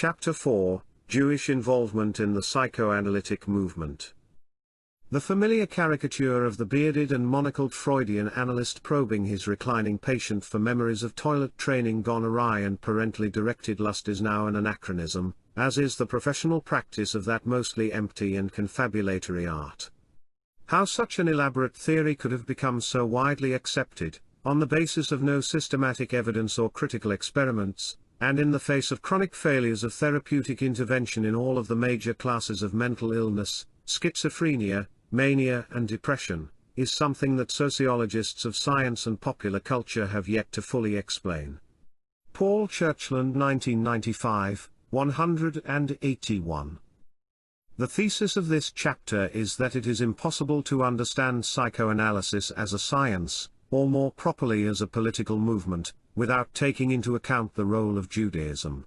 Chapter 4, Jewish Involvement in the Psychoanalytic Movement. The familiar caricature of the bearded and monocled Freudian analyst probing his reclining patient for memories of toilet training gone awry and parentally directed lust is now an anachronism, as is the professional practice of that mostly empty and confabulatory art. How such an elaborate theory could have become so widely accepted, on the basis of no systematic evidence or critical experiments, and in the face of chronic failures of therapeutic intervention in all of the major classes of mental illness, schizophrenia, mania and depression, is something that sociologists of science and popular culture have yet to fully explain. Paul Churchland, 1995, 181. The thesis of this chapter is that it is impossible to understand psychoanalysis as a science, or more properly as a political movement, without taking into account the role of Judaism.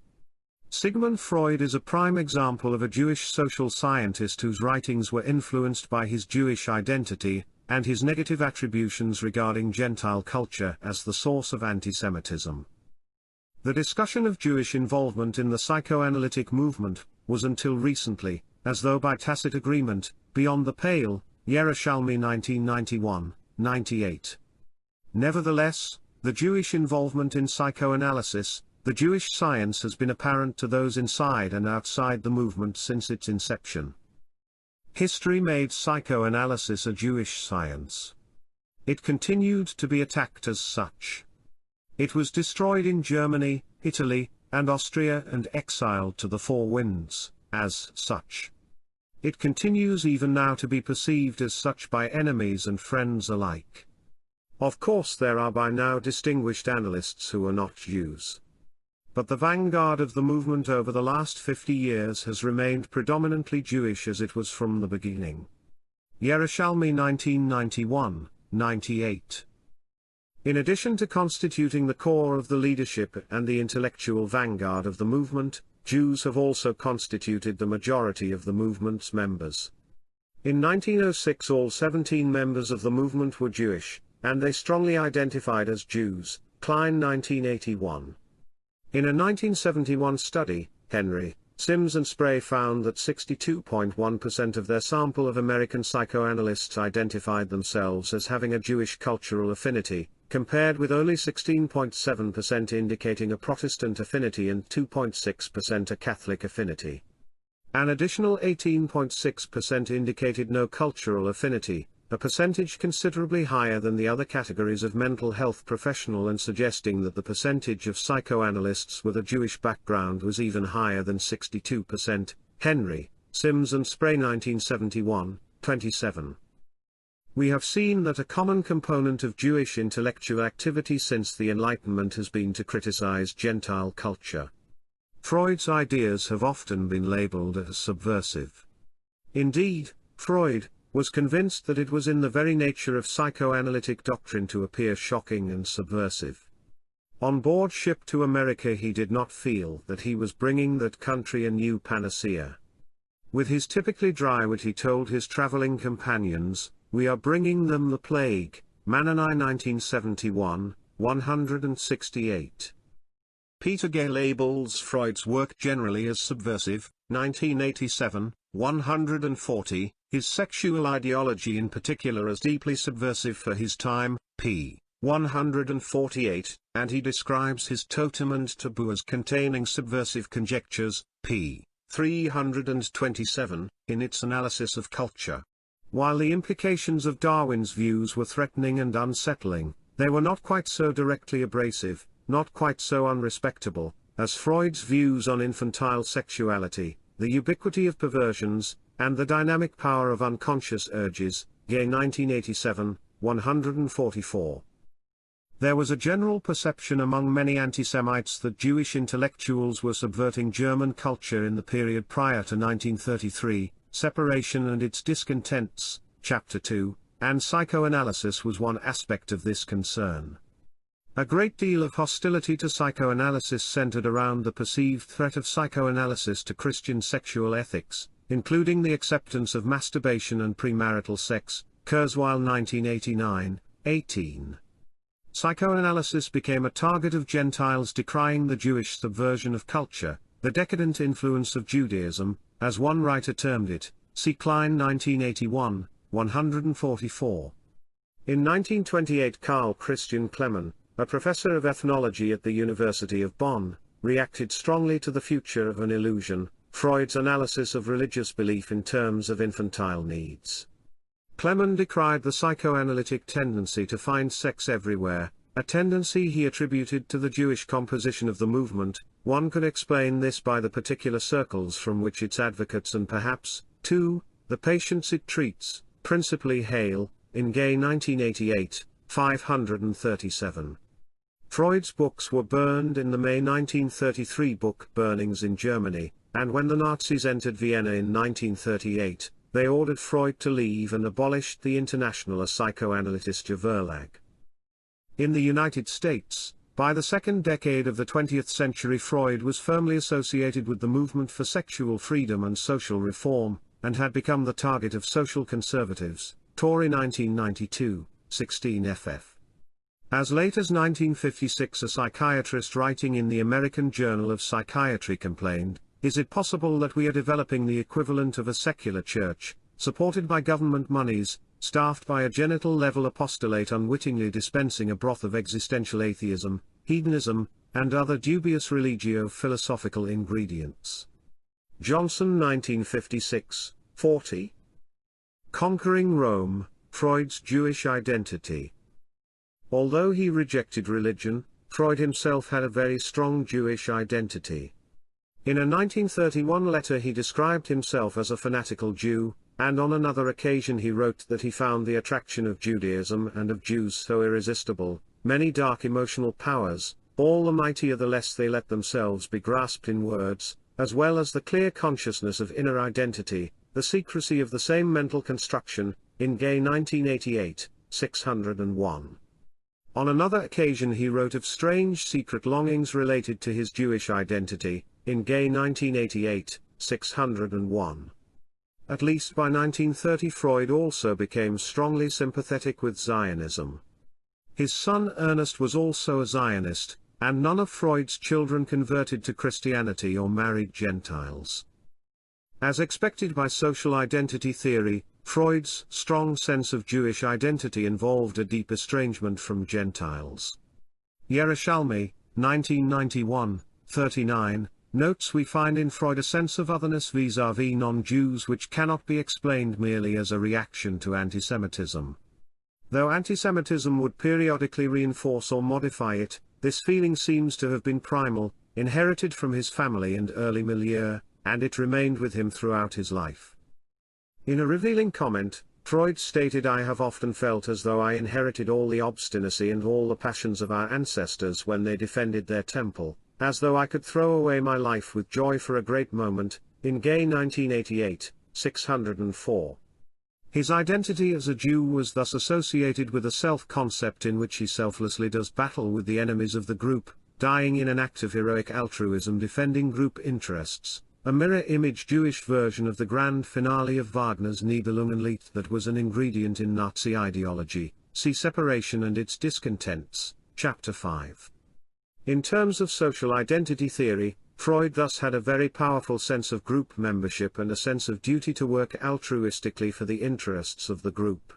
Sigmund Freud is a prime example of a Jewish social scientist whose writings were influenced by his Jewish identity, and his negative attributions regarding Gentile culture as the source of anti-Semitism. The discussion of Jewish involvement in the psychoanalytic movement was until recently, as though by tacit agreement, beyond the pale, Yerushalmi 1991, 98. Nevertheless, the Jewish involvement in psychoanalysis, the Jewish science has been apparent to those inside and outside the movement since its inception. History made psychoanalysis a Jewish science. It continued to be attacked as such. It was destroyed in Germany, Italy, and Austria and exiled to the four winds, as such. It continues even now to be perceived as such by enemies and friends alike. Of course there are by now distinguished analysts who are not Jews. But the vanguard of the movement over the last 50 years has remained predominantly Jewish as it was from the beginning. Yerushalmi 1991, 98. In addition to constituting the core of the leadership and the intellectual vanguard of the movement, Jews have also constituted the majority of the movement's members. In 1906 all 17 members of the movement were Jewish, and they strongly identified as Jews, Klein 1981. In a 1971 study, Henry, Sims and Spray found that 62.1% of their sample of American psychoanalysts identified themselves as having a Jewish cultural affinity, compared with only 16.7% indicating a Protestant affinity and 2.6% a Catholic affinity. An additional 18.6% indicated no cultural affinity, a percentage considerably higher than the other categories of mental health professional and suggesting that the percentage of psychoanalysts with a Jewish background was even higher than 62%, Henry, Sims and Spray 1971, 27. We have seen that a common component of Jewish intellectual activity since the Enlightenment has been to criticize Gentile culture. Freud's ideas have often been labeled as subversive. Indeed, Freud was convinced that it was in the very nature of psychoanalytic doctrine to appear shocking and subversive. On board ship to America he did not feel that he was bringing that country a new panacea. With his typically dry wit he told his traveling companions, "We are bringing them the plague," Manani 1971, 168. Peter Gay labels Freud's work generally as subversive, 1987, 140, his sexual ideology in particular as deeply subversive for his time, p. 148, and he describes his totem and taboo as containing subversive conjectures, p. 327, in its analysis of culture. While the implications of Darwin's views were threatening and unsettling, they were not quite so directly abrasive, not quite so unrespectable, as Freud's views on infantile sexuality, the ubiquity of perversions, and the dynamic power of unconscious urges, Gay 1987, 144. There was a general perception among many anti-Semites that Jewish intellectuals were subverting German culture in the period prior to 1933, Separation and its Discontents, Chapter 2, and psychoanalysis was one aspect of this concern. A great deal of hostility to psychoanalysis centered around the perceived threat of psychoanalysis to Christian sexual ethics, including the acceptance of masturbation and premarital sex, Kurzweil 1989, 18. Psychoanalysis became a target of Gentiles decrying the Jewish subversion of culture, The Decadent Influence of Judaism, as one writer termed it, see Klein 1981, 144. In 1928 Karl Christian Klemann, a professor of ethnology at the University of Bonn, reacted strongly to the future of an illusion, Freud's analysis of religious belief in terms of infantile needs. Klemann decried the psychoanalytic tendency to find sex everywhere, a tendency he attributed to the Jewish composition of the movement. One could explain this by the particular circles from which its advocates and perhaps, too, the patients it treats, principally hail, in Gay 1988, 537. Freud's books were burned in the May 1933 book burnings in Germany, and when the Nazis entered Vienna in 1938, they ordered Freud to leave and abolished the International Psychoanalytische Verlag. In the United States, by the second decade of the 20th century Freud was firmly associated with the movement for sexual freedom and social reform, and had become the target of social conservatives, Tory 1992, 16 ff. As late as 1956 a psychiatrist writing in the American Journal of Psychiatry complained, "Is it possible that we are developing the equivalent of a secular church, supported by government monies, staffed by a genital-level apostolate unwittingly dispensing a broth of existential atheism, hedonism, and other dubious religio-philosophical ingredients?" Johnson 1956, 40. Conquering Rome, Freud's Jewish Identity. Although he rejected religion, Freud himself had a very strong Jewish identity. In a 1931 letter he described himself as a fanatical Jew, and on another occasion he wrote that he found the attraction of Judaism and of Jews so irresistible, many dark emotional powers, all the mightier the less they let themselves be grasped in words, as well as the clear consciousness of inner identity, the secrecy of the same mental construction, in Gay 1988, 601. On another occasion he wrote of strange secret longings related to his Jewish identity, in Gay 1988, 601. At least by 1930 Freud also became strongly sympathetic with Zionism. His son Ernest was also a Zionist, and none of Freud's children converted to Christianity or married Gentiles. As expected by social identity theory, Freud's strong sense of Jewish identity involved a deep estrangement from Gentiles. Yerushalmi, 1991, 39, notes we find in Freud a sense of otherness vis-à-vis non-Jews which cannot be explained merely as a reaction to antisemitism. Though antisemitism would periodically reinforce or modify it, this feeling seems to have been primal, inherited from his family and early milieu, and it remained with him throughout his life. In a revealing comment, Freud stated, "I have often felt as though I inherited all the obstinacy and all the passions of our ancestors when they defended their temple, as though I could throw away my life with joy for a great moment," in Gay 1988, 604. His identity as a Jew was thus associated with a self-concept in which he selflessly does battle with the enemies of the group, dying in an act of heroic altruism defending group interests, a mirror-image Jewish version of the grand finale of Wagner's Nibelungenlied that was an ingredient in Nazi ideology. See Separation and its Discontents, Chapter 5. In terms of social identity theory, Freud thus had a very powerful sense of group membership and a sense of duty to work altruistically for the interests of the group.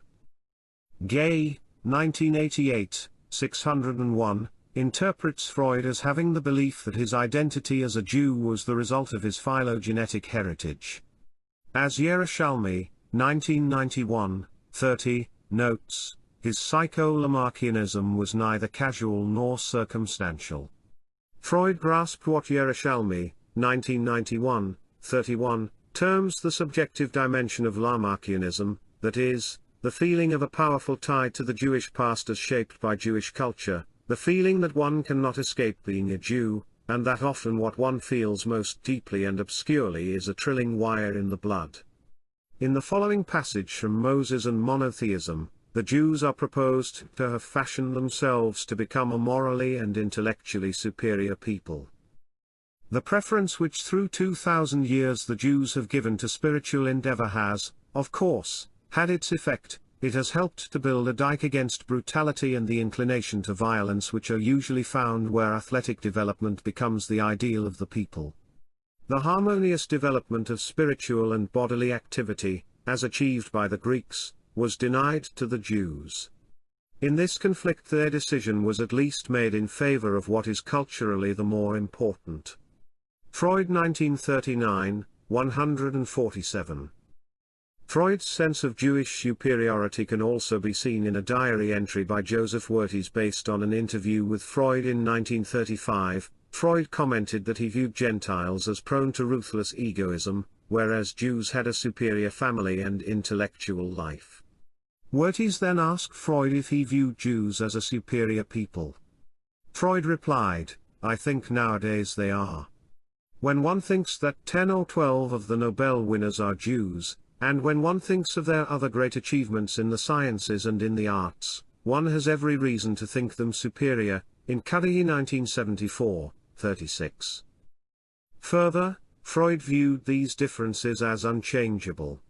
Gay, 1988, 601, interprets Freud as having the belief that his identity as a Jew was the result of his phylogenetic heritage. As Yerushalmi, 1991, 30, notes, his psycho-Lamarckianism was neither casual nor circumstantial. Freud grasped what Yerushalmi, 1991, 31, terms the subjective dimension of Lamarckianism, that is, the feeling of a powerful tie to the Jewish past as shaped by Jewish culture, the feeling that one cannot escape being a Jew, and that often what one feels most deeply and obscurely is a trilling wire in the blood. In the following passage from Moses and Monotheism, the Jews are proposed to have fashioned themselves to become a morally and intellectually superior people. The preference which through 2,000 years the Jews have given to spiritual endeavor has, of course, had its effect. It has helped to build a dike against brutality and the inclination to violence which are usually found where athletic development becomes the ideal of the people. The harmonious development of spiritual and bodily activity, as achieved by the Greeks, was denied to the Jews. In this conflict their decision was at least made in favor of what is culturally the more important. Freud 1939, 147. Freud's sense of Jewish superiority can also be seen in a diary entry by Joseph Wertes based on an interview with Freud in 1935. Freud commented that he viewed Gentiles as prone to ruthless egoism, whereas Jews had a superior family and intellectual life. Wertes then asked Freud if he viewed Jews as a superior people. Freud replied, "I think nowadays they are. When one thinks that 10 or 12 of the Nobel winners are Jews, and when one thinks of their other great achievements in the sciences and in the arts, one has every reason to think them superior." In Cudahy 1974, 36. Further, Freud viewed these differences as unchangeable.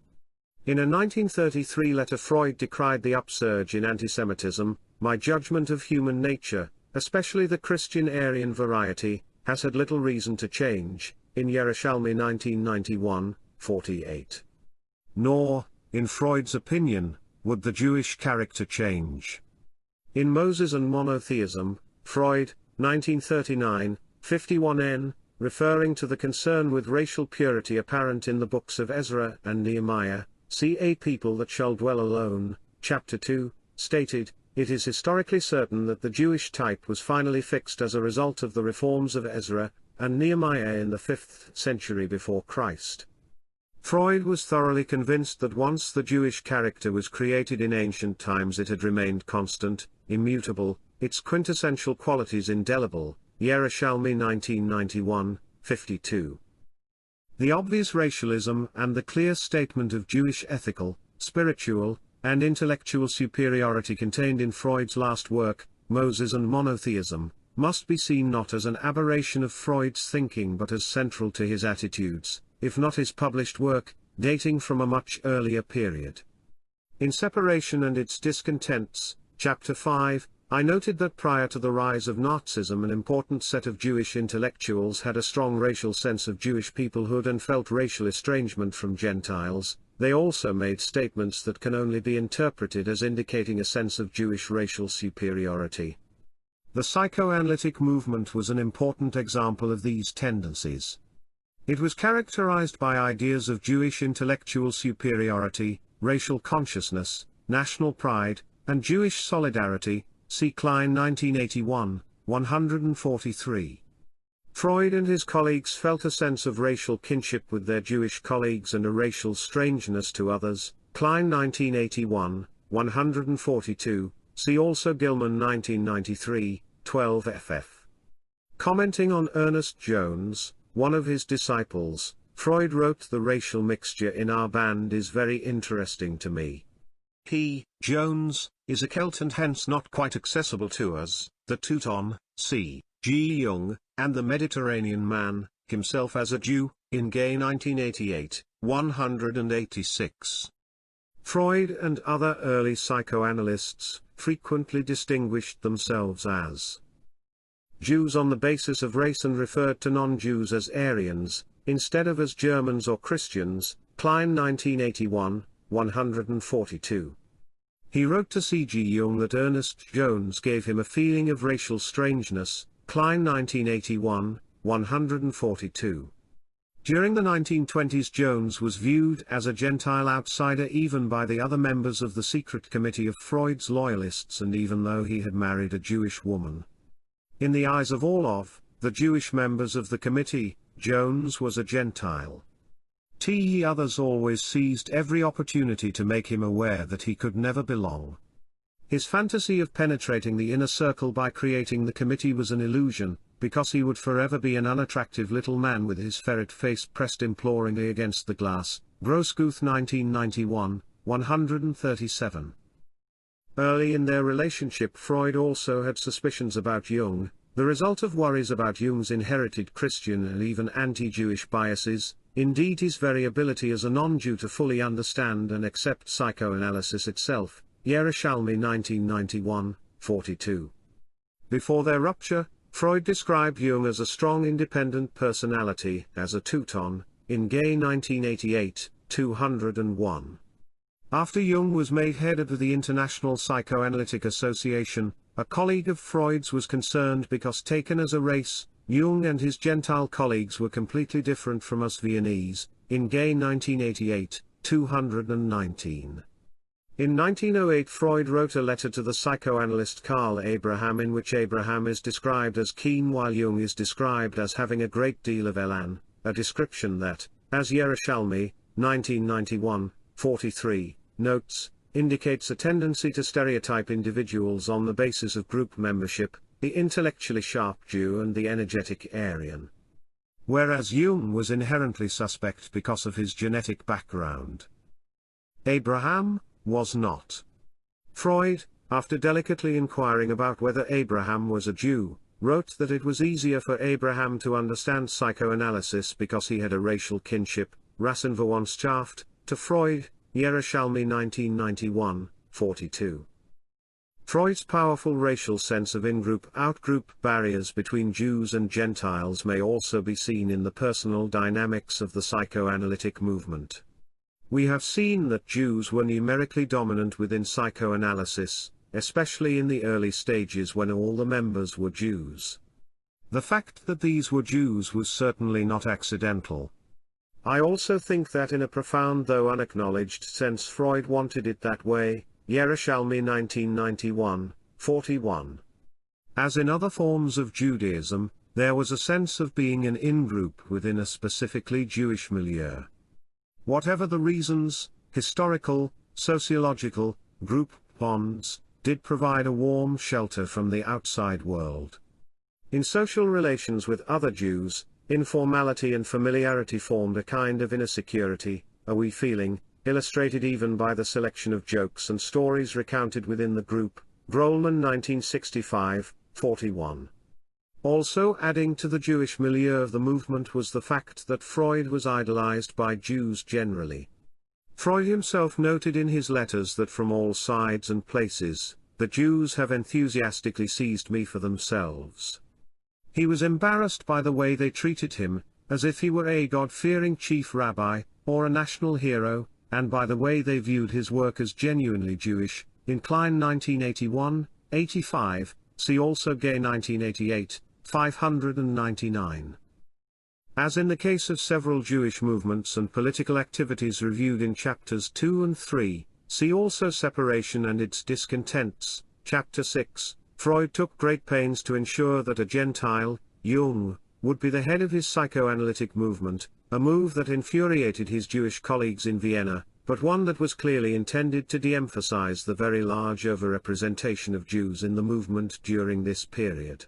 In a 1933 letter Freud decried the upsurge in antisemitism. "My judgment of human nature, especially the Christian Aryan variety, has had little reason to change," in Yerushalmi 1991, 48. Nor, in Freud's opinion, would the Jewish character change. In Moses and Monotheism, Freud, 1939, 51n, referring to the concern with racial purity apparent in the books of Ezra and Nehemiah, see A People That Shall Dwell Alone, Chapter 2, stated, "It is historically certain that the Jewish type was finally fixed as a result of the reforms of Ezra and Nehemiah in the 5th century before Christ." Freud was thoroughly convinced that once the Jewish character was created in ancient times it had remained constant, immutable, its quintessential qualities indelible. Yerushalmi 1991, 52. The obvious racialism and the clear statement of Jewish ethical, spiritual, and intellectual superiority contained in Freud's last work, Moses and Monotheism, must be seen not as an aberration of Freud's thinking but as central to his attitudes, if not his published work, dating from a much earlier period. In Separation and Its Discontents, Chapter 5, I noted that prior to the rise of Nazism an important set of Jewish intellectuals had a strong racial sense of Jewish peoplehood and felt racial estrangement from Gentiles. They also made statements that can only be interpreted as indicating a sense of Jewish racial superiority. The psychoanalytic movement was an important example of these tendencies. It was characterized by ideas of Jewish intellectual superiority, racial consciousness, national pride, and Jewish solidarity. See Klein 1981, 143. Freud and his colleagues felt a sense of racial kinship with their Jewish colleagues and a racial strangeness to others. Klein 1981, 142. See also Gilman 1993, 12 ff. Commenting on Ernest Jones, one of his disciples, Freud wrote, "The racial mixture in our band is very interesting to me. He, Jones, is a Celt and hence not quite accessible to us, the Teuton, C. G. Jung, and the Mediterranean man, himself as a Jew," in Gay 1988, 186. Freud and other early psychoanalysts frequently distinguished themselves as Jews on the basis of race and referred to non-Jews as Aryans, instead of as Germans or Christians. Klein 1981, 142. He wrote to C. G. Jung that Ernest Jones gave him a feeling of racial strangeness. Klein 1981, 142. During the 1920s Jones was viewed as a Gentile outsider even by the other members of the secret committee of Freud's loyalists, and even though he had married a Jewish woman. In the eyes of all of the Jewish members of the committee, Jones was a Gentile. Others always seized every opportunity to make him aware that he could never belong. His fantasy of penetrating the inner circle by creating the committee was an illusion, because he would forever be an unattractive little man with his ferret face pressed imploringly against the glass. Grosguth 1991, 137. Early in their relationship Freud also had suspicions about Jung, the result of worries about Jung's inherited Christian and even anti-Jewish biases. Indeed, his very ability as a non-Jew to fully understand and accept psychoanalysis itself. Yerushalmi 1991, 42. Before their rupture, Freud described Jung as a strong independent personality, as a Teuton, in Gay 1988, 201. After Jung was made head of the International Psychoanalytic Association, a colleague of Freud's was concerned because taken as a race, Jung and his Gentile colleagues were completely different from us Viennese, in Gay 1988, 219. In 1908 Freud wrote a letter to the psychoanalyst Carl Abraham in which Abraham is described as keen while Jung is described as having a great deal of elan, a description that, as Yerushalmi, 1991, 43, notes, indicates a tendency to stereotype individuals on the basis of group membership, the intellectually sharp Jew and the energetic Aryan. Whereas Jung was inherently suspect because of his genetic background. Abraham was not. Freud, after delicately inquiring about whether Abraham was a Jew, wrote that it was easier for Abraham to understand psychoanalysis because he had a racial kinship, Rassenverwandtschaft, to Freud, Yerushalmi 1991, 42. Freud's powerful racial sense of in-group-out-group barriers between Jews and Gentiles may also be seen in the personal dynamics of the psychoanalytic movement. We have seen that Jews were numerically dominant within psychoanalysis, especially in the early stages when all the members were Jews. The fact that these were Jews was certainly not accidental. I also think that in a profound though unacknowledged sense Freud wanted it that way, Yerushalmi 1991, 41. As in other forms of Judaism, there was a sense of being an in-group within a specifically Jewish milieu. Whatever the reasons, historical, sociological, group bonds, did provide a warm shelter from the outside world. In social relations with other Jews, informality and familiarity formed a kind of inner security, a we feeling, illustrated even by the selection of jokes and stories recounted within the group, Grollman 1965, 41. Also adding to the Jewish milieu of the movement was the fact that Freud was idolized by Jews generally. Freud himself noted in his letters that from all sides and places, the Jews have enthusiastically seized me for themselves. He was embarrassed by the way they treated him, as if he were a God-fearing chief rabbi, or a national hero, and by the way they viewed his work as genuinely Jewish, in Klein 1981, 85, see also Gay 1988, 599. As in the case of several Jewish movements and political activities reviewed in chapters 2 and 3, see also Separation and its Discontents, chapter 6, Freud took great pains to ensure that a Gentile, Jung, would be the head of his psychoanalytic movement, a move that infuriated his Jewish colleagues in Vienna, but one that was clearly intended to de-emphasize the very large overrepresentation of Jews in the movement during this period.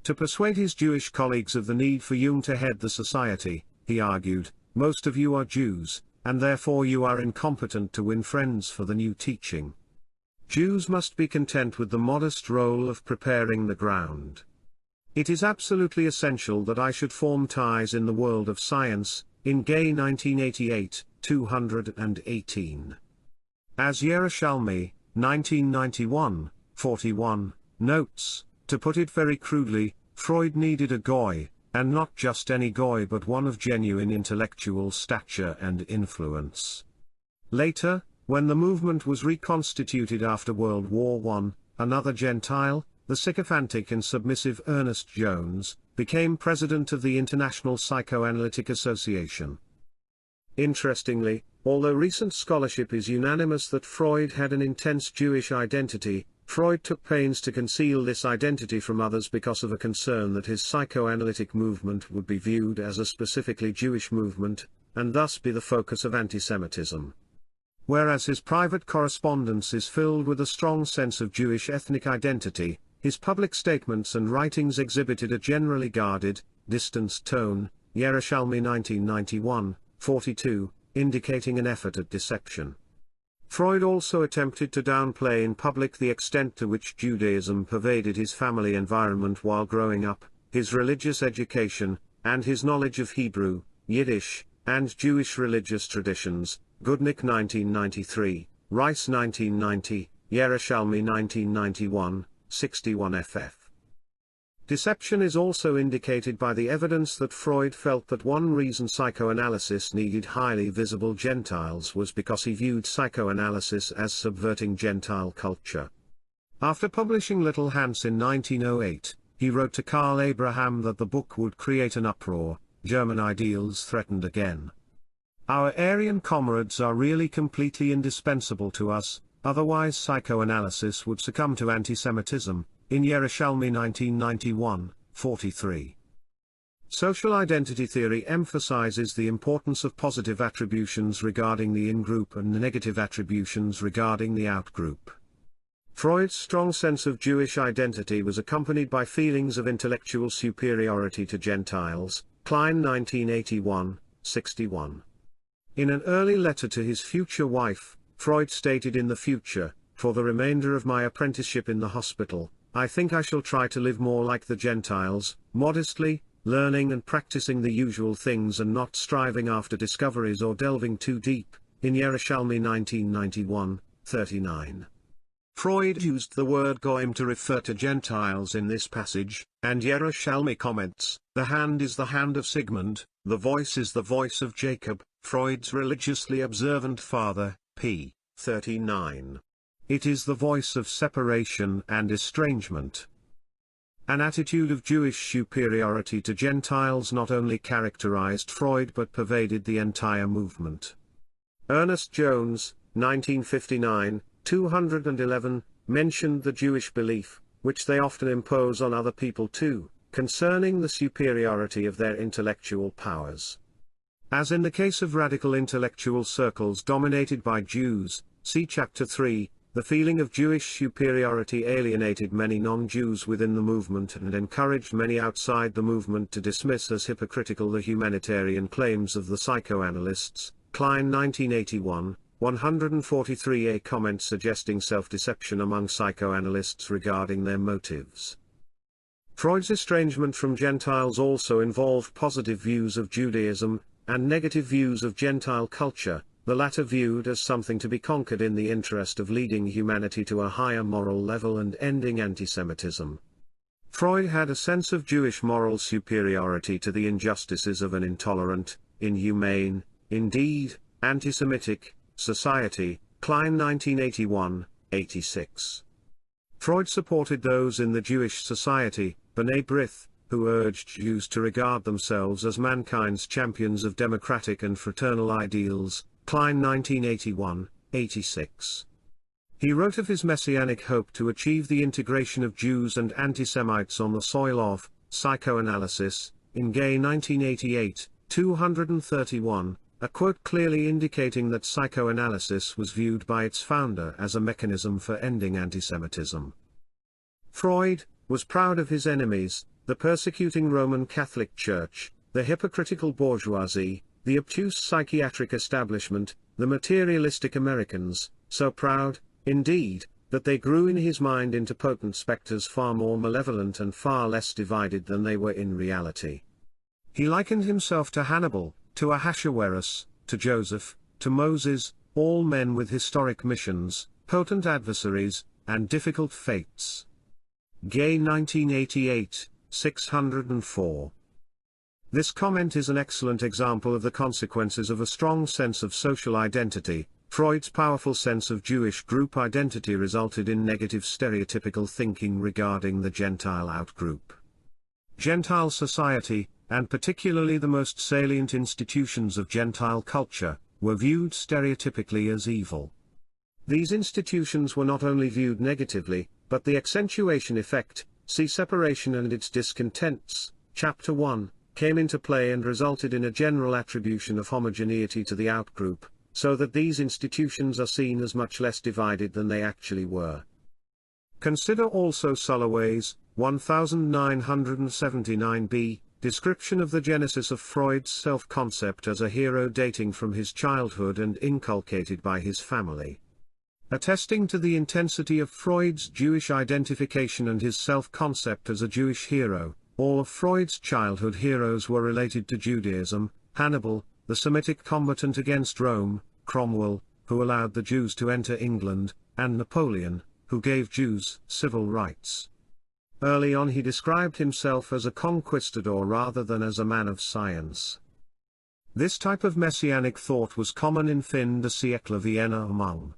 To persuade his Jewish colleagues of the need for Jung to head the society, he argued, most of you are Jews, and therefore you are incompetent to win friends for the new teaching. Jews must be content with the modest role of preparing the ground. It is absolutely essential that I should form ties in the world of science, in Gay 1988, 218. As Yerushalmi, 1991, 41, notes, to put it very crudely, Freud needed a goy, and not just any goy but one of genuine intellectual stature and influence. Later, when the movement was reconstituted after World War I, another Gentile, the sycophantic and submissive Ernest Jones, became president of the International Psychoanalytic Association. Interestingly, although recent scholarship is unanimous that Freud had an intense Jewish identity, Freud took pains to conceal this identity from others because of a concern that his psychoanalytic movement would be viewed as a specifically Jewish movement, and thus be the focus of antisemitism. Whereas his private correspondence is filled with a strong sense of Jewish ethnic identity, his public statements and writings exhibited a generally guarded, distanced tone, Yerushalmi 1991, 42, indicating an effort at deception. Freud also attempted to downplay in public the extent to which Judaism pervaded his family environment while growing up, his religious education, and his knowledge of Hebrew, Yiddish, and Jewish religious traditions, Goodnick 1993, Rice 1990, Yerushalmi 1991, 61 ff. Deception is also indicated by the evidence that Freud felt that one reason psychoanalysis needed highly visible Gentiles was because he viewed psychoanalysis as subverting Gentile culture. After publishing Little Hans in 1908, he wrote to Karl Abraham that the book would create an uproar, German ideals threatened again. Our Aryan comrades are really completely indispensable to us, otherwise psychoanalysis would succumb to anti-Semitism, in Yerushalmi 1991, 43. Social identity theory emphasizes the importance of positive attributions regarding the in-group and negative attributions regarding the out-group. Freud's strong sense of Jewish identity was accompanied by feelings of intellectual superiority to Gentiles, Klein 1981, 61. In an early letter to his future wife, Freud stated, "In the future, for the remainder of my apprenticeship in the hospital, I think I shall try to live more like the Gentiles, modestly, learning and practicing the usual things and not striving after discoveries or delving too deep," in Yerushalmi 1991, 39. Freud used the word goyim to refer to Gentiles in this passage, and Yerushalmi comments, "The hand is the hand of Sigmund, the voice is the voice of Jacob, Freud's religiously observant father, p. 39. It is the voice of separation and estrangement." An attitude of Jewish superiority to Gentiles not only characterized Freud but pervaded the entire movement. Ernest Jones, 1959, 211, mentioned the Jewish belief, which they often impose on other people too, concerning the superiority of their intellectual powers. As in the case of radical intellectual circles dominated by Jews, see Chapter 3, the feeling of Jewish superiority alienated many non-Jews within the movement and encouraged many outside the movement to dismiss as hypocritical the humanitarian claims of the psychoanalysts. Klein 1981, 143a comment suggesting self-deception among psychoanalysts regarding their motives. Freud's estrangement from Gentiles also involved positive views of Judaism, and negative views of Gentile culture, the latter viewed as something to be conquered in the interest of leading humanity to a higher moral level and ending anti-Semitism. Freud had a sense of Jewish moral superiority to the injustices of an intolerant, inhumane, indeed, anti-Semitic, society, Klein 1981, 86. Freud supported those in the Jewish society, B'nai B'rith, who urged Jews to regard themselves as mankind's champions of democratic and fraternal ideals, Klein 1981, 86. He wrote of his messianic hope to achieve the integration of Jews and anti-Semites on the soil of psychoanalysis, in Gay 1988, 231, a quote clearly indicating that psychoanalysis was viewed by its founder as a mechanism for ending anti-Semitism. Freud was proud of his enemies, the persecuting Roman Catholic Church, the hypocritical bourgeoisie, the obtuse psychiatric establishment, the materialistic Americans, so proud, indeed, that they grew in his mind into potent specters far more malevolent and far less divided than they were in reality. He likened himself to Hannibal, to Ahasuerus, to Joseph, to Moses, all men with historic missions, potent adversaries, and difficult fates. Gay 1988, 604. This comment is an excellent example of the consequences of a strong sense of social identity. Freud's powerful sense of Jewish group identity resulted in negative stereotypical thinking regarding the Gentile outgroup. Gentile society, and particularly the most salient institutions of Gentile culture, were viewed stereotypically as evil. These institutions were not only viewed negatively, but the accentuation effect, see separation and its discontents, Chapter 1, came into play and resulted in a general attribution of homogeneity to the outgroup, so that these institutions are seen as much less divided than they actually were. Consider also Sulliway's 1979b description of the genesis of Freud's self-concept as a hero dating from his childhood and inculcated by his family. Attesting to the intensity of Freud's Jewish identification and his self-concept as a Jewish hero, all of Freud's childhood heroes were related to Judaism: Hannibal, the Semitic combatant against Rome; Cromwell, who allowed the Jews to enter England; and Napoleon, who gave Jews civil rights. Early on he described himself as a conquistador rather than as a man of science. This type of messianic thought was common in fin de siècle Vienna among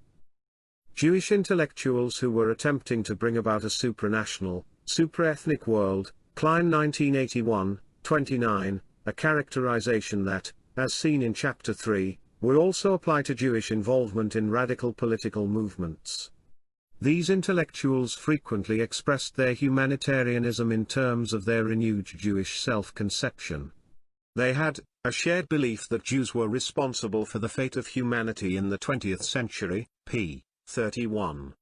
Jewish intellectuals who were attempting to bring about a supranational, supraethnic world. Klein 1981, 29, a characterization that, as seen in Chapter 3, would also apply to Jewish involvement in radical political movements. These intellectuals frequently expressed their humanitarianism in terms of their renewed Jewish self-conception. They had a shared belief that Jews were responsible for the fate of humanity in the 20th century, p. 31.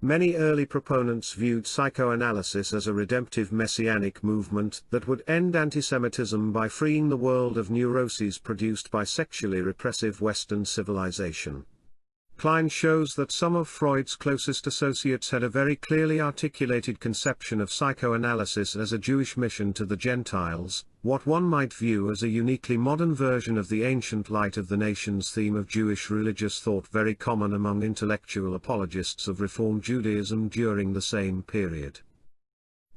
Many early proponents viewed psychoanalysis as a redemptive messianic movement that would end antisemitism by freeing the world of neuroses produced by sexually repressive Western civilization. Klein shows that some of Freud's closest associates had a very clearly articulated conception of psychoanalysis as a Jewish mission to the Gentiles, what one might view as a uniquely modern version of the ancient light of the nations theme of Jewish religious thought very common among intellectual apologists of Reform Judaism during the same period.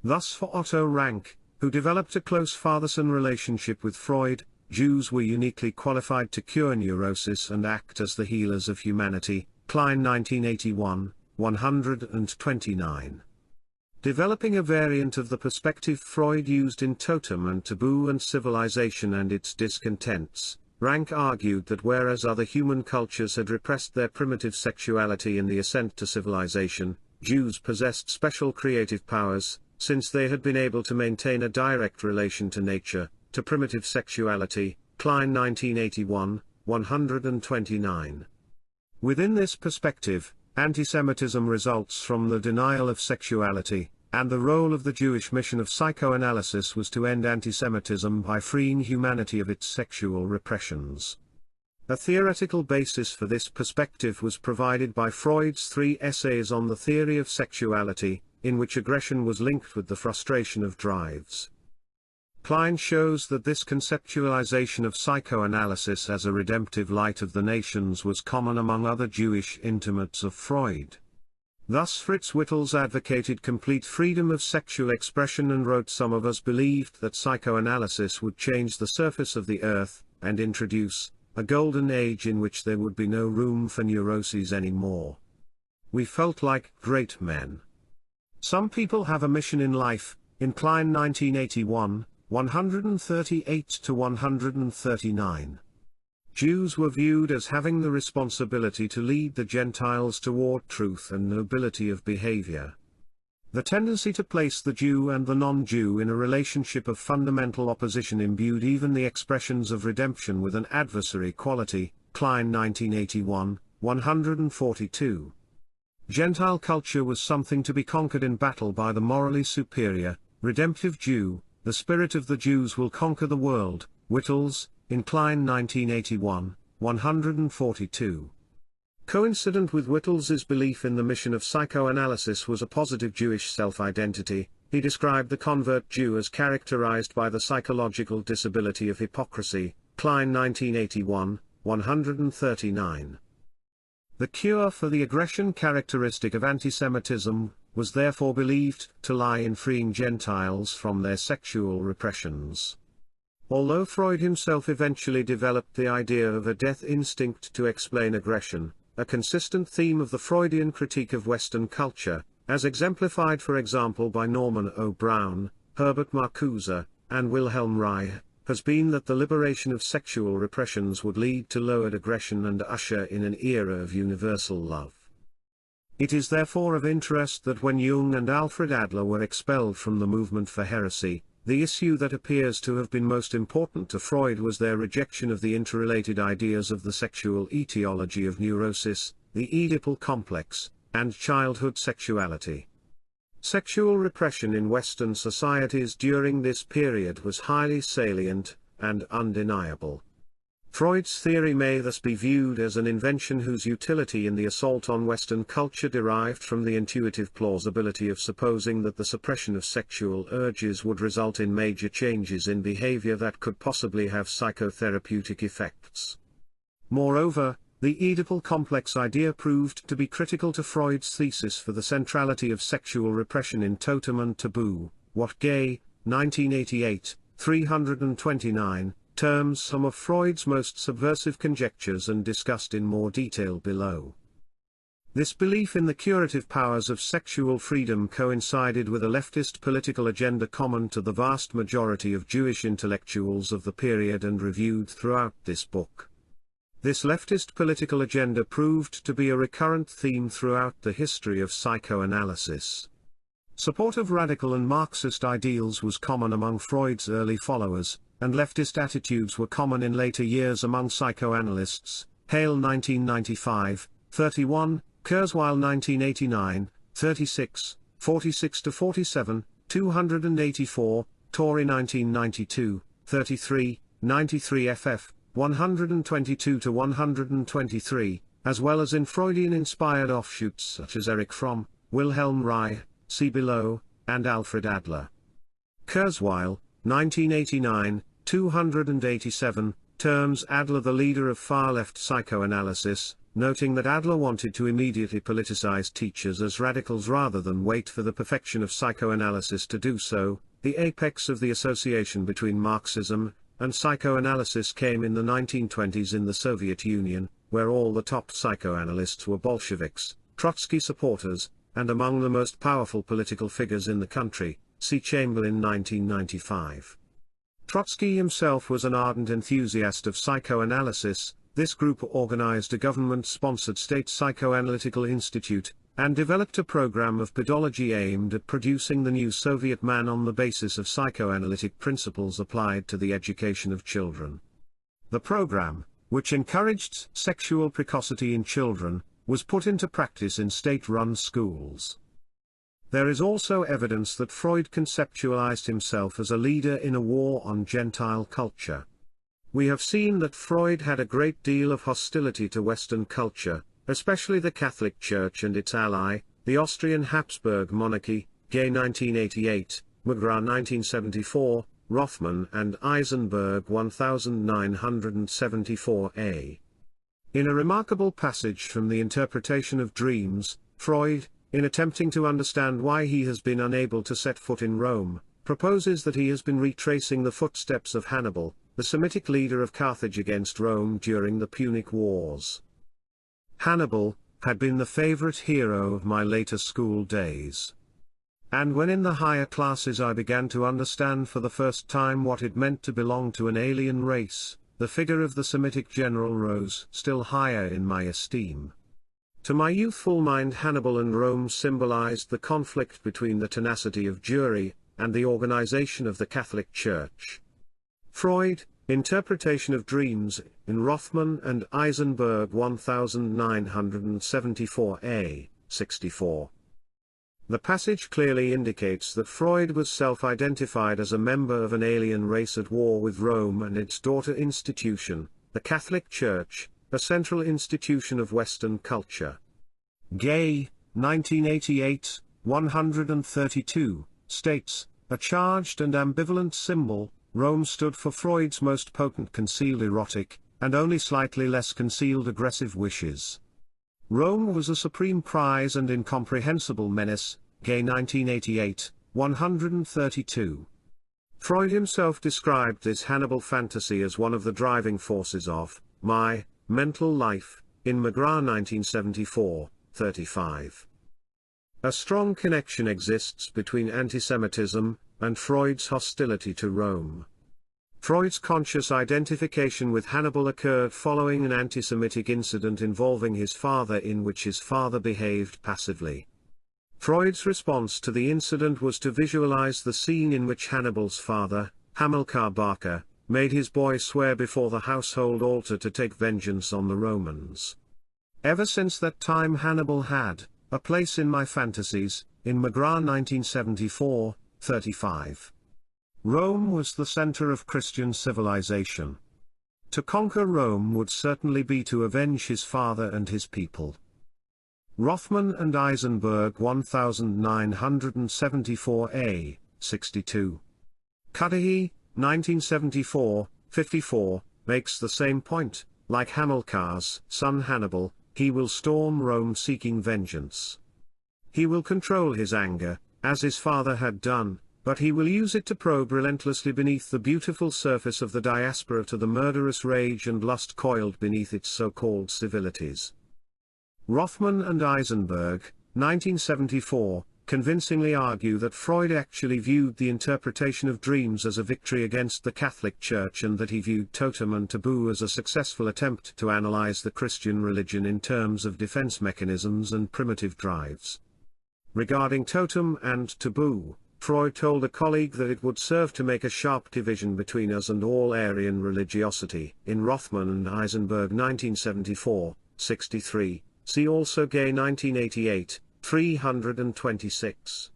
Thus for Otto Rank, who developed a close father-son relationship with Freud, Jews were uniquely qualified to cure neurosis and act as the healers of humanity. Klein 1981, 129. Developing a variant of the perspective Freud used in Totem and Taboo and Civilization and Its Discontents, Rank argued that whereas other human cultures had repressed their primitive sexuality in the ascent to civilization, Jews possessed special creative powers, since they had been able to maintain a direct relation to nature, to primitive sexuality. Klein 1981, 129. Within this perspective, antisemitism results from the denial of sexuality, and the role of the Jewish mission of psychoanalysis was to end antisemitism by freeing humanity of its sexual repressions. A theoretical basis for this perspective was provided by Freud's 3 essays on the theory of sexuality, in which aggression was linked with the frustration of drives. Klein shows that this conceptualization of psychoanalysis as a redemptive light of the nations was common among other Jewish intimates of Freud. Thus Fritz Wittels advocated complete freedom of sexual expression and wrote, "Some of us believed that psychoanalysis would change the surface of the earth, and introduce a golden age in which there would be no room for neuroses anymore. We felt like great men." Some people have a mission in life. In Klein 1981, 138-139. Jews were viewed as having the responsibility to lead the Gentiles toward truth and nobility of behavior. The tendency to place the Jew and the non-Jew in a relationship of fundamental opposition imbued even the expressions of redemption with an adversary quality. Klein 1981, 142. Gentile culture was something to be conquered in battle by the morally superior, redemptive Jew. The spirit of the Jews will conquer the world. Wittels, in Klein 1981, 142. Coincident with Wittels's belief in the mission of psychoanalysis was a positive Jewish self-identity. He described the convert Jew as characterized by the psychological disability of hypocrisy. Klein 1981, 139. The cure for the aggression characteristic of antisemitism was therefore believed to lie in freeing Gentiles from their sexual repressions. Although Freud himself eventually developed the idea of a death instinct to explain aggression, a consistent theme of the Freudian critique of Western culture, as exemplified for example by Norman O. Brown, Herbert Marcuse, and Wilhelm Reich, has been that the liberation of sexual repressions would lead to lowered aggression and usher in an era of universal love. It is therefore of interest that when Jung and Alfred Adler were expelled from the movement for heresy, the issue that appears to have been most important to Freud was their rejection of the interrelated ideas of the sexual etiology of neurosis, the Oedipal complex, and childhood sexuality. Sexual repression in Western societies during this period was highly salient and undeniable. Freud's theory may thus be viewed as an invention whose utility in the assault on Western culture derived from the intuitive plausibility of supposing that the suppression of sexual urges would result in major changes in behavior that could possibly have psychotherapeutic effects. Moreover, The Oedipal complex idea proved to be critical to Freud's thesis for the centrality of sexual repression in Totem and Taboo, what Gay, 1988, 329, terms some of Freud's most subversive conjectures and discussed in more detail below. This belief in the curative powers of sexual freedom coincided with a leftist political agenda common to the vast majority of Jewish intellectuals of the period and reviewed throughout this book. This leftist political agenda proved to be a recurrent theme throughout the history of psychoanalysis. Support of radical and Marxist ideals was common among Freud's early followers, and leftist attitudes were common in later years among psychoanalysts. Hale 1995, 31, Kurzweil 1989, 36, 46-47, 284, Torrey 1992, 33, 93 ff. 122-123, as well as in Freudian-inspired offshoots such as Erich Fromm, Wilhelm Reich, see below, and Alfred Adler. Kurzweil, 1989, 287, terms Adler the leader of far-left psychoanalysis, noting that Adler wanted to immediately politicize teachers as radicals rather than wait for the perfection of psychoanalysis to do so. The apex of the association between Marxism and psychoanalysis came in the 1920s in the Soviet Union, where all the top psychoanalysts were Bolsheviks, Trotsky supporters, and among the most powerful political figures in the country, see Chamberlain 1995. Trotsky himself was an ardent enthusiast of psychoanalysis. This group organized a government-sponsored state psychoanalytical institute, and developed a program of pedology aimed at producing the new Soviet man on the basis of psychoanalytic principles applied to the education of children. The program, which encouraged sexual precocity in children, was put into practice in state-run schools. There is also evidence that Freud conceptualized himself as a leader in a war on Gentile culture. We have seen that Freud had a great deal of hostility to Western culture, especially the Catholic Church and its ally, the Austrian Habsburg monarchy, Gay 1988, McGrath 1974, Rothman and Eisenberg 1974a. In a remarkable passage from the Interpretation of Dreams, Freud, in attempting to understand why he has been unable to set foot in Rome, proposes that he has been retracing the footsteps of Hannibal, the Semitic leader of Carthage against Rome during the Punic Wars. Hannibal had been the favorite hero of my later school days. And when in the higher classes I began to understand for the first time what it meant to belong to an alien race, the figure of the Semitic general rose still higher in my esteem. To my youthful mind, Hannibal and Rome symbolized the conflict between the tenacity of Jewry and the organization of the Catholic Church. Freud, Interpretation of Dreams, in Rothman and Eisenberg 1974a, 64. The passage clearly indicates that Freud was self-identified as a member of an alien race at war with Rome and its daughter institution, the Catholic Church, a central institution of Western culture. Gay, 1988, 132, states, a charged and ambivalent symbol, Rome stood for Freud's most potent concealed erotic, and only slightly less concealed aggressive wishes. Rome was a supreme prize and incomprehensible menace, Gay 1988, 132. Freud himself described this Hannibal fantasy as one of the driving forces of my mental life, in McGrath 1974, 35. A strong connection exists between antisemitism and Freud's hostility to Rome. Freud's conscious identification with Hannibal occurred following an anti-Semitic incident involving his father in which his father behaved passively. Freud's response to the incident was to visualize the scene in which Hannibal's father, Hamilcar Barca, made his boy swear before the household altar to take vengeance on the Romans. Ever since that time Hannibal had a place in my fantasies, in McGrath 1974, 35. Rome was the center of Christian civilization. To conquer Rome would certainly be to avenge his father and his people. Rothman and Eisenberg 1974a, 62. Cudahy, 1974, 54, makes the same point. like Hamilcar's son Hannibal, he will storm Rome seeking vengeance. He will control his anger, as his father had done, but he will use it to probe relentlessly beneath the beautiful surface of the diaspora to the murderous rage and lust coiled beneath its so-called civilities. Rothman and Eisenberg, 1974, convincingly argue that Freud actually viewed the interpretation of dreams as a victory against the Catholic Church and that he viewed totem and taboo as a successful attempt to analyze the Christian religion in terms of defense mechanisms and primitive drives. Regarding totem and taboo, Freud told a colleague that it would serve to make a sharp division between us and all Aryan religiosity. In Rothman and Eisenberg 1974, 63, see also Gay 1988, 326.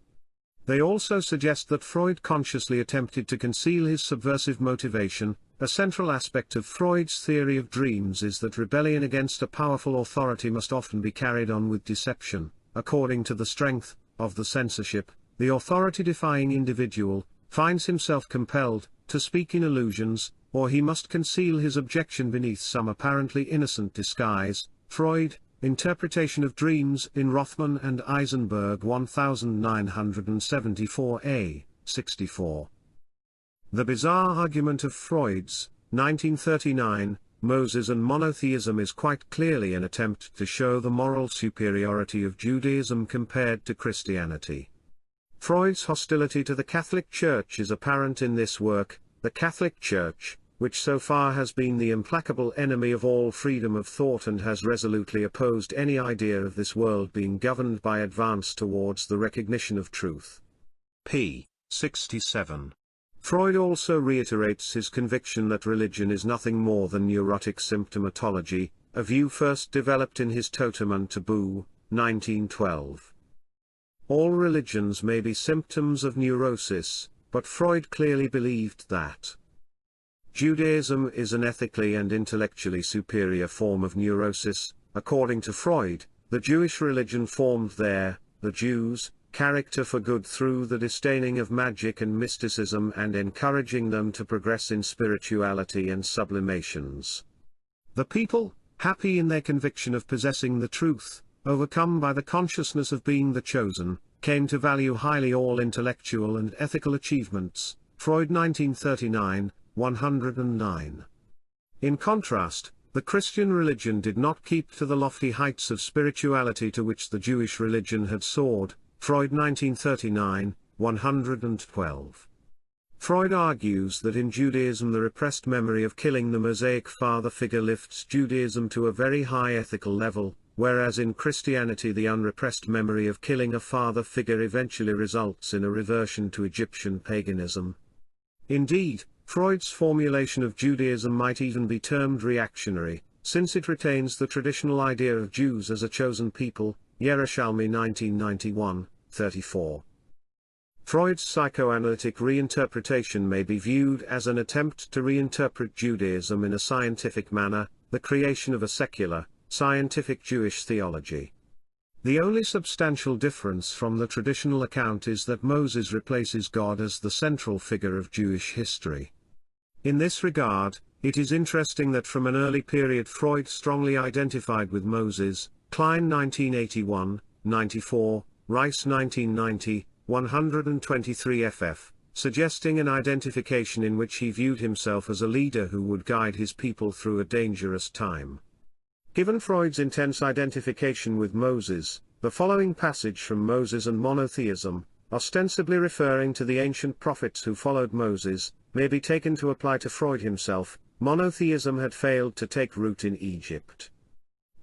They also suggest that Freud consciously attempted to conceal his subversive motivation. A central aspect of Freud's theory of dreams is that rebellion against a powerful authority must often be carried on with deception. According to the strength of the censorship, the authority-defying individual finds himself compelled to speak in illusions, or he must conceal his objection beneath some apparently innocent disguise. Freud, Interpretation of Dreams in Rothman and Eisenberg 1974a, 64. The bizarre argument of Freud's, 1939, Moses and monotheism is quite clearly an attempt to show the moral superiority of Judaism compared to Christianity. Freud's hostility to the Catholic Church is apparent in this work. The Catholic Church, which so far has been the implacable enemy of all freedom of thought and has resolutely opposed any idea of this world being governed by advance towards the recognition of truth. p. 67. Freud also reiterates his conviction that religion is nothing more than neurotic symptomatology, a view first developed in his Totem and Taboo, 1912. All religions may be symptoms of neurosis, but Freud clearly believed that Judaism is an ethically and intellectually superior form of neurosis. According to Freud, the Jewish religion formed the Jews' character for good through the disdaining of magic and mysticism and encouraging them to progress in spirituality and sublimations. The people, happy in their conviction of possessing the truth, overcome by the consciousness of being the chosen, came to value highly all intellectual and ethical achievements. Freud 1939, 109. In contrast, the Christian religion did not keep to the lofty heights of spirituality to which the Jewish religion had soared. Freud 1939, 112. Freud argues that in Judaism the repressed memory of killing the Mosaic father figure lifts Judaism to a very high ethical level, whereas in Christianity the unrepressed memory of killing a father figure eventually results in a reversion to Egyptian paganism. Indeed, Freud's formulation of Judaism might even be termed reactionary, since it retains the traditional idea of Jews as a chosen people. Yerushalmi 1991, 34. Freud's psychoanalytic reinterpretation may be viewed as an attempt to reinterpret Judaism in a scientific manner, the creation of a secular, scientific Jewish theology. The only substantial difference from the traditional account is that Moses replaces God as the central figure of Jewish history. In this regard, it is interesting that from an early period Freud strongly identified with Moses. Klein 1981, 94, Rice 1990, 123 ff, suggesting an identification in which he viewed himself as a leader who would guide his people through a dangerous time. Given Freud's intense identification with Moses, the following passage from Moses and Monotheism, ostensibly referring to the ancient prophets who followed Moses, may be taken to apply to Freud himself. Monotheism had failed to take root in Egypt.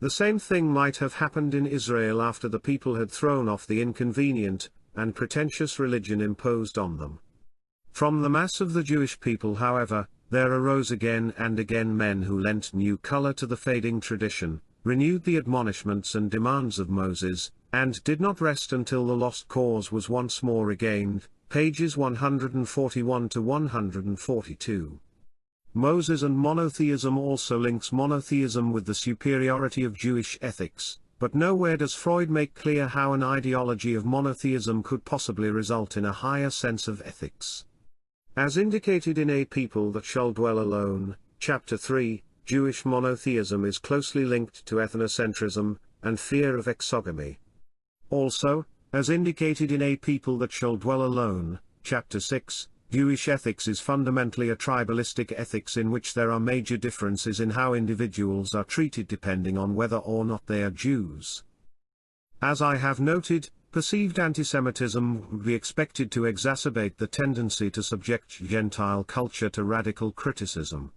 The same thing might have happened in Israel after the people had thrown off the inconvenient and pretentious religion imposed on them. From the mass of the Jewish people, however, there arose again and again men who lent new color to the fading tradition, renewed the admonishments and demands of Moses, and did not rest until the lost cause was once more regained. Pages 141 to 142. Moses and monotheism also links monotheism with the superiority of Jewish ethics, but nowhere does Freud make clear how an ideology of monotheism could possibly result in a higher sense of ethics. As indicated in A People That Shall Dwell Alone, Chapter 3, Jewish monotheism is closely linked to ethnocentrism and fear of exogamy. Also, as indicated in A People That Shall Dwell Alone, Chapter 6, Jewish ethics is fundamentally a tribalistic ethics in which there are major differences in how individuals are treated depending on whether or not they are Jews. As I have noted, perceived antisemitism would be expected to exacerbate the tendency to subject Gentile culture to radical criticism.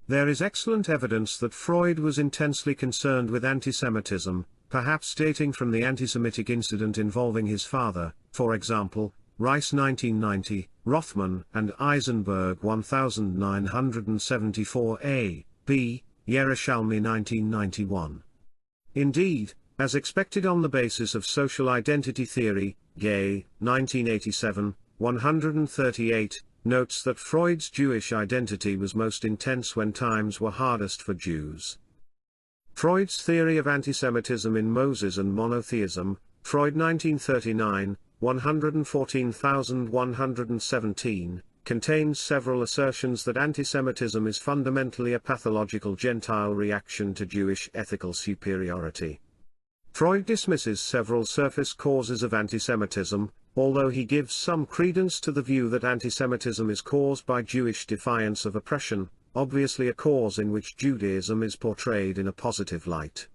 There is excellent evidence that Freud was intensely concerned with antisemitism, perhaps dating from the antisemitic incident involving his father, for example, Rice 1990, Rothman and Eisenberg 1974a, b. Yerushalmi 1991. Indeed, as expected on the basis of social identity theory, Gay, 1987, 138, notes that Freud's Jewish identity was most intense when times were hardest for Jews. Freud's theory of antisemitism in Moses and monotheism, Freud 1939, 114117, contains several assertions that antisemitism is fundamentally a pathological Gentile reaction to Jewish ethical superiority. Freud dismisses several surface causes of antisemitism, although he gives some credence to the view that antisemitism is caused by Jewish defiance of oppression, obviously a cause in which Judaism is portrayed in a positive light.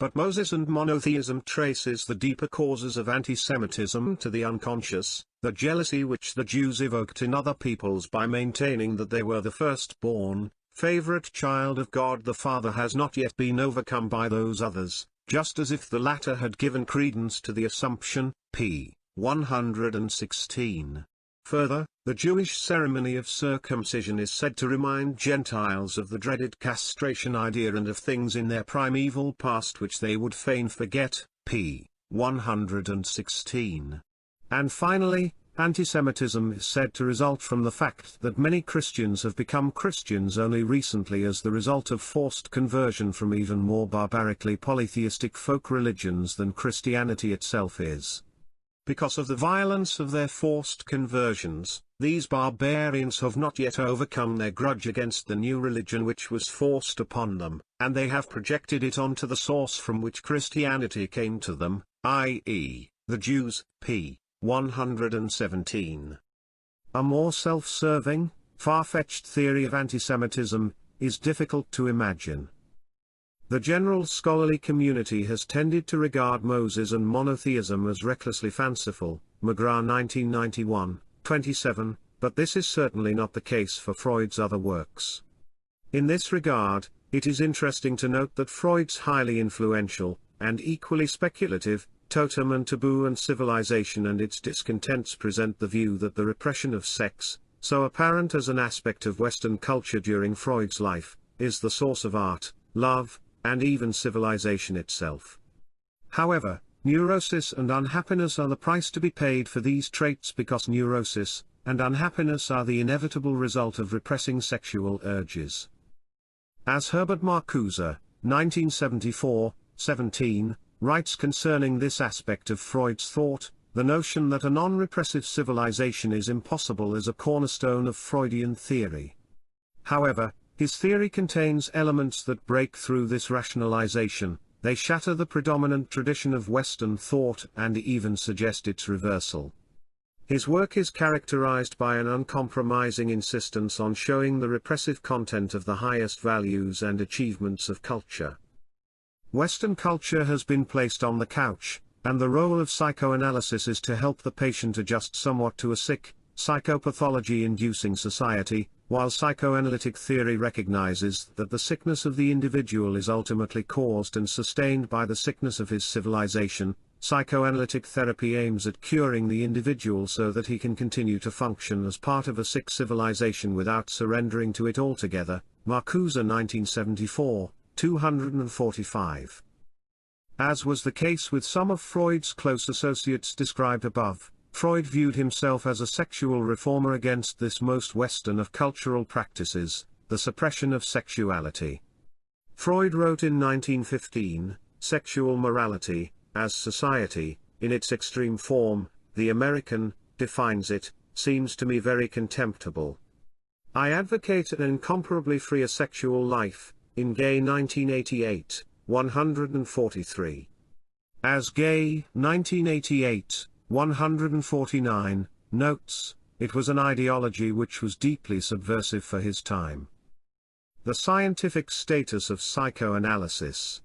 But Moses and monotheism traces the deeper causes of antisemitism to the unconscious, the jealousy which the Jews evoked in other peoples by maintaining that they were the firstborn, favorite child of God the Father has not yet been overcome by those others, just as if the latter had given credence to the assumption, p. 116. Further, the Jewish ceremony of circumcision is said to remind Gentiles of the dreaded castration idea and of things in their primeval past which they would fain forget, p. 116. And finally, antisemitism is said to result from the fact that many Christians have become Christians only recently as the result of forced conversion from even more barbarically polytheistic folk religions than Christianity itself is. Because of the violence of their forced conversions, these barbarians have not yet overcome their grudge against the new religion which was forced upon them, and they have projected it onto the source from which Christianity came to them, i.e., the Jews, p. 117. A more self-serving, far-fetched theory of antisemitism is difficult to imagine. The general scholarly community has tended to regard Moses and monotheism as recklessly fanciful, McGrath 1991, 27, but this is certainly not the case for Freud's other works. In this regard, it is interesting to note that Freud's highly influential, and equally speculative, Totem and Taboo and Civilization and its Discontents present the view that the repression of sex, so apparent as an aspect of Western culture during Freud's life, is the source of art, love, and even civilization itself. However, neurosis and unhappiness are the price to be paid for these traits because neurosis and unhappiness are the inevitable result of repressing sexual urges. As Herbert Marcuse, 1974, 17, writes concerning this aspect of Freud's thought, the notion that a non-repressive civilization is impossible is a cornerstone of Freudian theory. However, his theory contains elements that break through this rationalization, they shatter the predominant tradition of Western thought and even suggest its reversal. His work is characterized by an uncompromising insistence on showing the repressive content of the highest values and achievements of culture. Western culture has been placed on the couch, and the role of psychoanalysis is to help the patient adjust somewhat to a sick, psychopathology-inducing society, while psychoanalytic theory recognizes that the sickness of the individual is ultimately caused and sustained by the sickness of his civilization. Psychoanalytic therapy aims at curing the individual so that he can continue to function as part of a sick civilization without surrendering to it altogether. Marcuse 1974, 245. As was the case with some of Freud's close associates described above, Freud viewed himself as a sexual reformer against this most Western of cultural practices, the suppression of sexuality. Freud wrote in 1915, "Sexual morality, as society, in its extreme form, the American, defines it, seems to me very contemptible. I advocate an incomparably freer sexual life, in Gay 1988, 143. As Gay 1988, 149, notes, it was an ideology which was deeply subversive for his time. The scientific status of psychoanalysis.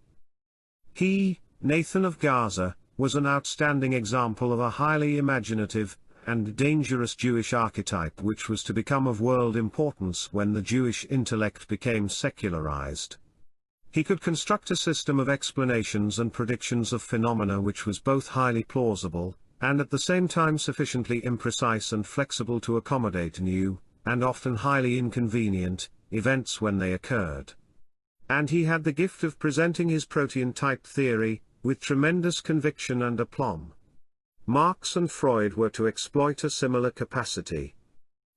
He, Nathan of Gaza, was an outstanding example of a highly imaginative and dangerous Jewish archetype which was to become of world importance when the Jewish intellect became secularized. He could construct a system of explanations and predictions of phenomena which was both highly plausible, and at the same time sufficiently imprecise and flexible to accommodate new, and often highly inconvenient, events when they occurred. And he had the gift of presenting his protean-type theory, with tremendous conviction and aplomb. Marx and Freud were to exploit a similar capacity.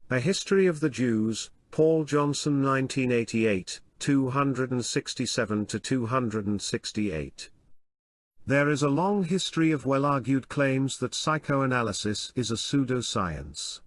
A History of the Jews, Paul Johnson 1988, 267–268. There is a long history of well-argued claims that psychoanalysis is a pseudoscience.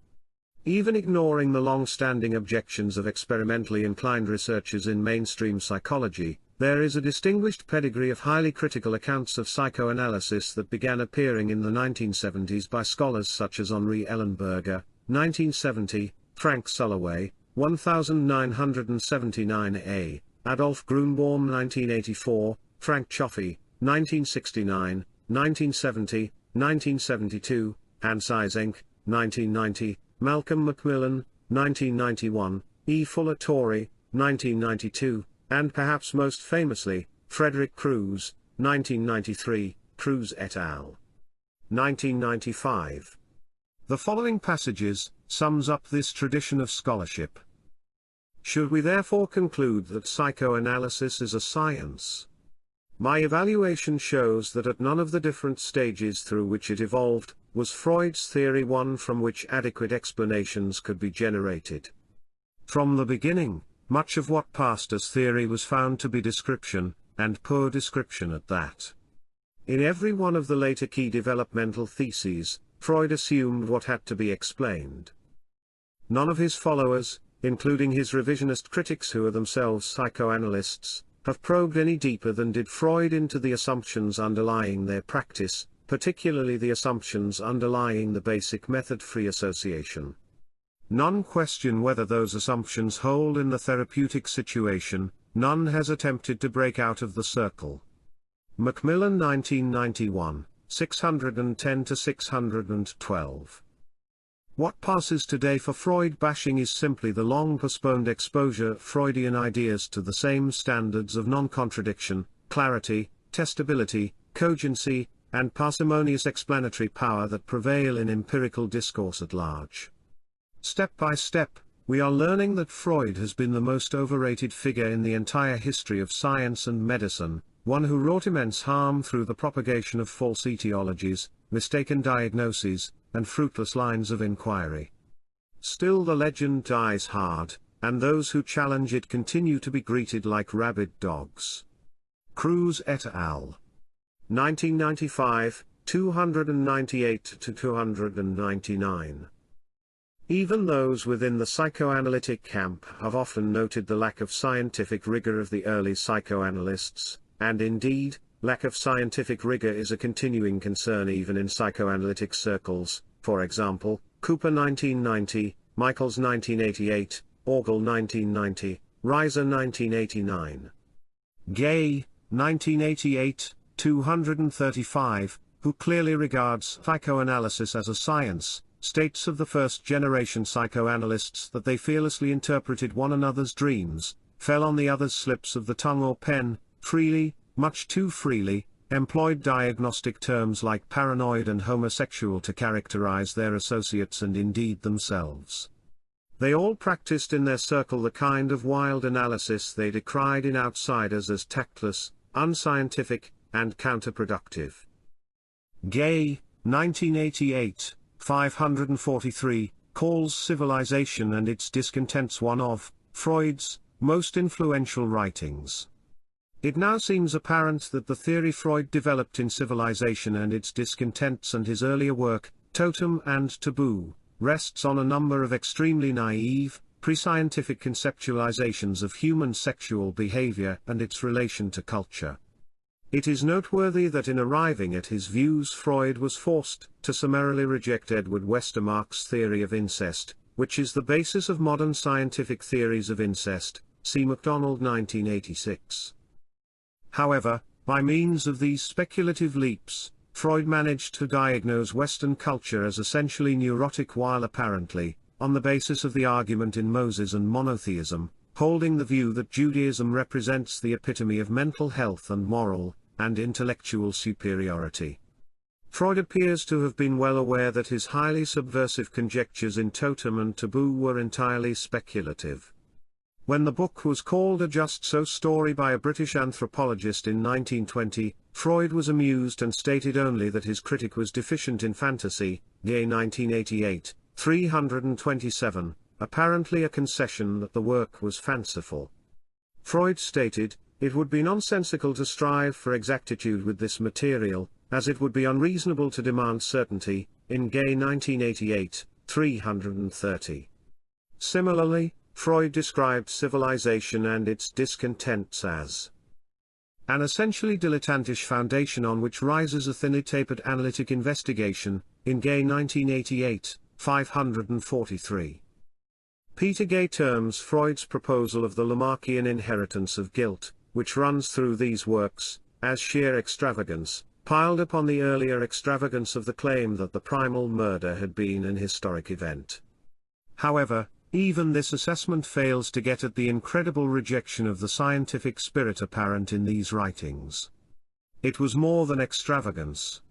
Even ignoring the long-standing objections of experimentally inclined researchers in mainstream psychology, there is a distinguished pedigree of highly critical accounts of psychoanalysis that began appearing in the 1970s by scholars such as Henri Ellenberger, 1970, Frank Sulloway, 1979a, Adolf Grunbaum 1984, Frank Cioffi, 1969, 1970, 1972, Hans Eysenck, 1990, Malcolm Macmillan, 1991, E. Fuller Torrey, 1992, and perhaps most famously, Frederick Cruz, 1993, Cruz et al. 1995. The following passages sums up this tradition of scholarship. Should we therefore conclude that psychoanalysis is a science? My evaluation shows that at none of the different stages through which it evolved, was Freud's theory one from which adequate explanations could be generated. From the beginning, much of what passed as theory was found to be description, and poor description at that. In every one of the later key developmental theses, Freud assumed what had to be explained. None of his followers, including his revisionist critics who are themselves psychoanalysts, have probed any deeper than did Freud into the assumptions underlying their practice, particularly the assumptions underlying the basic method-free association. None question whether those assumptions hold in the therapeutic situation, none has attempted to break out of the circle. Macmillan 1991, 610–612. What passes today for Freud bashing is simply the long-postponed exposure of Freudian ideas to the same standards of non-contradiction, clarity, testability, cogency, and parsimonious explanatory power that prevail in empirical discourse at large. Step by step, we are learning that Freud has been the most overrated figure in the entire history of science and medicine, one who wrought immense harm through the propagation of false etiologies, mistaken diagnoses, and fruitless lines of inquiry. Still the legend dies hard, and those who challenge it continue to be greeted like rabid dogs. Cruz et al. 1995, 298–299. Even those within the psychoanalytic camp have often noted the lack of scientific rigor of the early psychoanalysts, and indeed, lack of scientific rigor is a continuing concern even in psychoanalytic circles, for example, Cooper 1990, Michaels 1988, Orgel 1990, Reiser 1989. Gay, 1988, 235, who clearly regards psychoanalysis as a science, states of the first-generation psychoanalysts that they fearlessly interpreted one another's dreams, fell on the other's slips of the tongue or pen, freely, much too freely, employed diagnostic terms like paranoid and homosexual to characterize their associates and indeed themselves. They all practiced in their circle the kind of wild analysis they decried in outsiders as tactless, unscientific, and counterproductive. Gay, 1988, 543, calls Civilization and Its Discontents one of Freud's most influential writings. It now seems apparent that the theory Freud developed in Civilization and Its Discontents and his earlier work, Totem and Taboo, rests on a number of extremely naive, pre-scientific conceptualizations of human sexual behavior and its relation to culture. It is noteworthy that in arriving at his views Freud was forced to summarily reject Edward Westermarck's theory of incest, which is the basis of modern scientific theories of incest, see Macdonald 1986. However, by means of these speculative leaps, Freud managed to diagnose Western culture as essentially neurotic while apparently, on the basis of the argument in Moses and monotheism, holding the view that Judaism represents the epitome of mental health and moral and intellectual superiority. Freud appears to have been well aware that his highly subversive conjectures in Totem and Taboo were entirely speculative. When the book was called A Just So Story by a British anthropologist in 1920, Freud was amused and stated only that his critic was deficient in fantasy, Gay 1988, 327, apparently a concession that the work was fanciful. Freud stated, "It would be nonsensical to strive for exactitude with this material, as it would be unreasonable to demand certainty," in Gay 1988, 330. Similarly, Freud described civilization and its discontents as an essentially dilettantish foundation on which rises a thinly tapered analytic investigation, in Gay 1988, 543. Peter Gay terms Freud's proposal of the Lamarckian inheritance of guilt, which runs through these works, as sheer extravagance, piled upon the earlier extravagance of the claim that the primal murder had been an historic event. However, even this assessment fails to get at the incredible rejection of the scientific spirit apparent in these writings. It was more than extravagance.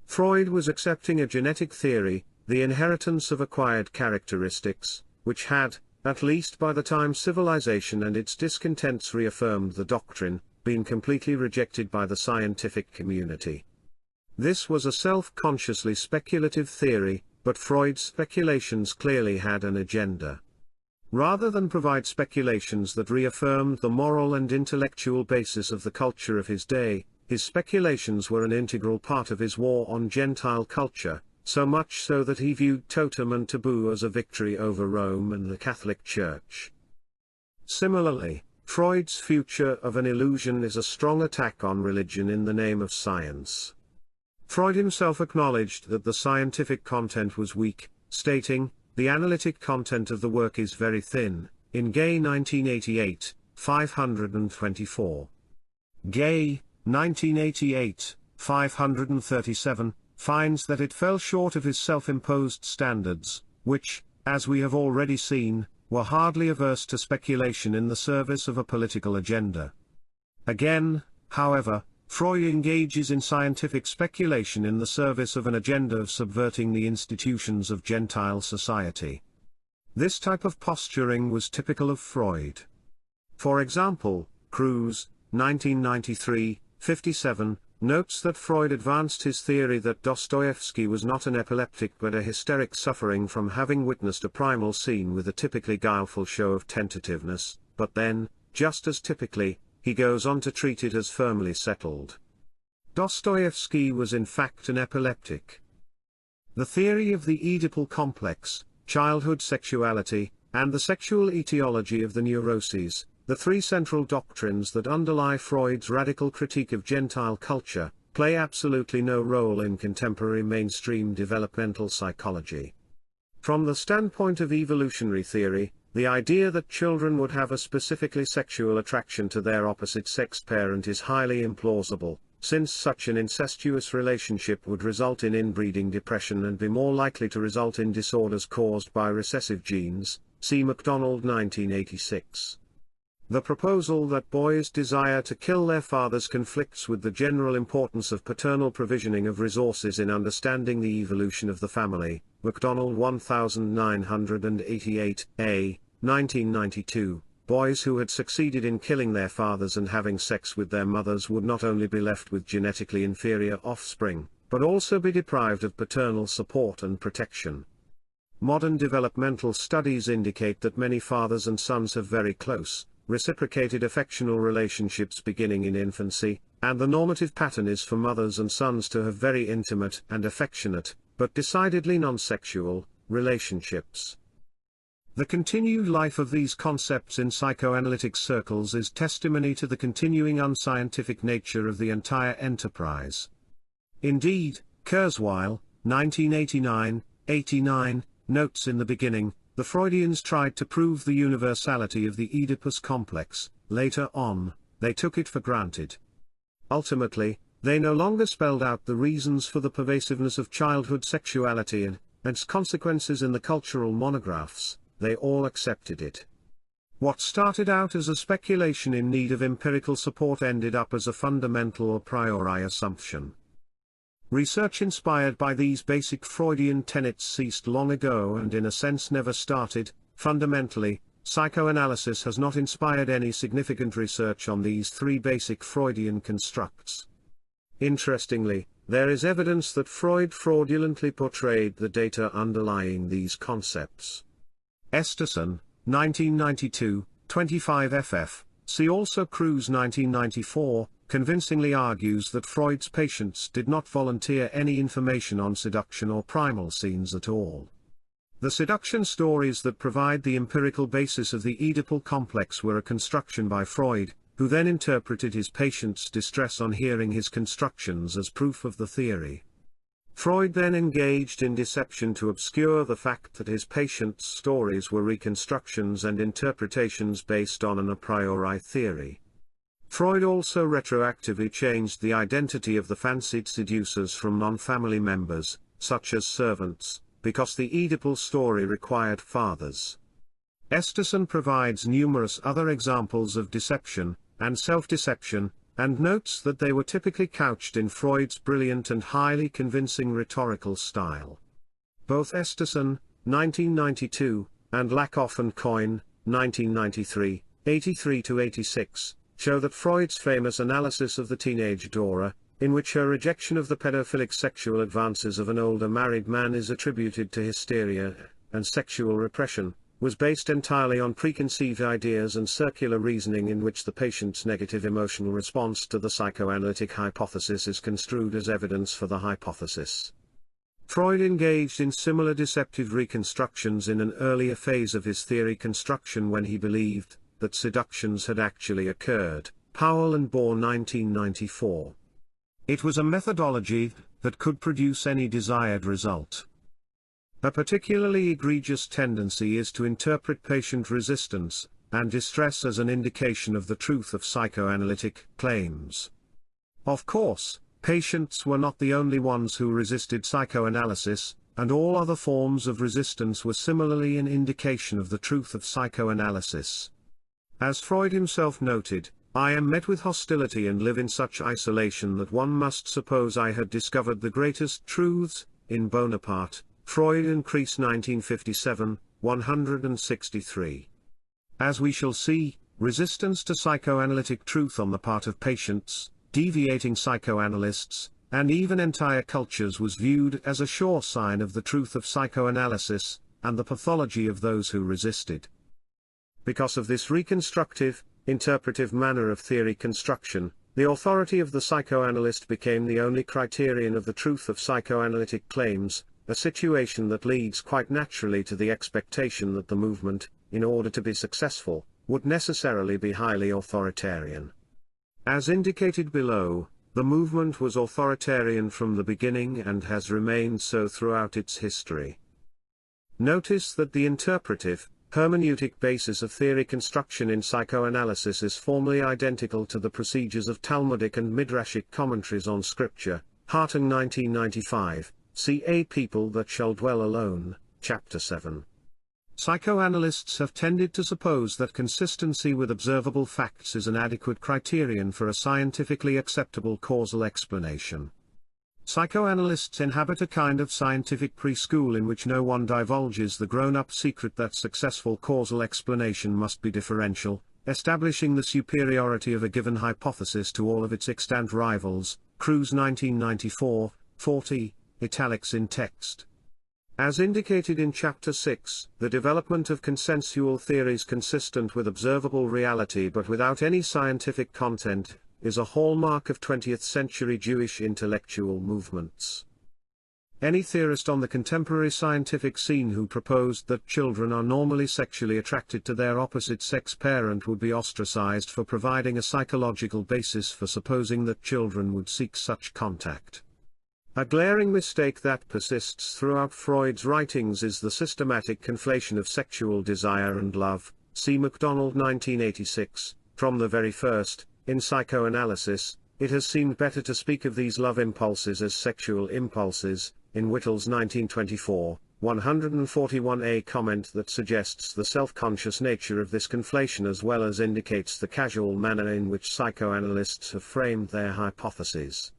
Freud was accepting a genetic theory, the inheritance of acquired characteristics, which had, at least by the time civilization and its discontents reaffirmed the doctrine, been completely rejected by the scientific community. This was a self-consciously speculative theory, but Freud's speculations clearly had an agenda. Rather than provide speculations that reaffirmed the moral and intellectual basis of the culture of his day, his speculations were an integral part of his war on Gentile culture, so much so that he viewed Totem and Taboo as a victory over Rome and the Catholic Church. Similarly, Freud's future of an illusion is a strong attack on religion in the name of science. Freud himself acknowledged that the scientific content was weak, stating, "The analytic content of the work is very thin," in Gay 1988, 524. Gay, 1988, 537, finds that it fell short of his self-imposed standards, which, as we have already seen, were hardly averse to speculation in the service of a political agenda. Again, however, Freud engages in scientific speculation in the service of an agenda of subverting the institutions of Gentile society. This type of posturing was typical of Freud. For example, Cruz, 1993, 57, notes that Freud advanced his theory that Dostoevsky was not an epileptic but a hysteric suffering from having witnessed a primal scene with a typically guileful show of tentativeness, but then, just as typically, he goes on to treat it as firmly settled. Dostoevsky was in fact an epileptic. The theory of the Oedipal complex, childhood sexuality, and the sexual etiology of the neuroses, the three central doctrines that underlie Freud's radical critique of Gentile culture, play absolutely no role in contemporary mainstream developmental psychology. From the standpoint of evolutionary theory, the idea that children would have a specifically sexual attraction to their opposite-sex parent is highly implausible, since such an incestuous relationship would result in inbreeding depression and be more likely to result in disorders caused by recessive genes, see Macdonald 1986. The proposal that boys' desire to kill their fathers conflicts with the general importance of paternal provisioning of resources in understanding the evolution of the family, Macdonald 1988, A. 1992, boys who had succeeded in killing their fathers and having sex with their mothers would not only be left with genetically inferior offspring, but also be deprived of paternal support and protection. Modern developmental studies indicate that many fathers and sons have very close, reciprocated affectional relationships beginning in infancy, and the normative pattern is for mothers and sons to have very intimate and affectionate, but decidedly non-sexual, relationships. The continued life of these concepts in psychoanalytic circles is testimony to the continuing unscientific nature of the entire enterprise. Indeed, Kurzweil, 1989, notes in the beginning, the Freudians tried to prove the universality of the Oedipus complex. Later on, they took it for granted. Ultimately, they no longer spelled out the reasons for the pervasiveness of childhood sexuality and its consequences in the cultural monographs. They all accepted it. What started out as a speculation in need of empirical support ended up as a fundamental a priori assumption. Research inspired by these basic Freudian tenets ceased long ago and in a sense never started. Fundamentally, psychoanalysis has not inspired any significant research on these three basic Freudian constructs. Interestingly, there is evidence that Freud fraudulently portrayed the data underlying these concepts. Esterson, 1992, 25 ff. See also Cruz 1994, convincingly argues that Freud's patients did not volunteer any information on seduction or primal scenes at all. The seduction stories that provide the empirical basis of the Oedipal complex were a construction by Freud, who then interpreted his patients' distress on hearing his constructions as proof of the theory. Freud then engaged in deception to obscure the fact that his patients' stories were reconstructions and interpretations based on an a priori theory. Freud also retroactively changed the identity of the fancied seducers from non-family members, such as servants, because the Oedipal story required fathers. Esterson provides numerous other examples of deception, and self-deception, and notes that they were typically couched in Freud's brilliant and highly convincing rhetorical style. Both Esterson, 1992, and Lakoff and Coyne, 1993, 83-86, show that Freud's famous analysis of the teenage Dora, in which her rejection of the pedophilic sexual advances of an older married man is attributed to hysteria and sexual repression, was based entirely on preconceived ideas and circular reasoning in which the patient's negative emotional response to the psychoanalytic hypothesis is construed as evidence for the hypothesis. Freud engaged in similar deceptive reconstructions in an earlier phase of his theory construction when he believed that seductions had actually occurred. Powell and Bohr, 1994. It was a methodology that could produce any desired result. A particularly egregious tendency is to interpret patient resistance and distress as an indication of the truth of psychoanalytic claims. Of course, patients were not the only ones who resisted psychoanalysis, and all other forms of resistance were similarly an indication of the truth of psychoanalysis. As Freud himself noted, "I am met with hostility and live in such isolation that one must suppose I had discovered the greatest truths." In Bonaparte, Freud and Crease, 1957, 163. As we shall see, resistance to psychoanalytic truth on the part of patients, deviating psychoanalysts, and even entire cultures was viewed as a sure sign of the truth of psychoanalysis, and the pathology of those who resisted. Because of this reconstructive, interpretive manner of theory construction, the authority of the psychoanalyst became the only criterion of the truth of psychoanalytic claims, a situation that leads quite naturally to the expectation that the movement, in order to be successful, would necessarily be highly authoritarian. As indicated below, the movement was authoritarian from the beginning and has remained so throughout its history. Notice that the interpretive, hermeneutic basis of theory construction in psychoanalysis is formally identical to the procedures of Talmudic and Midrashic commentaries on scripture. Hartung, 1995, see A People That Shall Dwell Alone, Chapter 7. Psychoanalysts have tended to suppose that consistency with observable facts is an adequate criterion for a scientifically acceptable causal explanation. Psychoanalysts inhabit a kind of scientific preschool in which no one divulges the grown-up secret that successful causal explanation must be differential, establishing the superiority of a given hypothesis to all of its extant rivals. Cruz, 1994, 40, italics in text. As indicated in Chapter 6, the development of consensual theories consistent with observable reality but without any scientific content, is a hallmark of 20th-century Jewish intellectual movements. Any theorist on the contemporary scientific scene who proposed that children are normally sexually attracted to their opposite-sex parent would be ostracized for providing a psychological basis for supposing that children would seek such contact. A glaring mistake that persists throughout Freud's writings is the systematic conflation of sexual desire and love. See Macdonald 1986. From the very first, in psychoanalysis, it has seemed better to speak of these love impulses as sexual impulses. In Whittle's 1924, 141a comment that suggests the self-conscious nature of this conflation as well as indicates the casual manner in which psychoanalysts have framed their hypotheses.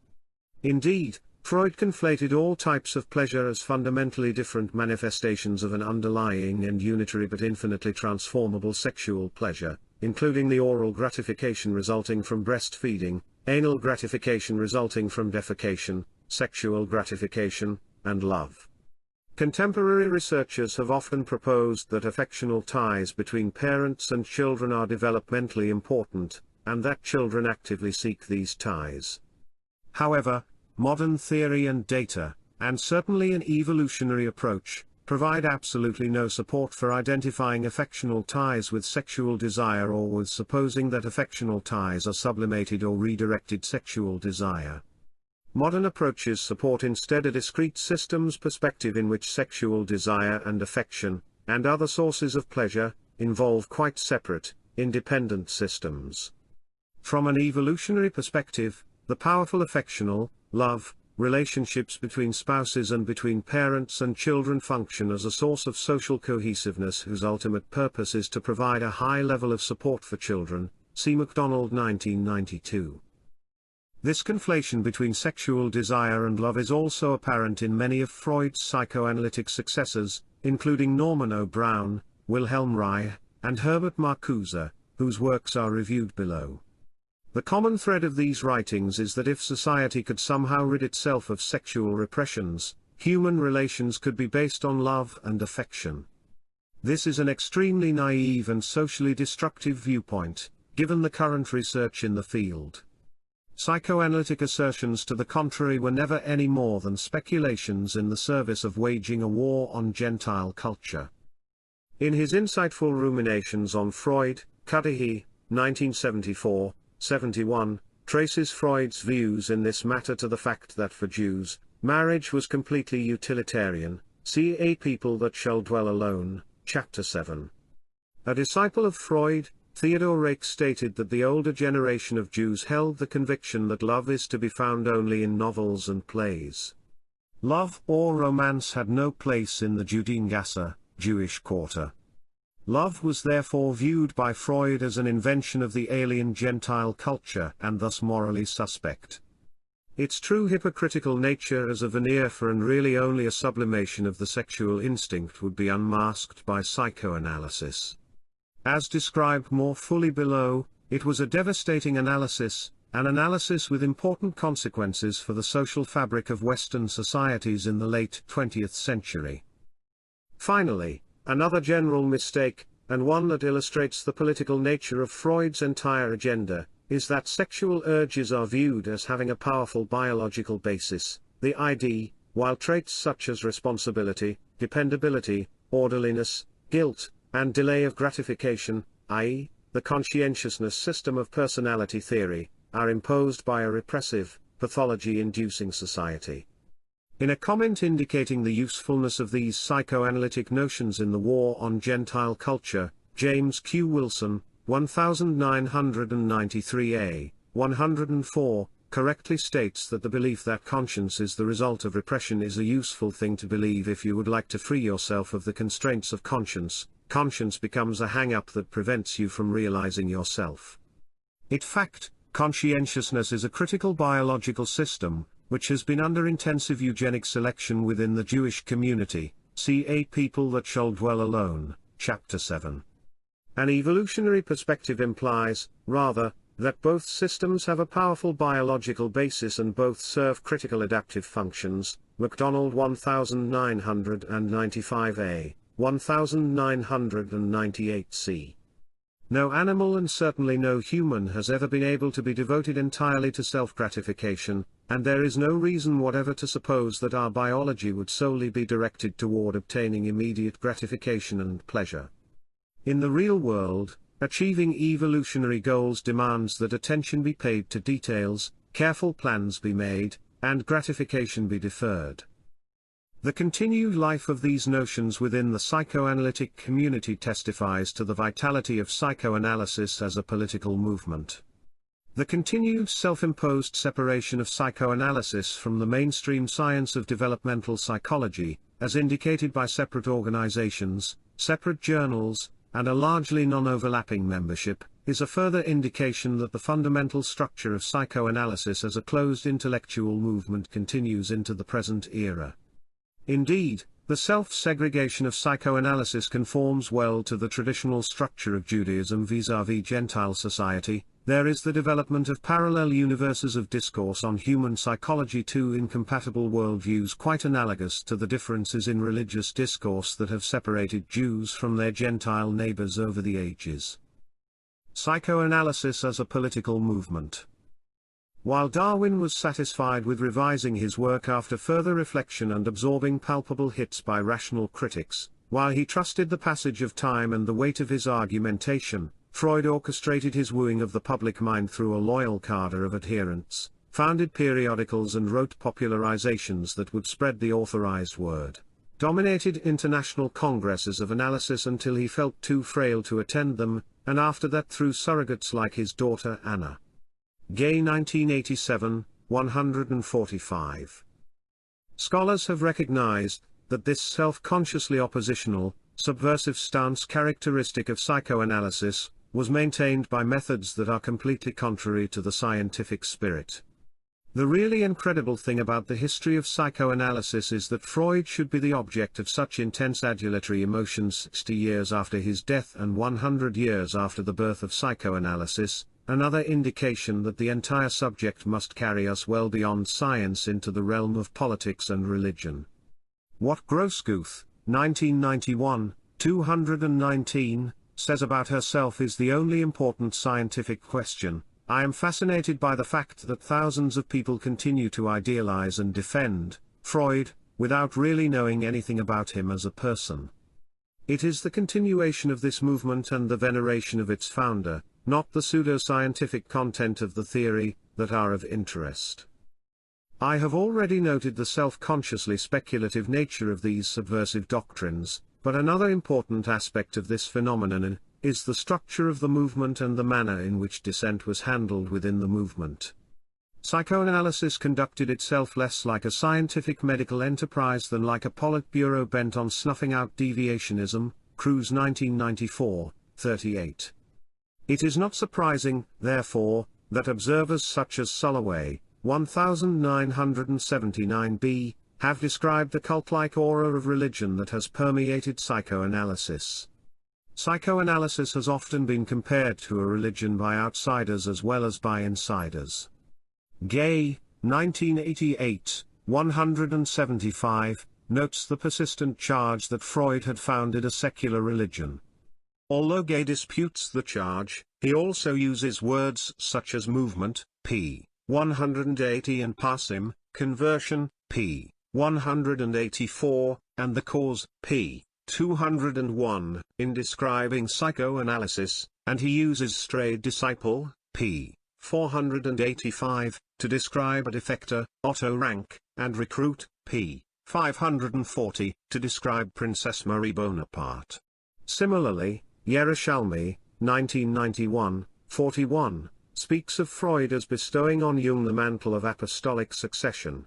Indeed, Freud conflated all types of pleasure as fundamentally different manifestations of an underlying and unitary but infinitely transformable sexual pleasure, including the oral gratification resulting from breastfeeding, anal gratification resulting from defecation, sexual gratification, and love. Contemporary researchers have often proposed that affectional ties between parents and children are developmentally important, and that children actively seek these ties. However, modern theory and data, and certainly an evolutionary approach, provide absolutely no support for identifying affectional ties with sexual desire or with supposing that affectional ties are sublimated or redirected sexual desire. Modern approaches support instead a discrete systems perspective in which sexual desire and affection, and other sources of pleasure, involve quite separate, independent systems. From an evolutionary perspective, the powerful affectional, love, relationships between spouses and between parents and children function as a source of social cohesiveness whose ultimate purpose is to provide a high level of support for children. See Macdonald 1992. This conflation between sexual desire and love is also apparent in many of Freud's psychoanalytic successors, including Norman O. Brown, Wilhelm Reich, and Herbert Marcuse, whose works are reviewed below. The common thread of these writings is that if society could somehow rid itself of sexual repressions, human relations could be based on love and affection. This is an extremely naive and socially destructive viewpoint, given the current research in the field. Psychoanalytic assertions to the contrary were never any more than speculations in the service of waging a war on Gentile culture. In his insightful ruminations on Freud, Cudahy, 1974-71, traces Freud's views in this matter to the fact that for Jews, marriage was completely utilitarian. See A People That Shall Dwell Alone, Chapter 7. A disciple of Freud, Theodor Reich stated that the older generation of Jews held the conviction that love is to be found only in novels and plays. Love or romance had no place in the Judengasse, Jewish quarter. Love was therefore viewed by Freud as an invention of the alien Gentile culture and thus morally suspect. Its true hypocritical nature as a veneer for and really only a sublimation of the sexual instinct would be unmasked by psychoanalysis. As described more fully below, it was a devastating analysis, an analysis with important consequences for the social fabric of Western societies in the late 20th century. Finally, another general mistake, and one that illustrates the political nature of Freud's entire agenda, is that sexual urges are viewed as having a powerful biological basis, the ID, while traits such as responsibility, dependability, orderliness, guilt, and delay of gratification, i.e., the conscientiousness system of personality theory, are imposed by a repressive, pathology-inducing society. In a comment indicating the usefulness of these psychoanalytic notions in the War on Gentile Culture, James Q. Wilson, 1993a, 104, correctly states that the belief that conscience is the result of repression is a useful thing to believe if you would like to free yourself of the constraints of conscience. Conscience becomes a hang-up that prevents you from realizing yourself. In fact, conscientiousness is a critical biological system, which has been under intensive eugenic selection within the Jewish community. See A People That Shall Dwell Alone, Chapter 7. An evolutionary perspective implies, rather, that both systems have a powerful biological basis and both serve critical adaptive functions. Macdonald 1995a, 1998c. No animal and certainly no human has ever been able to be devoted entirely to self-gratification, and there is no reason whatever to suppose that our biology would solely be directed toward obtaining immediate gratification and pleasure. In the real world, achieving evolutionary goals demands that attention be paid to details, careful plans be made, and gratification be deferred. The continued life of these notions within the psychoanalytic community testifies to the vitality of psychoanalysis as a political movement. The continued self-imposed separation of psychoanalysis from the mainstream science of developmental psychology, as indicated by separate organizations, separate journals, and a largely non-overlapping membership, is a further indication that the fundamental structure of psychoanalysis as a closed intellectual movement continues into the present era. Indeed, the self-segregation of psychoanalysis conforms well to the traditional structure of Judaism vis-à-vis Gentile society. There is the development of parallel universes of discourse on human psychology, two incompatible worldviews quite analogous to the differences in religious discourse that have separated Jews from their Gentile neighbors over the ages. Psychoanalysis as a political movement. While Darwin was satisfied with revising his work after further reflection and absorbing palpable hits by rational critics, while he trusted the passage of time and the weight of his argumentation, Freud orchestrated his wooing of the public mind through a loyal cadre of adherents, founded periodicals and wrote popularizations that would spread the authorized word, dominated international congresses of analysis until he felt too frail to attend them, and after that through surrogates like his daughter Anna. Gay 1987, 145. Scholars have recognized that this self-consciously oppositional, subversive stance characteristic of psychoanalysis, was maintained by methods that are completely contrary to the scientific spirit. The really incredible thing about the history of psychoanalysis is that Freud should be the object of such intense adulatory emotions 60 years after his death and 100 years after the birth of psychoanalysis, another indication that the entire subject must carry us well beyond science into the realm of politics and religion. What Grosguth, 1991, 219, says about herself is the only important scientific question. I am fascinated by the fact that thousands of people continue to idealize and defend Freud, without really knowing anything about him as a person. It is the continuation of this movement and the veneration of its founder, not the pseudo-scientific content of the theory, that are of interest. I have already noted the self-consciously speculative nature of these subversive doctrines, but another important aspect of this phenomenon is the structure of the movement and the manner in which dissent was handled within the movement. Psychoanalysis conducted itself less like a scientific medical enterprise than like a Politburo bent on snuffing out deviationism, Cruz 1994, 38. It is not surprising, therefore, that observers such as Soloway, 1979b, have described the cult-like aura of religion that has permeated psychoanalysis. Psychoanalysis has often been compared to a religion by outsiders as well as by insiders. Gay, 1988, 175, notes the persistent charge that Freud had founded a secular religion. Although Gay disputes the charge, he also uses words such as movement, p. 180 and pasim, conversion, p. 184, and the cause, p. 201, in describing psychoanalysis, and he uses strayed disciple, p. 485, to describe a defector, Otto Rank, and recruit, p. 540, to describe Princess Marie Bonaparte. Similarly, Yerushalmi, 1991, 41, speaks of Freud as bestowing on Jung the mantle of apostolic succession.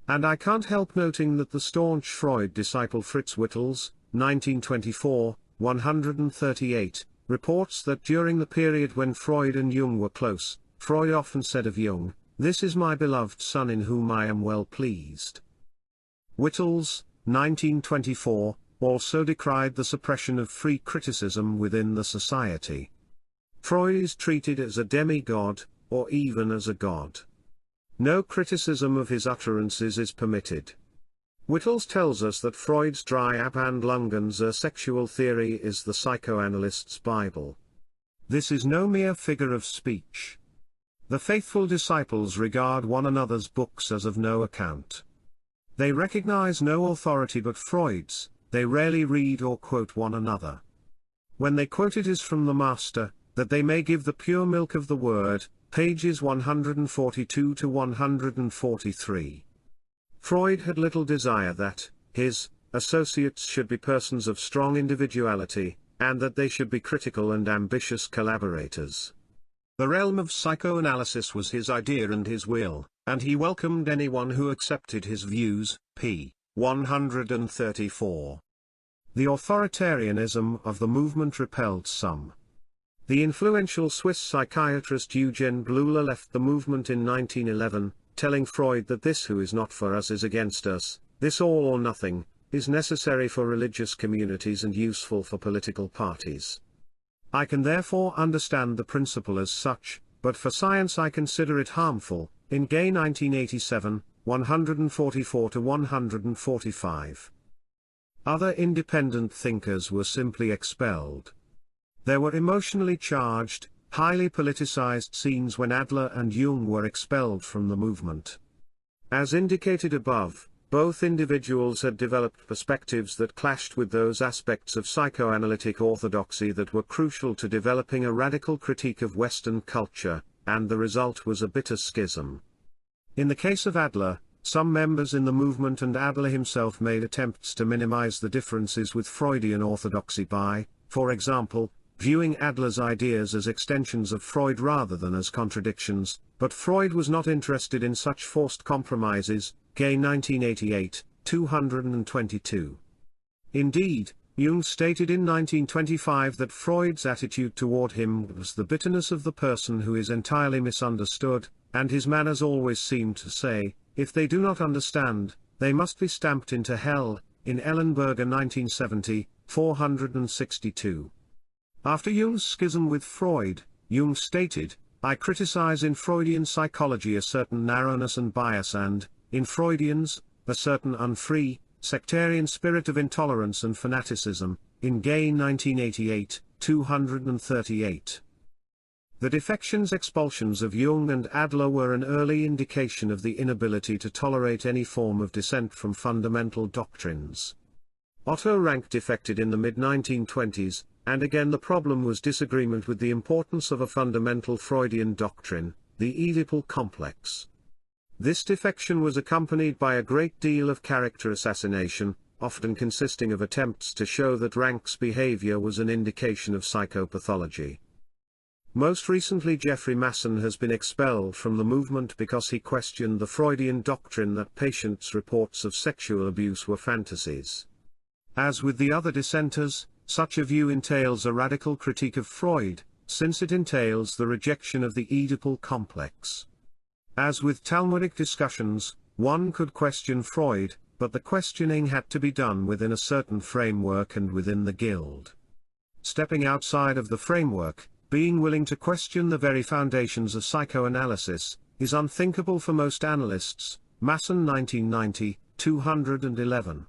And I can't help noting that the staunch Freud disciple Fritz Wittels, 1924, 138, reports that during the period when Freud and Jung were close, Freud often said of Jung, "This is my beloved son in whom I am well pleased." Wittels, 1924, also decried the suppression of free criticism within the society. Freud is treated as a demigod, or even as a god. No criticism of his utterances is permitted. Wittels tells us that Freud's dry Abhandlungen zur Sexual theory is the psychoanalyst's Bible. This is no mere figure of speech. The faithful disciples regard one another's books as of no account. They recognize no authority but Freud's, they rarely read or quote one another. When they quote it is from the Master, that they may give the pure milk of the Word, pages 142 to 143. Freud had little desire that his associates should be persons of strong individuality, and that they should be critical and ambitious collaborators. The realm of psychoanalysis was his idea and his will, and he welcomed anyone who accepted his views, p. 134. The authoritarianism of the movement repelled some. The influential Swiss psychiatrist Eugen Bleuler left the movement in 1911, telling Freud that this who is not for us is against us, this all or nothing, is necessary for religious communities and useful for political parties. I can therefore understand the principle as such, but for science I consider it harmful, in Gay 1987, 144 to 145. Other independent thinkers were simply expelled. There were emotionally charged, highly politicized scenes when Adler and Jung were expelled from the movement. As indicated above, both individuals had developed perspectives that clashed with those aspects of psychoanalytic orthodoxy that were crucial to developing a radical critique of Western culture, and the result was a bitter schism. In the case of Adler, some members in the movement and Adler himself made attempts to minimize the differences with Freudian orthodoxy by, for example, viewing Adler's ideas as extensions of Freud rather than as contradictions, but Freud was not interested in such forced compromises. Gay 1988, 222. Indeed, Jung stated in 1925 that Freud's attitude toward him was the bitterness of the person who is entirely misunderstood, and his manners always seemed to say, if they do not understand, they must be stamped into hell, in Ellenberger 1970, 462. After Jung's schism with Freud, Jung stated, I criticize in Freudian psychology a certain narrowness and bias and, in Freudians, a certain unfree, sectarian spirit of intolerance and fanaticism, in Gay 1988, 238. The defections expulsions of Jung and Adler were an early indication of the inability to tolerate any form of dissent from fundamental doctrines. Otto Rank defected in the mid-1920s, and again the problem was disagreement with the importance of a fundamental Freudian doctrine, the Oedipal complex. This defection was accompanied by a great deal of character assassination, often consisting of attempts to show that Rank's behavior was an indication of psychopathology. Most recently Jeffrey Masson has been expelled from the movement because he questioned the Freudian doctrine that patients' reports of sexual abuse were fantasies. As with the other dissenters, such a view entails a radical critique of Freud, since it entails the rejection of the Oedipal complex. As with Talmudic discussions, one could question Freud, but the questioning had to be done within a certain framework and within the guild. Stepping outside of the framework, being willing to question the very foundations of psychoanalysis, is unthinkable for most analysts. Masson 1990, 211.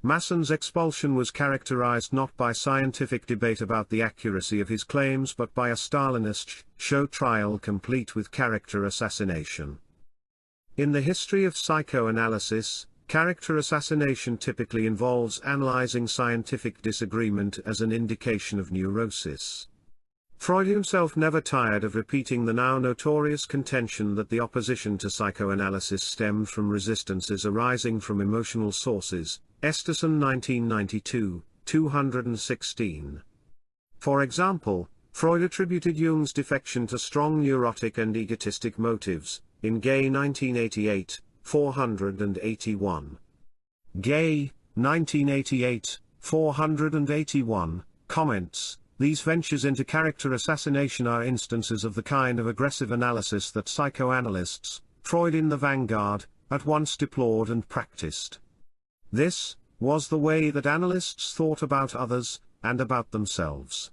Masson's expulsion was characterized not by scientific debate about the accuracy of his claims but by a Stalinist show trial complete with character assassination. In the history of psychoanalysis, character assassination typically involves analyzing scientific disagreement as an indication of neurosis. Freud himself never tired of repeating the now notorious contention that the opposition to psychoanalysis stemmed from resistances arising from emotional sources. Esterson 1992, 216. For example, Freud attributed Jung's defection to strong neurotic and egotistic motives, in Gay 1988, 481. Gay, 1988, 481, comments, these ventures into character assassination are instances of the kind of aggressive analysis that psychoanalysts, Freud in the vanguard, at once deplored and practiced. This was the way that analysts thought about others, and about themselves.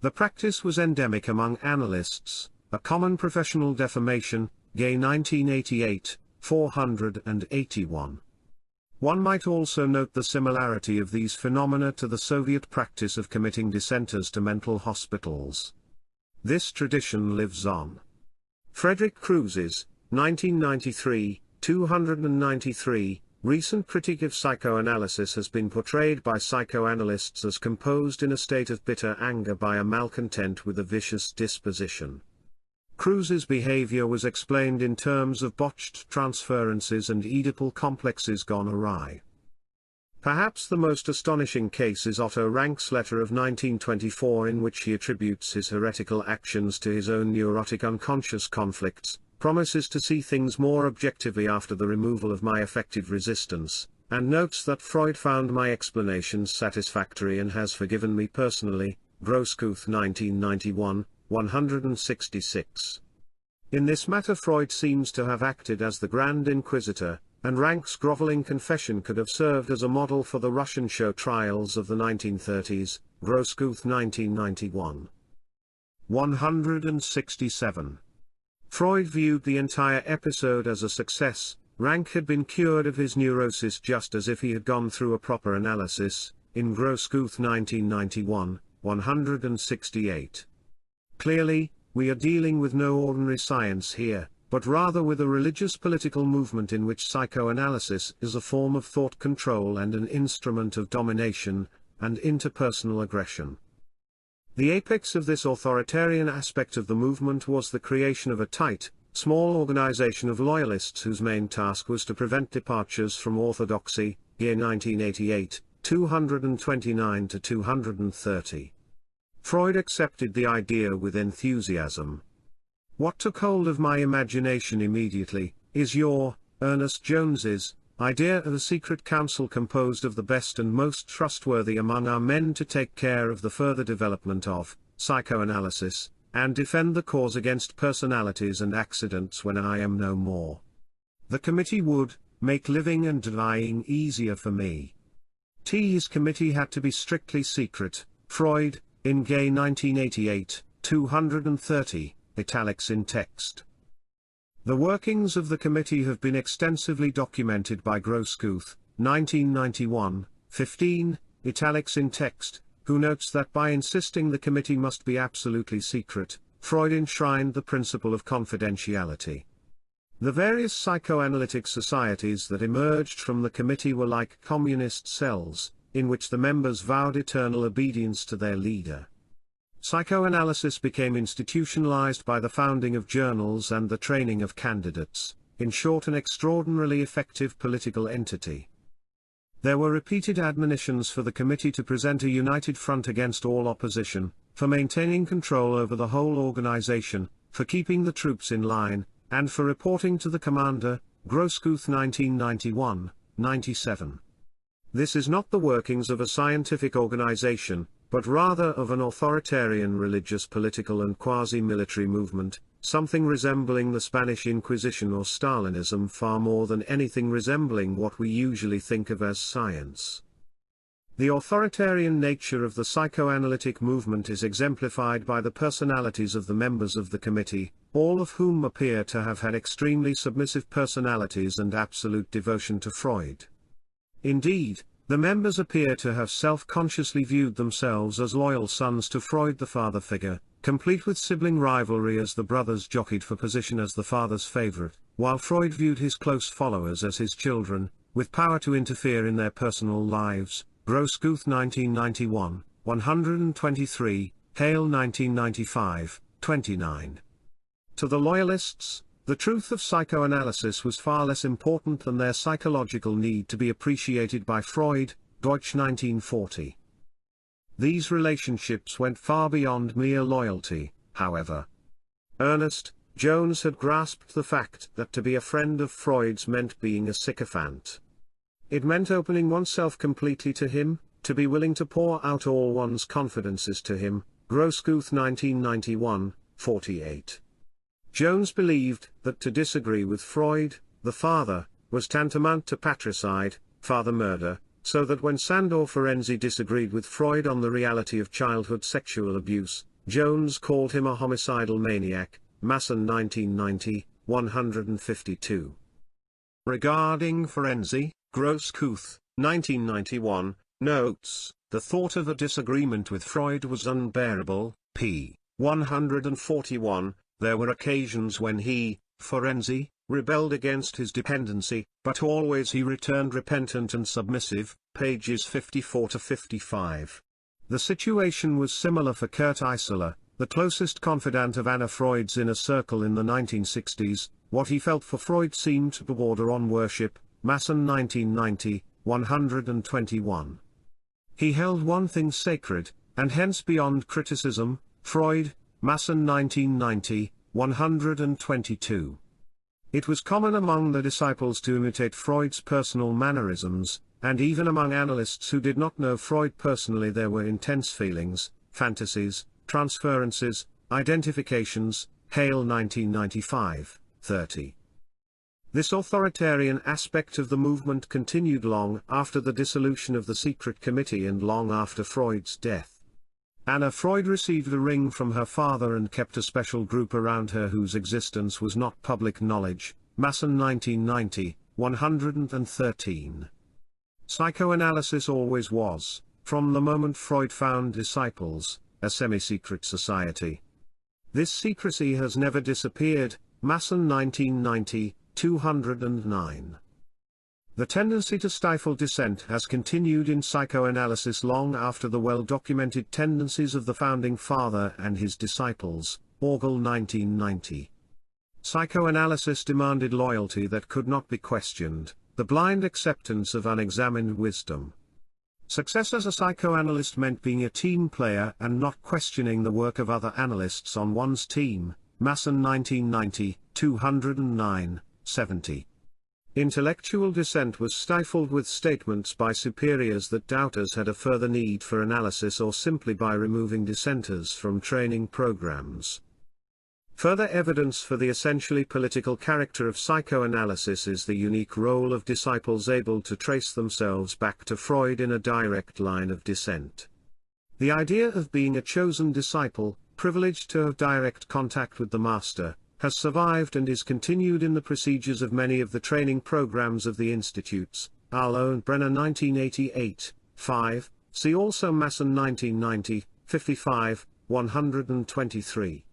The practice was endemic among analysts, a common professional defamation, Gay 1988, 481. One might also note the similarity of these phenomena to the Soviet practice of committing dissenters to mental hospitals. This tradition lives on. Frederick Kreuze's, 1993, 293, recent critique of psychoanalysis has been portrayed by psychoanalysts as composed in a state of bitter anger by a malcontent with a vicious disposition. Kreuze's behavior was explained in terms of botched transferences and Oedipal complexes gone awry. Perhaps the most astonishing case is Otto Rank's letter of 1924, in which he attributes his heretical actions to his own neurotic unconscious conflicts, promises to see things more objectively after the removal of my effective resistance, and notes that Freud found my explanations satisfactory and has forgiven me personally. Grosskopf 1991, 166. In this matter Freud seems to have acted as the Grand Inquisitor, and Rank's groveling confession could have served as a model for the Russian show trials of the 1930s, Grosskopf 1991. 167. Freud viewed the entire episode as a success. Rank had been cured of his neurosis just as if he had gone through a proper analysis, in Grosskopf 1991, 168. Clearly, we are dealing with no ordinary science here, but rather with a religious political movement in which psychoanalysis is a form of thought control and an instrument of domination and interpersonal aggression. The apex of this authoritarian aspect of the movement was the creation of a tight, small organization of loyalists whose main task was to prevent departures from orthodoxy, year 1988, 229 to 230. Freud accepted the idea with enthusiasm. What took hold of my imagination immediately, is your, Ernest Jones's, idea of a secret council composed of the best and most trustworthy among our men to take care of the further development of psychoanalysis, and defend the cause against personalities and accidents when I am no more. The committee would make living and dying easier for me. His committee had to be strictly secret. Freud, in Gay 1988, 230. Italics in text. The workings of the committee have been extensively documented by Grosskopf, 1991, 15, italics in text, who notes that by insisting the committee must be absolutely secret, Freud enshrined the principle of confidentiality. The various psychoanalytic societies that emerged from the committee were like communist cells, in which the members vowed eternal obedience to their leader. Psychoanalysis became institutionalized by the founding of journals and the training of candidates, in short an extraordinarily effective political entity. There were repeated admonitions for the committee to present a united front against all opposition, for maintaining control over the whole organization, for keeping the troops in line, and for reporting to the commander. Grosskopf 1991, 97. This is not the workings of a scientific organization, but rather of an authoritarian religious political and quasi-military movement, something resembling the Spanish Inquisition or Stalinism far more than anything resembling what we usually think of as science. The authoritarian nature of the psychoanalytic movement is exemplified by the personalities of the members of the committee, all of whom appear to have had extremely submissive personalities and absolute devotion to Freud. Indeed, the members appear to have self-consciously viewed themselves as loyal sons to Freud the father figure, complete with sibling rivalry as the brothers jockeyed for position as the father's favorite, while Freud viewed his close followers as his children, with power to interfere in their personal lives. Grosskopf 1991, 123, Hale 1995, 29. To the loyalists, the truth of psychoanalysis was far less important than their psychological need to be appreciated by Freud, Deutsch 1940. These relationships went far beyond mere loyalty, however. Ernest Jones had grasped the fact that to be a friend of Freud's meant being a sycophant. It meant opening oneself completely to him, to be willing to pour out all one's confidences to him. Grosskopf 1991, 48. Jones believed that to disagree with Freud, the father, was tantamount to patricide, father murder, so that when Sandor Ferenczi disagreed with Freud on the reality of childhood sexual abuse, Jones called him a homicidal maniac. Masson 1990, 152. Regarding Ferenczi, Grosskopf, 1991, notes, the thought of a disagreement with Freud was unbearable. P. 141, there were occasions when he, Ferenczi, rebelled against his dependency, but always he returned repentant and submissive, pages 54 to 55. The situation was similar for Kurt Eisler, the closest confidant of Anna Freud's inner circle in the 1960s. What he felt for Freud seemed to border on worship, Masson 1990, 121. He held one thing sacred, and hence beyond criticism, Freud, Masson 1990, 122. It was common among the disciples to imitate Freud's personal mannerisms, and even among analysts who did not know Freud personally there were intense feelings, fantasies, transferences, identifications, Hale 1995, 30. This authoritarian aspect of the movement continued long after the dissolution of the secret committee and long after Freud's death. Anna Freud received a ring from her father and kept a special group around her whose existence was not public knowledge, Masson 1990, 113. Psychoanalysis always was, from the moment Freud found disciples, a semi-secret society. This secrecy has never disappeared, Masson 1990, 209. The tendency to stifle dissent has continued in psychoanalysis long after the well-documented tendencies of the founding father and his disciples, Orgel 1990. Psychoanalysis demanded loyalty that could not be questioned, the blind acceptance of unexamined wisdom. Success as a psychoanalyst meant being a team player and not questioning the work of other analysts on one's team, Masson 1990, 209, 70. Intellectual dissent was stifled with statements by superiors that doubters had a further need for analysis or simply by removing dissenters from training programs. Further evidence for the essentially political character of psychoanalysis is the unique role of disciples able to trace themselves back to Freud in a direct line of descent. The idea of being a chosen disciple, privileged to have direct contact with the master, has survived and is continued in the procedures of many of the training programs of the institutes, Arlo and Brenner 1988, 5, see also Masson 1990, 55, 123.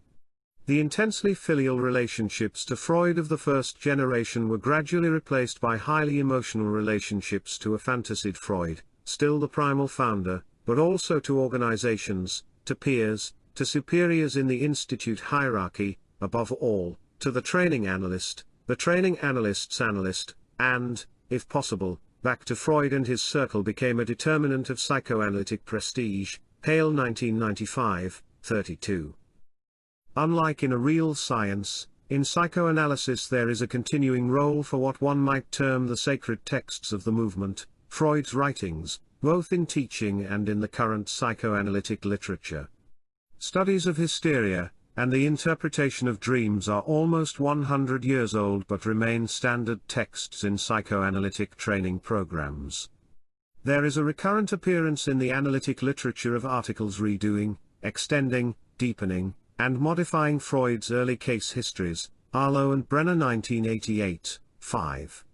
The intensely filial relationships to Freud of the first generation were gradually replaced by highly emotional relationships to a fantasied Freud, still the primal founder, but also to organizations, to peers, to superiors in the institute hierarchy, above all, to the training analyst, the training analyst's analyst, and, if possible, back to Freud and his circle became a determinant of psychoanalytic prestige, Hale 1995, 32. Unlike in a real science, in psychoanalysis there is a continuing role for what one might term the sacred texts of the movement, Freud's writings, both in teaching and in the current psychoanalytic literature. Studies of hysteria, and the interpretation of dreams are almost 100 years old but remain standard texts in psychoanalytic training programs. There is a recurrent appearance in the analytic literature of articles redoing, extending, deepening, and modifying Freud's early case histories, Arlo and Brenner 1988, 5.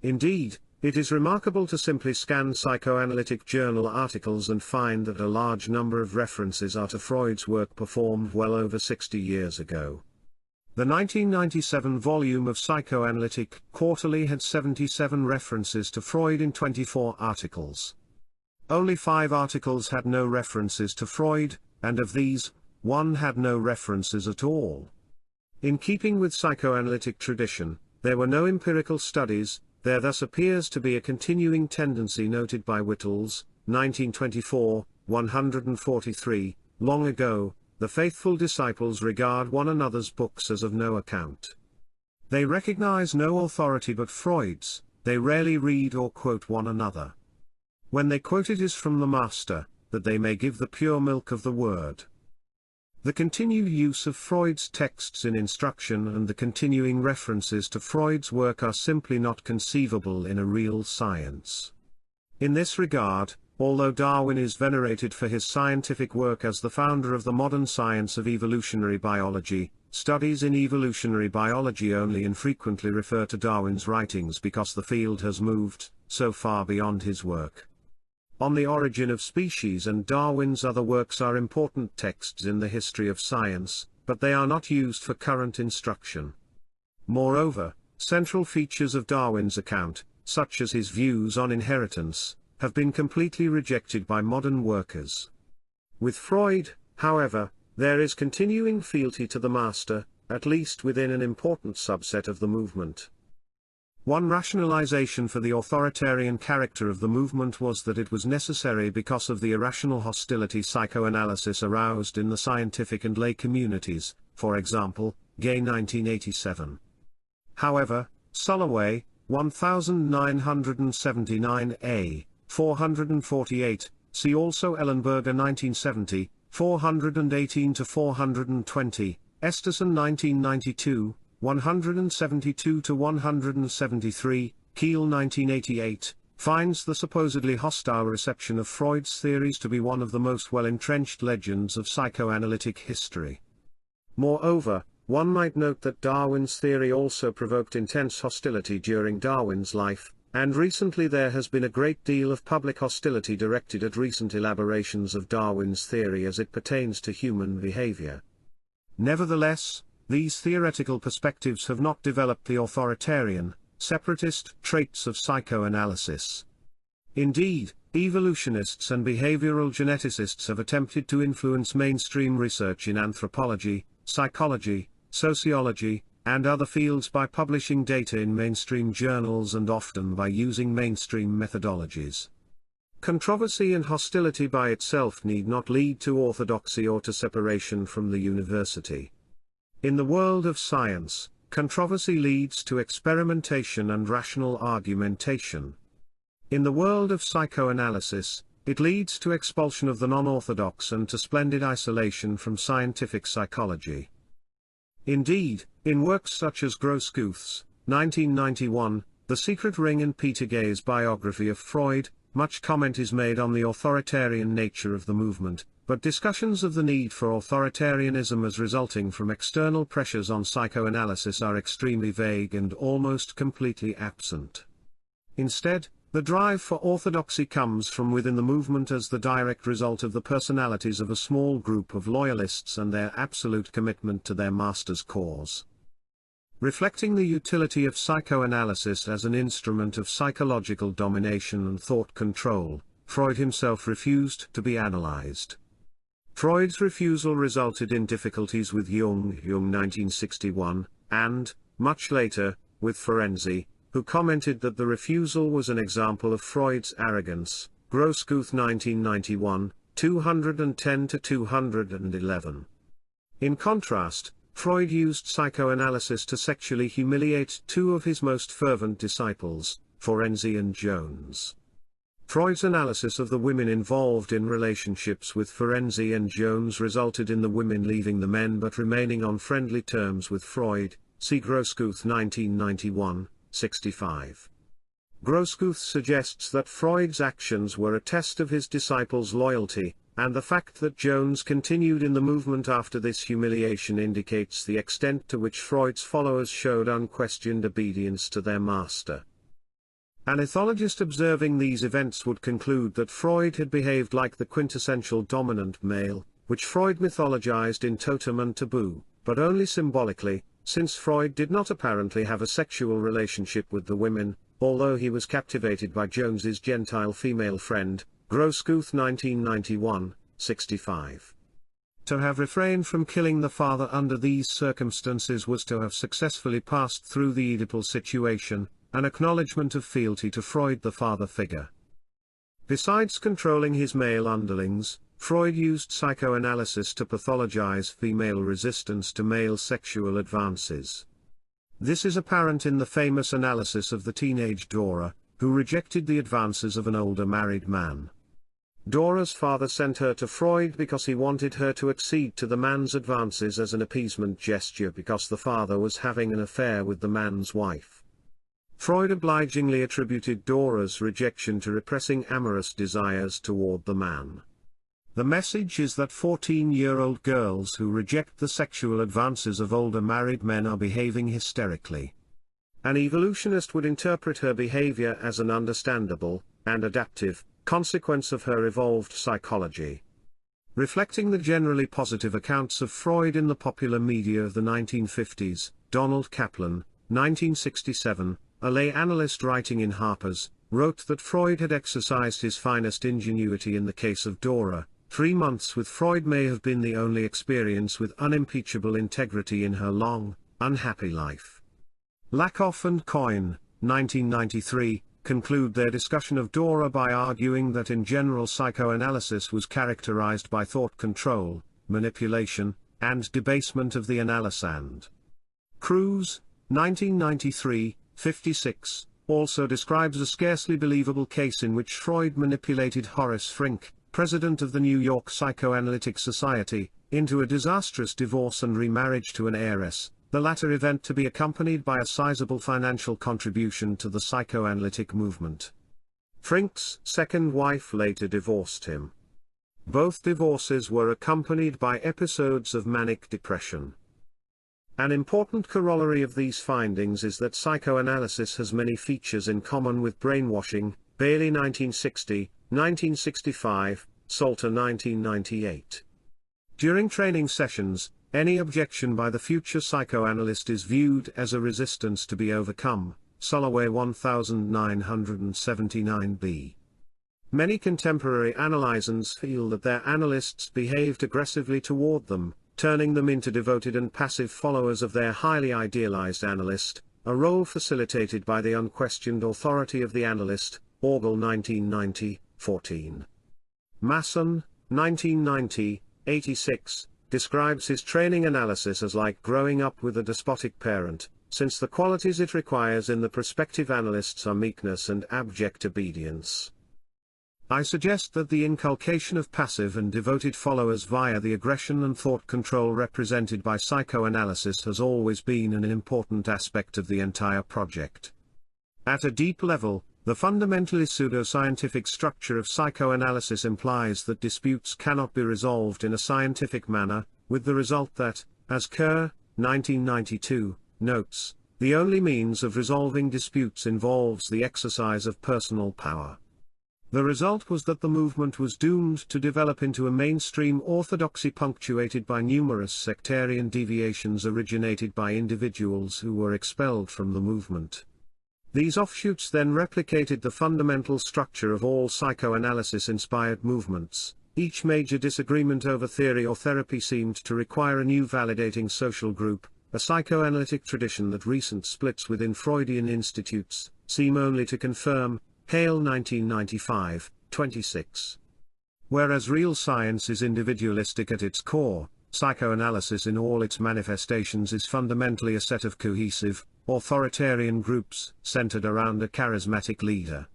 Indeed, it is remarkable to simply scan psychoanalytic journal articles and find that a large number of references are to Freud's work performed well over 60 years ago. The 1997 volume of Psychoanalytic Quarterly had 77 references to Freud in 24 articles. Only 5 articles had no references to Freud, and of these, 1 had no references at all. In keeping with psychoanalytic tradition, there were no empirical studies. There thus appears to be a continuing tendency noted by Whittles, 1924, 143, long ago, the faithful disciples regard one another's books as of no account. They recognize no authority but Freud's, they rarely read or quote one another. When they quote it is from the master, that they may give the pure milk of the word. The continued use of Freud's texts in instruction and the continuing references to Freud's work are simply not conceivable in a real science. In this regard, although Darwin is venerated for his scientific work as the founder of the modern science of evolutionary biology, studies in evolutionary biology only infrequently refer to Darwin's writings because the field has moved so far beyond his work. On the Origin of Species and Darwin's other works are important texts in the history of science, but they are not used for current instruction. Moreover, central features of Darwin's account, such as his views on inheritance, have been completely rejected by modern workers. With Freud, however, there is continuing fealty to the master, at least within an important subset of the movement. One rationalization for the authoritarian character of the movement was that it was necessary because of the irrational hostility psychoanalysis aroused in the scientific and lay communities, for example, Gay 1987. However, Sulloway, 1979a, 448, see also Ellenberger 1970, 418-420, Esterson 1992, 172-173, Keel 1988, finds the supposedly hostile reception of Freud's theories to be one of the most well-entrenched legends of psychoanalytic history. Moreover, one might note that Darwin's theory also provoked intense hostility during Darwin's life, and recently there has been a great deal of public hostility directed at recent elaborations of Darwin's theory as it pertains to human behavior. Nevertheless, these theoretical perspectives have not developed the authoritarian, separatist traits of psychoanalysis. Indeed, evolutionists and behavioral geneticists have attempted to influence mainstream research in anthropology, psychology, sociology, and other fields by publishing data in mainstream journals and often by using mainstream methodologies. Controversy and hostility by itself need not lead to orthodoxy or to separation from the university. In the world of science, controversy leads to experimentation and rational argumentation. In the world of psychoanalysis, it leads to expulsion of the non-orthodox and to splendid isolation from scientific psychology. Indeed, in works such as Grosskopf's, 1991, The Secret Ring and Peter Gay's biography of Freud, much comment is made on the authoritarian nature of the movement, but discussions of the need for authoritarianism as resulting from external pressures on psychoanalysis are extremely vague and almost completely absent. Instead, the drive for orthodoxy comes from within the movement as the direct result of the personalities of a small group of loyalists and their absolute commitment to their master's cause. Reflecting the utility of psychoanalysis as an instrument of psychological domination and thought control, Freud himself refused to be analyzed. Freud's refusal resulted in difficulties with Jung 1961, and, much later, with Ferenczi, who commented that the refusal was an example of Freud's arrogance, Grosskopf 1991, 210-211. In contrast, Freud used psychoanalysis to sexually humiliate two of his most fervent disciples, Ferenczi and Jones. Freud's analysis of the women involved in relationships with Ferenczi and Jones resulted in the women leaving the men but remaining on friendly terms with Freud, see Grosskopf 1991, 65. Grosskopf suggests that Freud's actions were a test of his disciples' loyalty, and the fact that Jones continued in the movement after this humiliation indicates the extent to which Freud's followers showed unquestioned obedience to their master. An ethologist observing these events would conclude that Freud had behaved like the quintessential dominant male, which Freud mythologized in Totem and Taboo, but only symbolically, since Freud did not apparently have a sexual relationship with the women, although he was captivated by Jones's Gentile female friend, Grosskopf 1991, 65. To have refrained from killing the father under these circumstances was to have successfully passed through the Oedipal situation, an acknowledgement of fealty to Freud the father figure. Besides controlling his male underlings, Freud used psychoanalysis to pathologize female resistance to male sexual advances. This is apparent in the famous analysis of the teenage Dora, who rejected the advances of an older married man. Dora's father sent her to Freud because he wanted her to accede to the man's advances as an appeasement gesture because the father was having an affair with the man's wife. Freud obligingly attributed Dora's rejection to repressing amorous desires toward the man. The message is that 14-year-old girls who reject the sexual advances of older married men are behaving hysterically. An evolutionist would interpret her behavior as an understandable, and adaptive, consequence of her evolved psychology. Reflecting the generally positive accounts of Freud in the popular media of the 1950s, Donald Kaplan, 1967, a lay analyst writing in Harper's, wrote that Freud had exercised his finest ingenuity in the case of Dora. 3 months with Freud may have been the only experience with unimpeachable integrity in her long, unhappy life. Lakoff and Coyne, 1993, conclude their discussion of Dora by arguing that in general psychoanalysis was characterized by thought control, manipulation, and debasement of the analysand. Cruz, 1993, 56, also describes a scarcely believable case in which Freud manipulated Horace Frink, president of the New York Psychoanalytic Society, into a disastrous divorce and remarriage to an heiress, the latter event to be accompanied by a sizable financial contribution to the psychoanalytic movement. Frink's second wife later divorced him. Both divorces were accompanied by episodes of manic depression. An important corollary of these findings is that psychoanalysis has many features in common with brainwashing, Bailey 1960, 1965, Salter 1998. During training sessions, any objection by the future psychoanalyst is viewed as a resistance to be overcome, Soloway 1979b. Many contemporary analysans feel that their analysts behaved aggressively toward them, turning them into devoted and passive followers of their highly idealized analyst, a role facilitated by the unquestioned authority of the analyst, Orgel 1990, 14. Masson, 1990, 86, describes his training analysis as like growing up with a despotic parent, since the qualities it requires in the prospective analysts are meekness and abject obedience. I suggest that the inculcation of passive and devoted followers via the aggression and thought control represented by psychoanalysis has always been an important aspect of the entire project. At a deep level, the fundamentally pseudoscientific structure of psychoanalysis implies that disputes cannot be resolved in a scientific manner, with the result that, as Kerr, 1992, notes, the only means of resolving disputes involves the exercise of personal power. The result was that the movement was doomed to develop into a mainstream orthodoxy punctuated by numerous sectarian deviations originated by individuals who were expelled from the movement. These offshoots then replicated the fundamental structure of all psychoanalysis-inspired movements. Each major disagreement over theory or therapy seemed to require a new validating social group, a psychoanalytic tradition that recent splits within Freudian institutes seem only to confirm. Hale 1995, 26. Whereas real science is individualistic at its core, psychoanalysis in all its manifestations is fundamentally a set of cohesive, authoritarian groups, centered around a charismatic leader.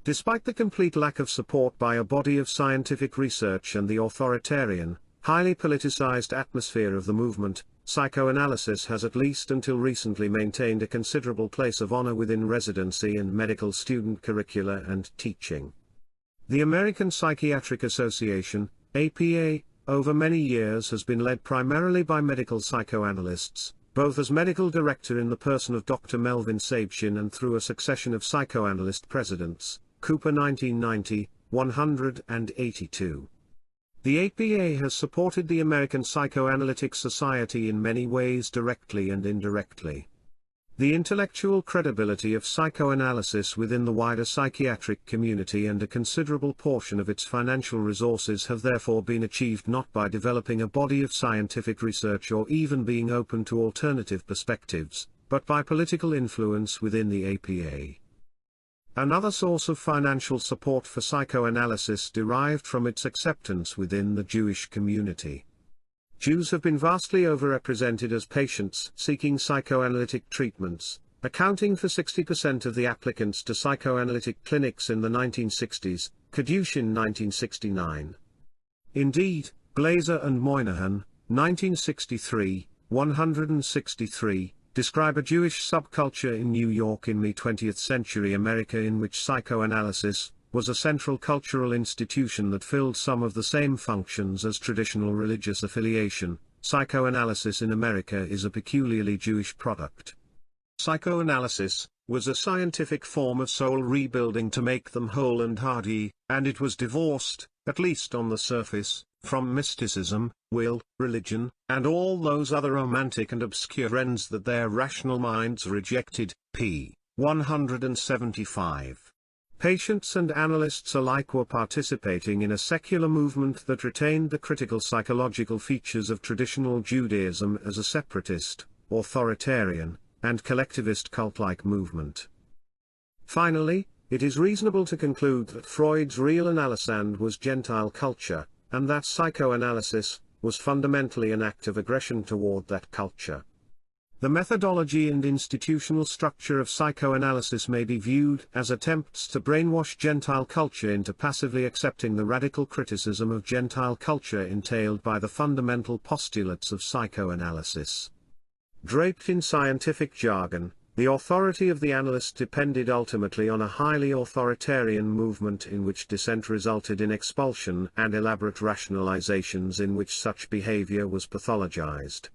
Despite the complete lack of support by a body of scientific research and the authoritarian, highly politicized atmosphere of the movement, psychoanalysis has at least until recently maintained a considerable place of honor within residency and medical student curricula and teaching. The American Psychiatric Association, APA, over many years has been led primarily by medical psychoanalysts, both as medical director in the person of Dr. Melvin Sabshin and through a succession of psychoanalyst presidents, Cooper 1990, 182. The APA has supported the American Psychoanalytic Society in many ways directly and indirectly. The intellectual credibility of psychoanalysis within the wider psychiatric community and a considerable portion of its financial resources have therefore been achieved not by developing a body of scientific research or even being open to alternative perspectives, but by political influence within the APA. Another source of financial support for psychoanalysis derived from its acceptance within the Jewish community. Jews have been vastly overrepresented as patients seeking psychoanalytic treatments, accounting for 60% of the applicants to psychoanalytic clinics in the 1960s, Kadushin 1969. Indeed, Glaser and Moynihan, 1963, 163, describe a Jewish subculture in New York in the 20th century America in which psychoanalysis was a central cultural institution that filled some of the same functions as traditional religious affiliation. Psychoanalysis in America is a peculiarly Jewish product. Psychoanalysis, was a scientific form of soul rebuilding to make them whole and hardy, and it was divorced, at least on the surface, from mysticism, will, religion, and all those other romantic and obscure ends that their rational minds rejected. p. 175. Patients and analysts alike were participating in a secular movement that retained the critical psychological features of traditional Judaism as a separatist, authoritarian, and collectivist cult-like movement. Finally, it is reasonable to conclude that Freud's real analysand was Gentile culture, and that psychoanalysis was fundamentally an act of aggression toward that culture. The methodology and institutional structure of psychoanalysis may be viewed as attempts to brainwash Gentile culture into passively accepting the radical criticism of Gentile culture entailed by the fundamental postulates of psychoanalysis. Draped in scientific jargon, the authority of the analyst depended ultimately on a highly authoritarian movement in which dissent resulted in expulsion and elaborate rationalizations in which such behavior was pathologized.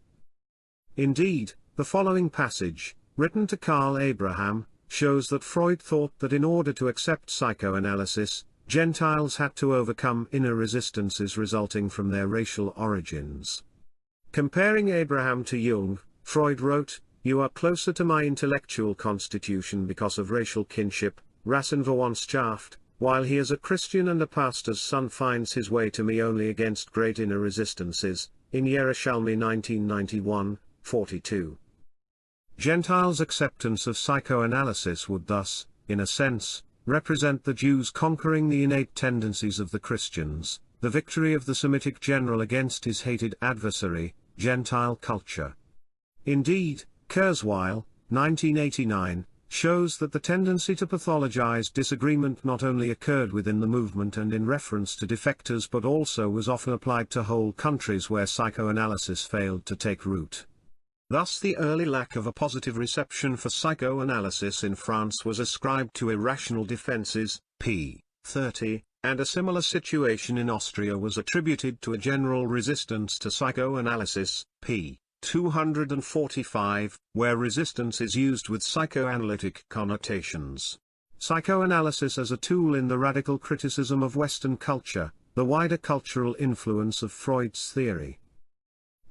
Indeed, the following passage, written to Carl Abraham, shows that Freud thought that in order to accept psychoanalysis, Gentiles had to overcome inner resistances resulting from their racial origins. Comparing Abraham to Jung, Freud wrote, "You are closer to my intellectual constitution because of racial kinship, Rassenverwandtschaft, while he as a Christian and a pastor's son finds his way to me only against great inner resistances." In Yerushalmi 1991, 42. Gentiles' acceptance of psychoanalysis would thus, in a sense, represent the Jews conquering the innate tendencies of the Christians, the victory of the Semitic general against his hated adversary, Gentile culture. Indeed, Kurzweil, 1989, shows that the tendency to pathologize disagreement not only occurred within the movement and in reference to defectors but also was often applied to whole countries where psychoanalysis failed to take root. Thus the early lack of a positive reception for psychoanalysis in France was ascribed to irrational defenses, p. 30, and a similar situation in Austria was attributed to a general resistance to psychoanalysis, p. 245, where resistance is used with psychoanalytic connotations. Psychoanalysis as a tool in the radical criticism of Western culture, the wider cultural influence of Freud's theory.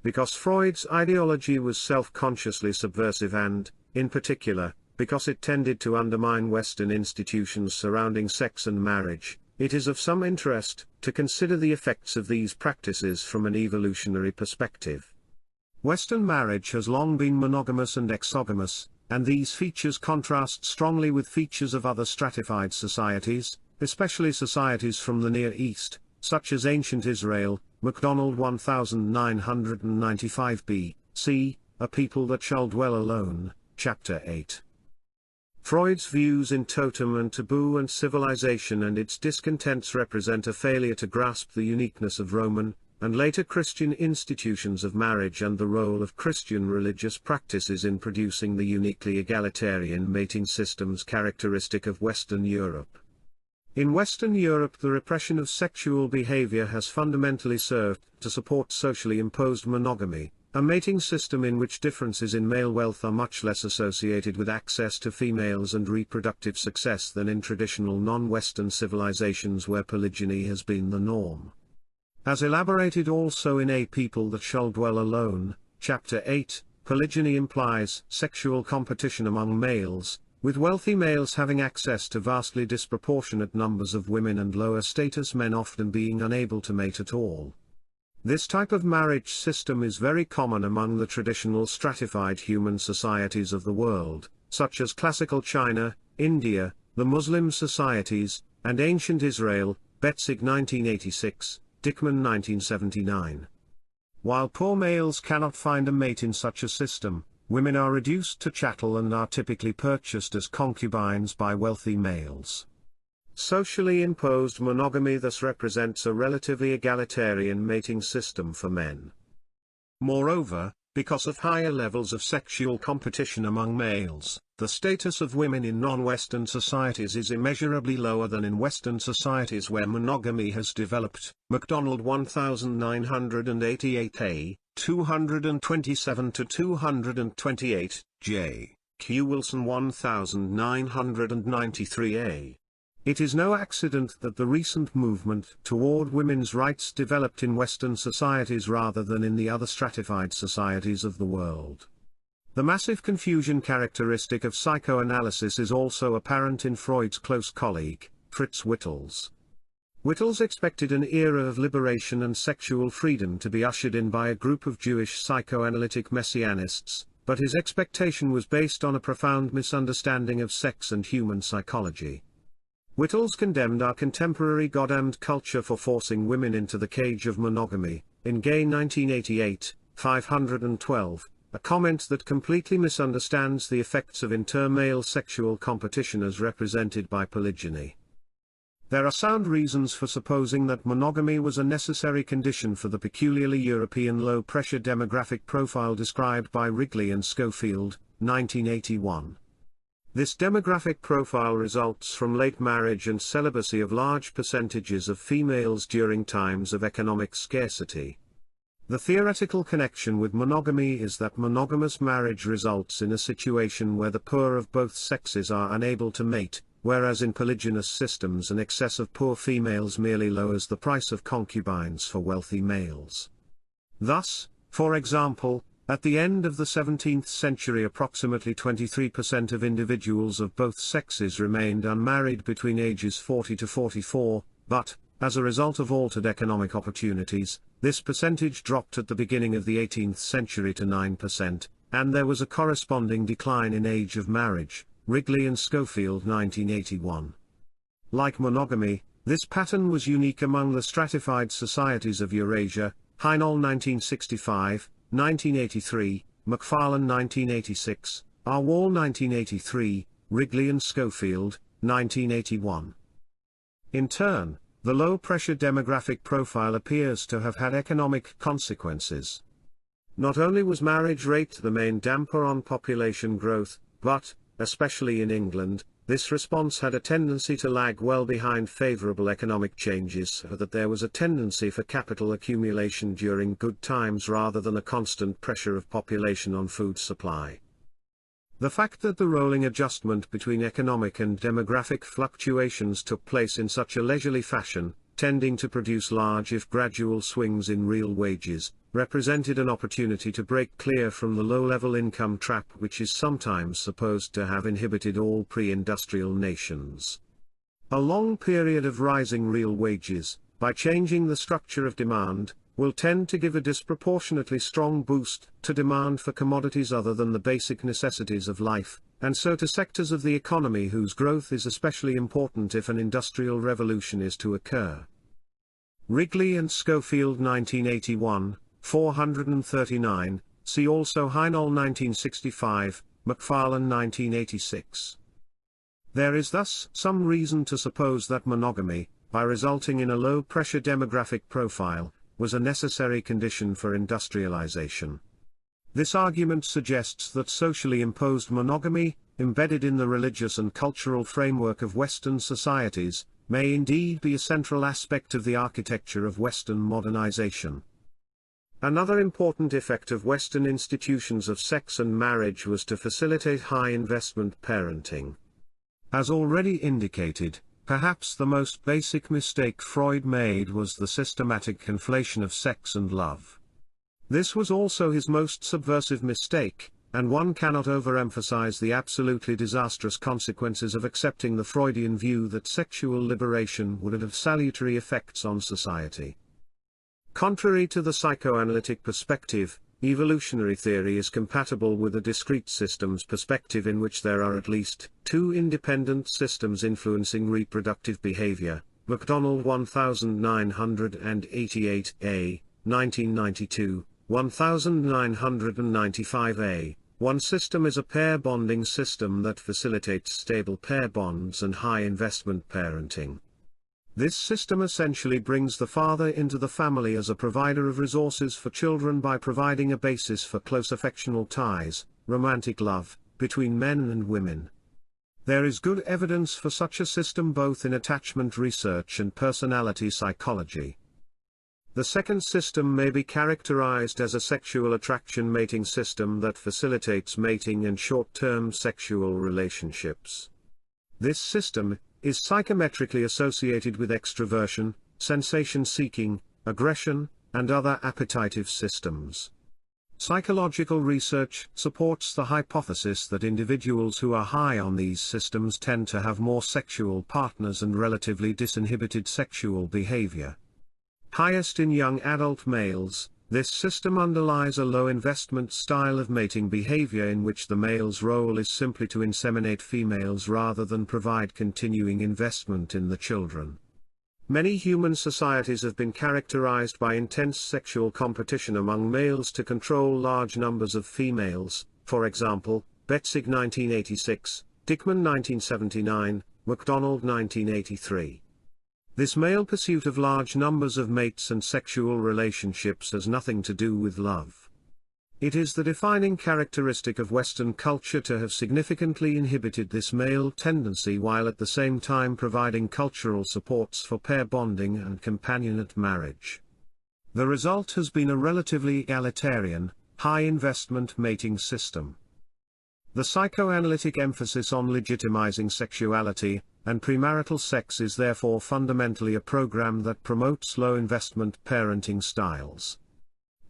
Because Freud's ideology was self-consciously subversive and, in particular, because it tended to undermine Western institutions surrounding sex and marriage, it is of some interest to consider the effects of these practices from an evolutionary perspective. Western marriage has long been monogamous and exogamous, and these features contrast strongly with features of other stratified societies, especially societies from the Near East, such as ancient Israel. Macdonald 1995b, c. A People That Shall Dwell Alone, Chapter 8. Freud's views in totem and taboo and civilization and its discontents represent a failure to grasp the uniqueness of Roman, and later Christian institutions of marriage and the role of Christian religious practices in producing the uniquely egalitarian mating systems characteristic of Western Europe. In Western Europe, the repression of sexual behavior has fundamentally served to support socially imposed monogamy, a mating system in which differences in male wealth are much less associated with access to females and reproductive success than in traditional non-Western civilizations where polygyny has been the norm. As elaborated also in A People That Shall Dwell Alone, Chapter 8, polygyny implies sexual competition among males, with wealthy males having access to vastly disproportionate numbers of women and lower status men often being unable to mate at all. This type of marriage system is very common among the traditional stratified human societies of the world, such as classical China, India, the Muslim societies, and ancient Israel, Betzig 1986, Dickman 1979. While poor males cannot find a mate in such a system, women are reduced to chattel and are typically purchased as concubines by wealthy males. Socially imposed monogamy thus represents a relatively egalitarian mating system for men. Moreover, because of higher levels of sexual competition among males, the status of women in non-Western societies is immeasurably lower than in Western societies where monogamy has developed. Macdonald 1988a, 227-228, J. Q. Wilson 1993a. It is no accident that the recent movement toward women's rights developed in Western societies rather than in the other stratified societies of the world. The massive confusion characteristic of psychoanalysis is also apparent in Freud's close colleague, Fritz Wittels. Wittels expected an era of liberation and sexual freedom to be ushered in by a group of Jewish psychoanalytic messianists, but his expectation was based on a profound misunderstanding of sex and human psychology. Wittels condemned our contemporary goddamned culture for forcing women into the cage of monogamy, in Gay 1988, 512, a comment that completely misunderstands the effects of inter-male sexual competition as represented by polygyny. There are sound reasons for supposing that monogamy was a necessary condition for the peculiarly European low-pressure demographic profile described by Wrigley and Schofield, 1981. This demographic profile results from late marriage and celibacy of large percentages of females during times of economic scarcity. The theoretical connection with monogamy is that monogamous marriage results in a situation where the poor of both sexes are unable to mate, whereas in polygynous systems an excess of poor females merely lowers the price of concubines for wealthy males. Thus, for example, at the end of the 17th century approximately 23% of individuals of both sexes remained unmarried between ages 40 to 44, but, as a result of altered economic opportunities, this percentage dropped at the beginning of the 18th century to 9%, and there was a corresponding decline in age of marriage, Wrigley and Schofield 1981. Like monogamy, this pattern was unique among the stratified societies of Eurasia, Heinol 1965, 1983, McFarlane 1986, R. Wall 1983, Wrigley and Schofield, 1981. In turn, the low-pressure demographic profile appears to have had economic consequences. Not only was marriage rate the main damper on population growth, but, especially in England, this response had a tendency to lag well behind favourable economic changes so that there was a tendency for capital accumulation during good times rather than a constant pressure of population on food supply. The fact that the rolling adjustment between economic and demographic fluctuations took place in such a leisurely fashion, tending to produce large if gradual swings in real wages, represented an opportunity to break clear from the low-level income trap which is sometimes supposed to have inhibited all pre-industrial nations. A long period of rising real wages, by changing the structure of demand, will tend to give a disproportionately strong boost to demand for commodities other than the basic necessities of life, and so to sectors of the economy whose growth is especially important if an industrial revolution is to occur. Wrigley and Schofield 1981, 439, see also Heinol 1965, McFarlane 1986. There is thus some reason to suppose that monogamy, by resulting in a low-pressure demographic profile, was a necessary condition for industrialization. This argument suggests that socially imposed monogamy, embedded in the religious and cultural framework of Western societies, may indeed be a central aspect of the architecture of Western modernization. Another important effect of Western institutions of sex and marriage was to facilitate high-investment parenting. As already indicated, perhaps the most basic mistake Freud made was the systematic conflation of sex and love. This was also his most subversive mistake, and one cannot overemphasize the absolutely disastrous consequences of accepting the Freudian view that sexual liberation would have salutary effects on society. Contrary to the psychoanalytic perspective, evolutionary theory is compatible with a discrete systems perspective in which there are at least two independent systems influencing reproductive behavior. Macdonald 1988a, 1992, 1995a. One system is a pair bonding system that facilitates stable pair bonds and high investment parenting. This system essentially brings the father into the family as a provider of resources for children by providing a basis for close affectional ties, romantic love, between men and women. There is good evidence for such a system both in attachment research and personality psychology. The second system may be characterized as a sexual attraction mating system that facilitates mating and short-term sexual relationships. This system is psychometrically associated with extroversion, sensation-seeking, aggression, and other appetitive systems. Psychological research supports the hypothesis that individuals who are high on these systems tend to have more sexual partners and relatively disinhibited sexual behavior. Highest in young adult males, this system underlies a low-investment style of mating behavior in which the male's role is simply to inseminate females rather than provide continuing investment in the children. Many human societies have been characterized by intense sexual competition among males to control large numbers of females, for example, Betzig 1986, Dickman 1979, Macdonald 1983. This male pursuit of large numbers of mates and sexual relationships has nothing to do with love. It is the defining characteristic of Western culture to have significantly inhibited this male tendency while at the same time providing cultural supports for pair bonding and companionate marriage. The result has been a relatively egalitarian, high-investment mating system. The psychoanalytic emphasis on legitimizing sexuality and premarital sex is therefore fundamentally a program that promotes low-investment parenting styles.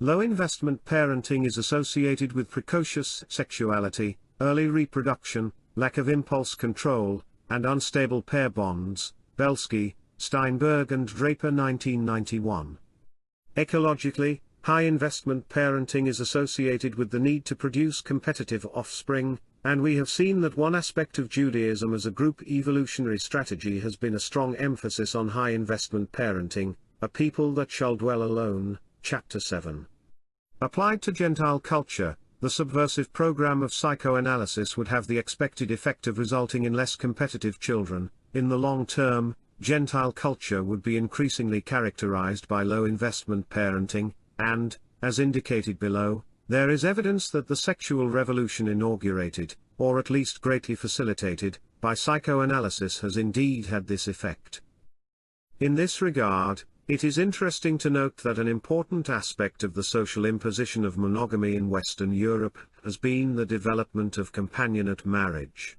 Low-investment parenting is associated with precocious sexuality, early reproduction, lack of impulse control, and unstable pair bonds, Belsky, Steinberg and Draper 1991. Ecologically, high-investment parenting is associated with the need to produce competitive offspring, and we have seen that one aspect of Judaism as a group evolutionary strategy has been a strong emphasis on high-investment parenting, a people that shall dwell alone, Chapter 7. Applied to Gentile culture, the subversive program of psychoanalysis would have the expected effect of resulting in less competitive children. In the long term, Gentile culture would be increasingly characterized by low-investment parenting, and, as indicated below, there is evidence that the sexual revolution inaugurated, or at least greatly facilitated, by psychoanalysis has indeed had this effect. In this regard, it is interesting to note that an important aspect of the social imposition of monogamy in Western Europe has been the development of companionate marriage.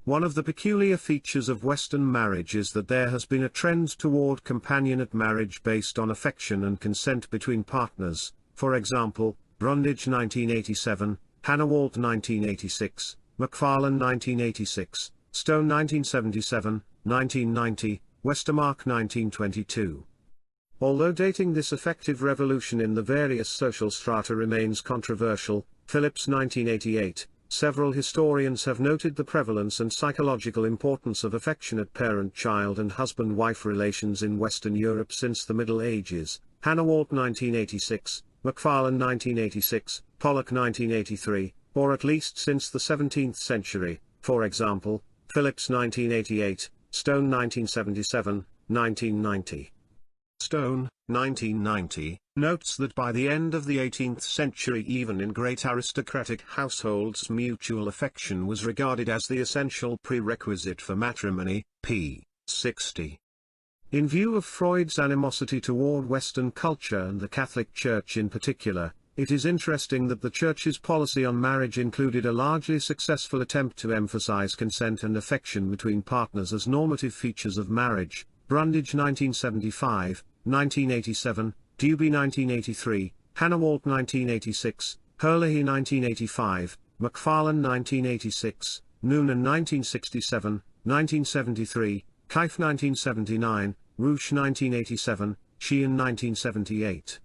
One of the peculiar features of Western marriage is that there has been a trend toward companionate marriage based on affection and consent between partners, for example, Brundage 1987, Hannawalt 1986, McFarlane 1986, Stone 1977, 1990, Westermark 1922. Although dating this effective revolution in the various social strata remains controversial, Phillips 1988, several historians have noted the prevalence and psychological importance of affectionate parent-child and husband-wife relations in Western Europe since the Middle Ages, Hannawalt 1986, McFarlane 1986, Pollock 1983, or at least since the 17th century, for example, Phillips 1988, Stone 1977, 1990. Stone, 1990, notes that by the end of the 18th century even in great aristocratic households mutual affection was regarded as the essential prerequisite for matrimony, p. 60. In view of Freud's animosity toward Western culture and the Catholic Church in particular, it is interesting that the Church's policy on marriage included a largely successful attempt to emphasize consent and affection between partners as normative features of marriage, Brundage 1975, 1987, Dewey 1983, Hannawalt 1986, Herlihy 1985, McFarlane 1986, Noonan 1967, 1973, Keif 1979, Roosh 1987, Sheehan 1978.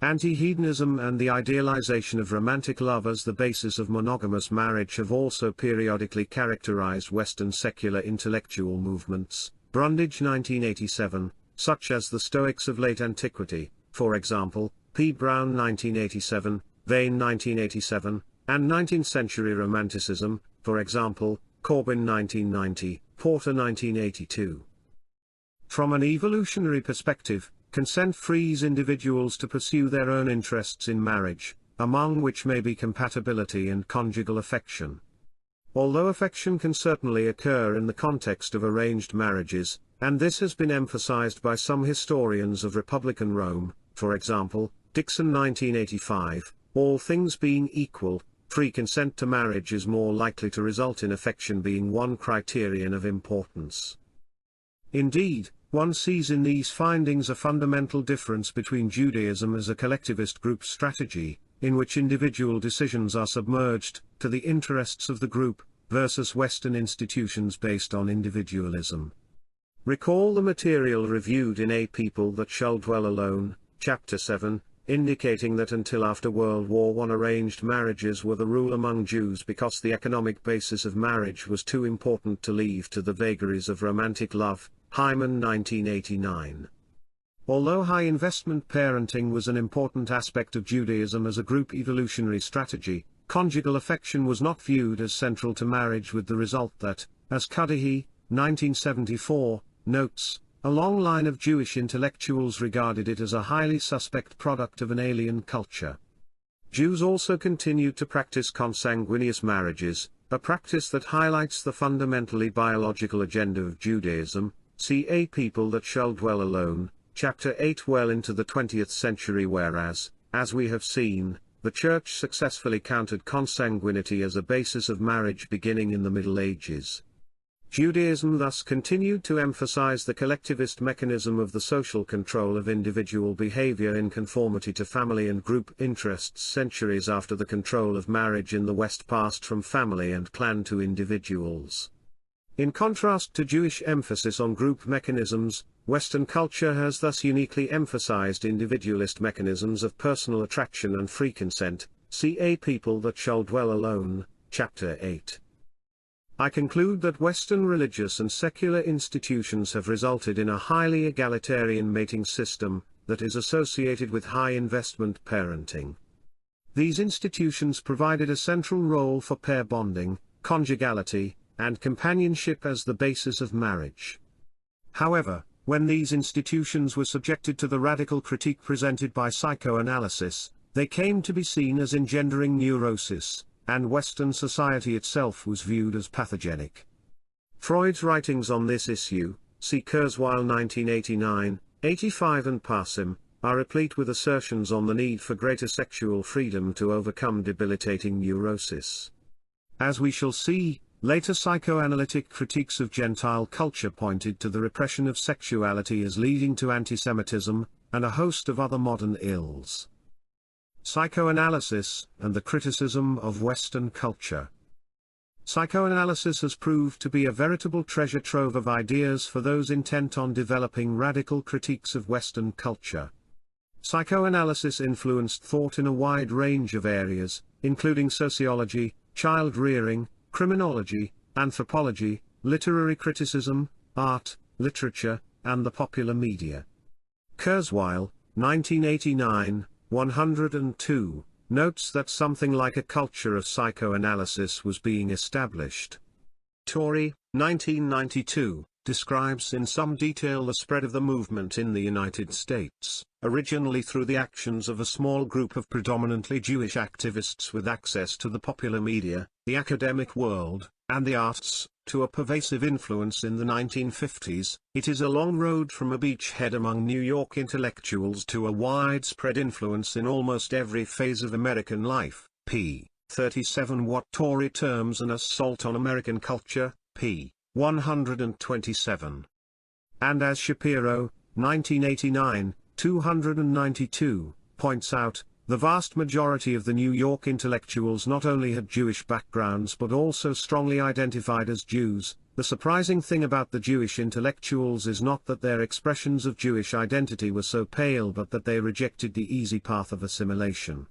Anti-hedonism and the idealization of romantic love as the basis of monogamous marriage have also periodically characterized Western secular intellectual movements, Brundage 1987, such as the Stoics of late antiquity, for example, P. Brown 1987, Vane 1987, and 19th-century Romanticism, for example, Corbin 1990, Porter 1982. From an evolutionary perspective, consent frees individuals to pursue their own interests in marriage, among which may be compatibility and conjugal affection. Although affection can certainly occur in the context of arranged marriages, and this has been emphasized by some historians of Republican Rome, for example, Dixon 1985, all things being equal, free consent to marriage is more likely to result in affection being one criterion of importance. Indeed, one sees in these findings a fundamental difference between Judaism as a collectivist group strategy, in which individual decisions are submerged to the interests of the group, versus Western institutions based on individualism. Recall the material reviewed in A People That Shall Dwell Alone, Chapter 7, indicating that until after World War I arranged marriages were the rule among Jews because the economic basis of marriage was too important to leave to the vagaries of romantic love, Hyman 1989. Although high-investment parenting was an important aspect of Judaism as a group evolutionary strategy, conjugal affection was not viewed as central to marriage, with the result that, as Cudahy, 1974, notes, a long line of Jewish intellectuals regarded it as a highly suspect product of an alien culture. Jews also continued to practice consanguineous marriages, a practice that highlights the fundamentally biological agenda of Judaism. See A People That Shall Dwell Alone, Chapter 8. Well into the 20th century, whereas, as we have seen, the Church successfully countered consanguinity as a basis of marriage beginning in the Middle Ages. Judaism thus continued to emphasize the collectivist mechanism of the social control of individual behavior in conformity to family and group interests centuries after the control of marriage in the West passed from family and clan to individuals. In contrast to Jewish emphasis on group mechanisms, Western culture has thus uniquely emphasized individualist mechanisms of personal attraction and free consent. See A People That Shall Dwell Alone, Chapter 8. I conclude that Western religious and secular institutions have resulted in a highly egalitarian mating system that is associated with high-investment parenting. These institutions provided a central role for pair bonding, conjugality, and companionship as the basis of marriage. However, when these institutions were subjected to the radical critique presented by psychoanalysis, they came to be seen as engendering neurosis, and Western society itself was viewed as pathogenic. Freud's writings on this issue, see Kurzweil 1989, 85 and Passim, are replete with assertions on the need for greater sexual freedom to overcome debilitating neurosis. As we shall see, later psychoanalytic critiques of Gentile culture pointed to the repression of sexuality as leading to antisemitism, and a host of other modern ills. Psychoanalysis, and the criticism of Western culture. Psychoanalysis has proved to be a veritable treasure trove of ideas for those intent on developing radical critiques of Western culture. Psychoanalysis influenced thought in a wide range of areas, including sociology, child rearing, criminology, anthropology, literary criticism, art, literature, and the popular media. Kurzweil, 1989, 102, notes that something like a culture of psychoanalysis was being established. Torrey, 1992, describes in some detail the spread of the movement in the United States, originally through the actions of a small group of predominantly Jewish activists with access to the popular media, the academic world, and the arts, to a pervasive influence in the 1950s. It is a long road from a beachhead among New York intellectuals to a widespread influence in almost every phase of American life. p. 37. What Torrey terms an assault on American culture, p. 127. And as Shapiro, 1989, 292, points out, the vast majority of the New York intellectuals not only had Jewish backgrounds but also strongly identified as Jews. The surprising thing about the Jewish intellectuals is not that their expressions of Jewish identity were so pale, but that they rejected the easy path of assimilation.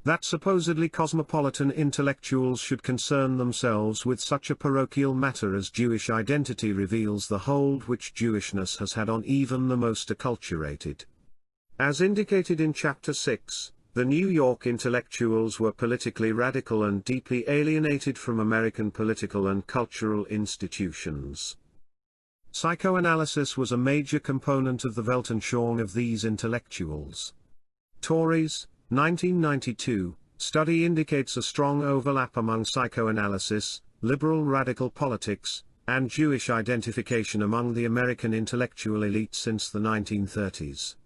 That supposedly cosmopolitan intellectuals should concern themselves with such a parochial matter as Jewish identity reveals the hold which Jewishness has had on even the most acculturated. As indicated in Chapter 6, the New York intellectuals were politically radical and deeply alienated from American political and cultural institutions. Psychoanalysis was a major component of the Weltanschauung of these intellectuals. Torrey's 1992 study indicates a strong overlap among psychoanalysis liberal radical politics, and Jewish identification among the American intellectual elite since the 1930s.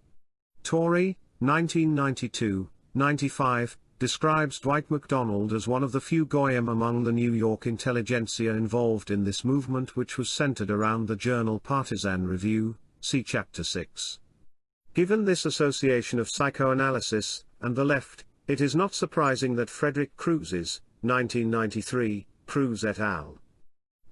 Torrey, 1992-95, describes Dwight Macdonald as one of the few goyim among the New York intelligentsia involved in this movement, which was centered around the journal Partisan Review, see Chapter 6. Given this association of psychoanalysis and the left, it is not surprising that Frederick Crews's 1993, Crews et al.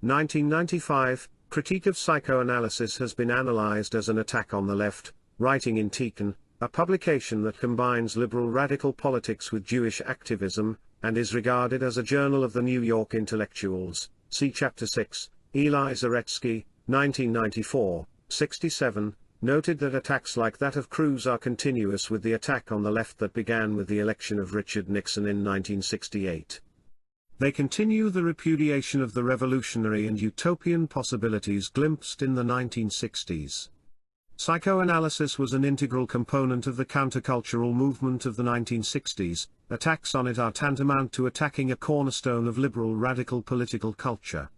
1995, critique of psychoanalysis has been analyzed as an attack on the left, writing in Tikkun, a publication that combines liberal radical politics with Jewish activism, and is regarded as a journal of the New York intellectuals, see Chapter 6. Eli Zaretsky, 1994, 67, noted that attacks like that of Crews are continuous with the attack on the left that began with the election of Richard Nixon in 1968. They continue the repudiation of the revolutionary and utopian possibilities glimpsed in the 1960s. Psychoanalysis was an integral component of the countercultural movement of the 1960s. Attacks on it are tantamount to attacking a cornerstone of liberal radical political culture.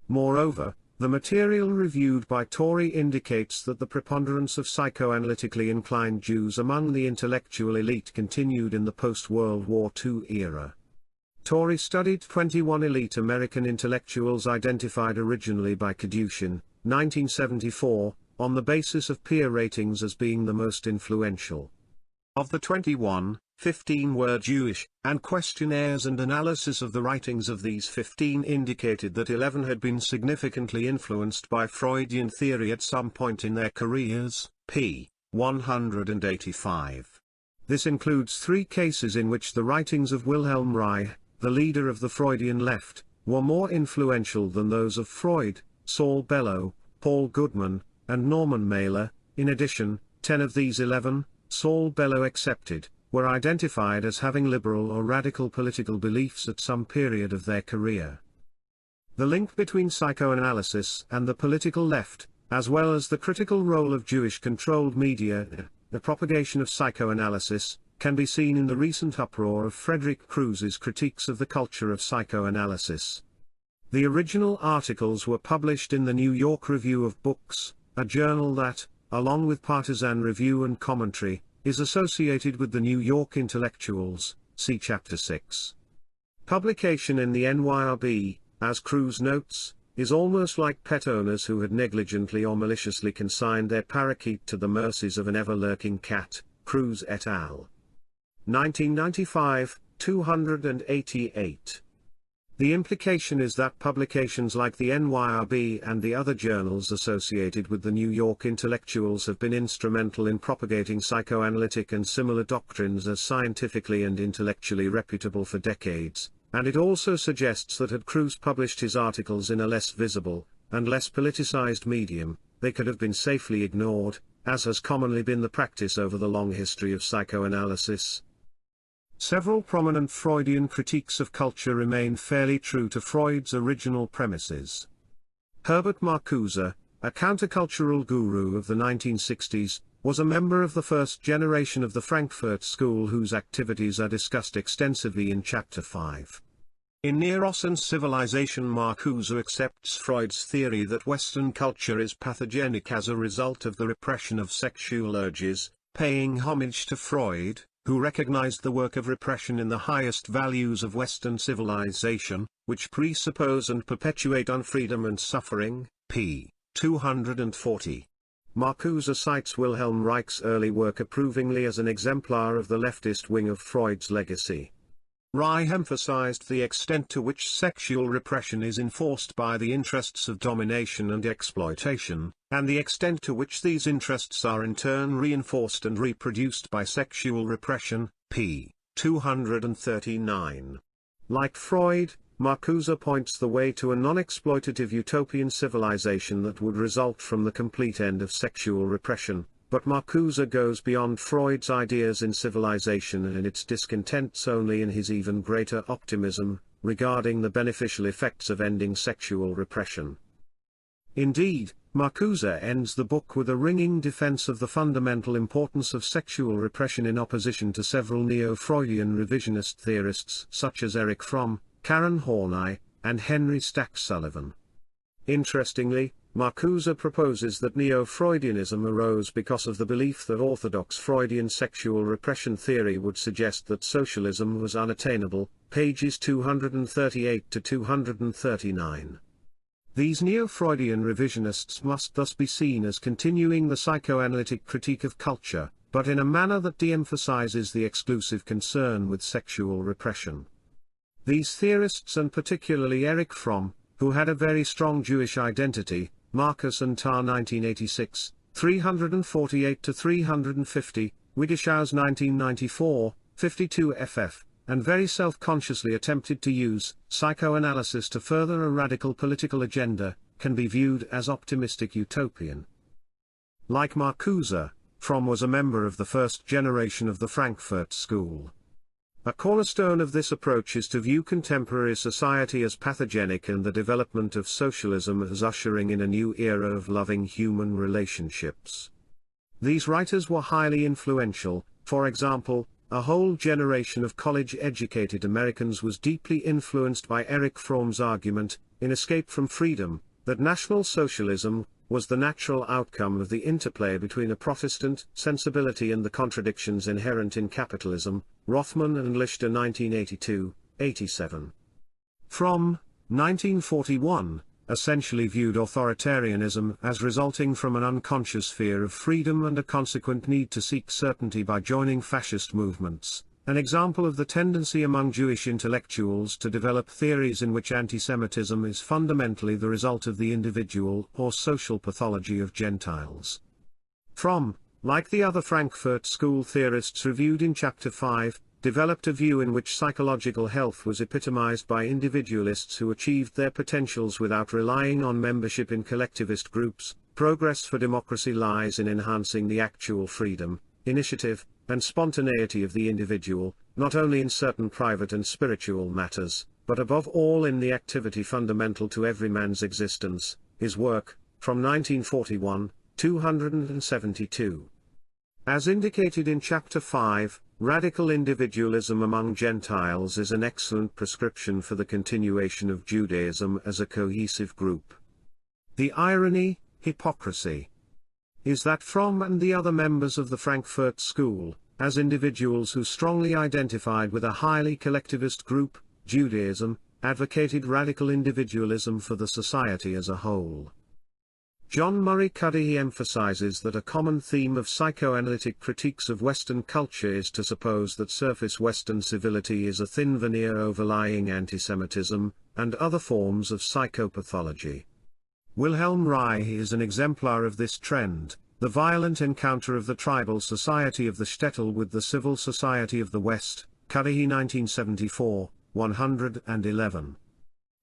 Moreover, the material reviewed by Torrey indicates that the preponderance of psychoanalytically inclined Jews among the intellectual elite continued in the post-World War II era. Torrey studied 21 elite American intellectuals identified originally by Kadushin, 1974, on the basis of peer ratings as being the most influential. Of the 21, 15 were Jewish, and questionnaires and analysis of the writings of these 15 indicated that 11 had been significantly influenced by Freudian theory at some point in their careers, p. 185. This includes 3 cases in which the writings of Wilhelm Reich, the leader of the Freudian left, were more influential than those of Freud, Saul Bellow, Paul Goodman, and Norman Mailer. In addition, 10 of these 11, Saul Bellow excepted, were identified as having liberal or radical political beliefs at some period of their career. The link between psychoanalysis and the political left, as well as the critical role of Jewish-controlled media, the propagation of psychoanalysis, can be seen in the recent uproar of Frederick Crews's critiques of the culture of psychoanalysis. The original articles were published in the New York Review of Books, a journal that, along with Partisan Review and Commentary, is associated with the New York intellectuals, see Chapter 6. Publication in the NYRB, as Crews notes, is almost like pet owners who had negligently or maliciously consigned their parakeet to the mercies of an ever-lurking cat, Crews et al. 1995, 288. The implication is that publications like the NYRB and the other journals associated with the New York intellectuals have been instrumental in propagating psychoanalytic and similar doctrines as scientifically and intellectually reputable for decades, and it also suggests that had Crews published his articles in a less visible, and less politicized medium, they could have been safely ignored, as has commonly been the practice over the long history of psychoanalysis. Several prominent Freudian critiques of culture remain fairly true to Freud's original premises. Herbert Marcuse, a countercultural guru of the 1960s, was a member of the first generation of the Frankfurt School whose activities are discussed extensively in Chapter 5. In Eros and Civilization, Marcuse accepts Freud's theory that Western culture is pathogenic as a result of the repression of sexual urges, paying homage to Freud, who recognized the work of repression in the highest values of Western civilization, which presuppose and perpetuate unfreedom and suffering, p. 240. Marcuse cites Wilhelm Reich's early work approvingly as an exemplar of the leftist wing of Freud's legacy. Reich emphasized the extent to which sexual repression is enforced by the interests of domination and exploitation, and the extent to which these interests are in turn reinforced and reproduced by sexual repression, p. 239. Like Freud, Marcuse points the way to a non-exploitative utopian civilization that would result from the complete end of sexual repression. But Marcuse goes beyond Freud's ideas in Civilization and its discontents only in his even greater optimism, regarding the beneficial effects of ending sexual repression. Indeed, Marcuse ends the book with a ringing defense of the fundamental importance of sexual repression in opposition to several neo-Freudian revisionist theorists such as Erich Fromm, Karen Horney, and Henry Stack Sullivan. Interestingly, Marcuse proposes that Neo-Freudianism arose because of the belief that orthodox Freudian sexual repression theory would suggest that socialism was unattainable, pages 238 to 239. These neo-Freudian revisionists must thus be seen as continuing the psychoanalytic critique of culture, but in a manner that de-emphasizes the exclusive concern with sexual repression. These theorists, and particularly Erich Fromm, who had a very strong Jewish identity, Marcus and Tar 1986, 348-350, Wiedischau's 1994, 52 ff., and very self-consciously attempted to use psychoanalysis to further a radical political agenda, can be viewed as optimistic utopian. Like Marcuse, Fromm was a member of the first generation of the Frankfurt School. A cornerstone of this approach is to view contemporary society as pathogenic and the development of socialism as ushering in a new era of loving human relationships. These writers were highly influential. For example, a whole generation of college-educated Americans was deeply influenced by Erich Fromm's argument, in Escape from Freedom, that National Socialism was the natural outcome of the interplay between a Protestant sensibility and the contradictions inherent in capitalism, Rothman and Lichter 1982-87. Fromm, 1941, essentially viewed authoritarianism as resulting from an unconscious fear of freedom and a consequent need to seek certainty by joining fascist movements, an example of the tendency among Jewish intellectuals to develop theories in which anti-Semitism is fundamentally the result of the individual or social pathology of Gentiles. Fromm, like the other Frankfurt School theorists reviewed in Chapter 5, developed a view in which psychological health was epitomized by individualists who achieved their potentials without relying on membership in collectivist groups. Progress for democracy lies in enhancing the actual freedom, initiative, and spontaneity of the individual, not only in certain private and spiritual matters, but above all in the activity fundamental to every man's existence, his work, from 1941, 272. As indicated in Chapter 5, radical individualism among Gentiles is an excellent prescription for the continuation of Judaism as a cohesive group. The irony, hypocrisy, is that Fromm and the other members of the Frankfurt School, as individuals who strongly identified with a highly collectivist group, Judaism, advocated radical individualism for the society as a whole. John Murray Cudahy emphasizes that a common theme of psychoanalytic critiques of Western culture is to suppose that surface Western civility is a thin veneer overlying antisemitism, and other forms of psychopathology. Wilhelm Reich is an exemplar of this trend, the violent encounter of the tribal society of the shtetl with the civil society of the West, Cudahy 1974, 111.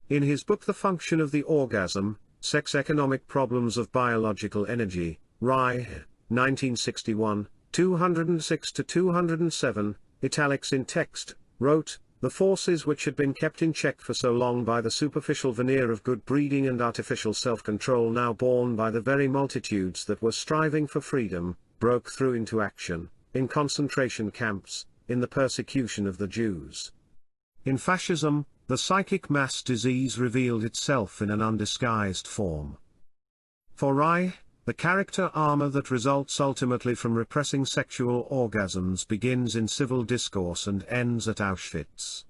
In his book The Function of the Orgasm, Sex Economic Problems of Biological Energy, Reich, 1961, 206-207, italics in text, wrote, "The forces which had been kept in check for so long by the superficial veneer of good breeding and artificial self-control now borne by the very multitudes that were striving for freedom, broke through into action, in concentration camps, in the persecution of the Jews." In fascism, the psychic mass disease revealed itself in an undisguised form. For Reich, the character armor that results ultimately from repressing sexual orgasms begins in civil discourse and ends at Auschwitz.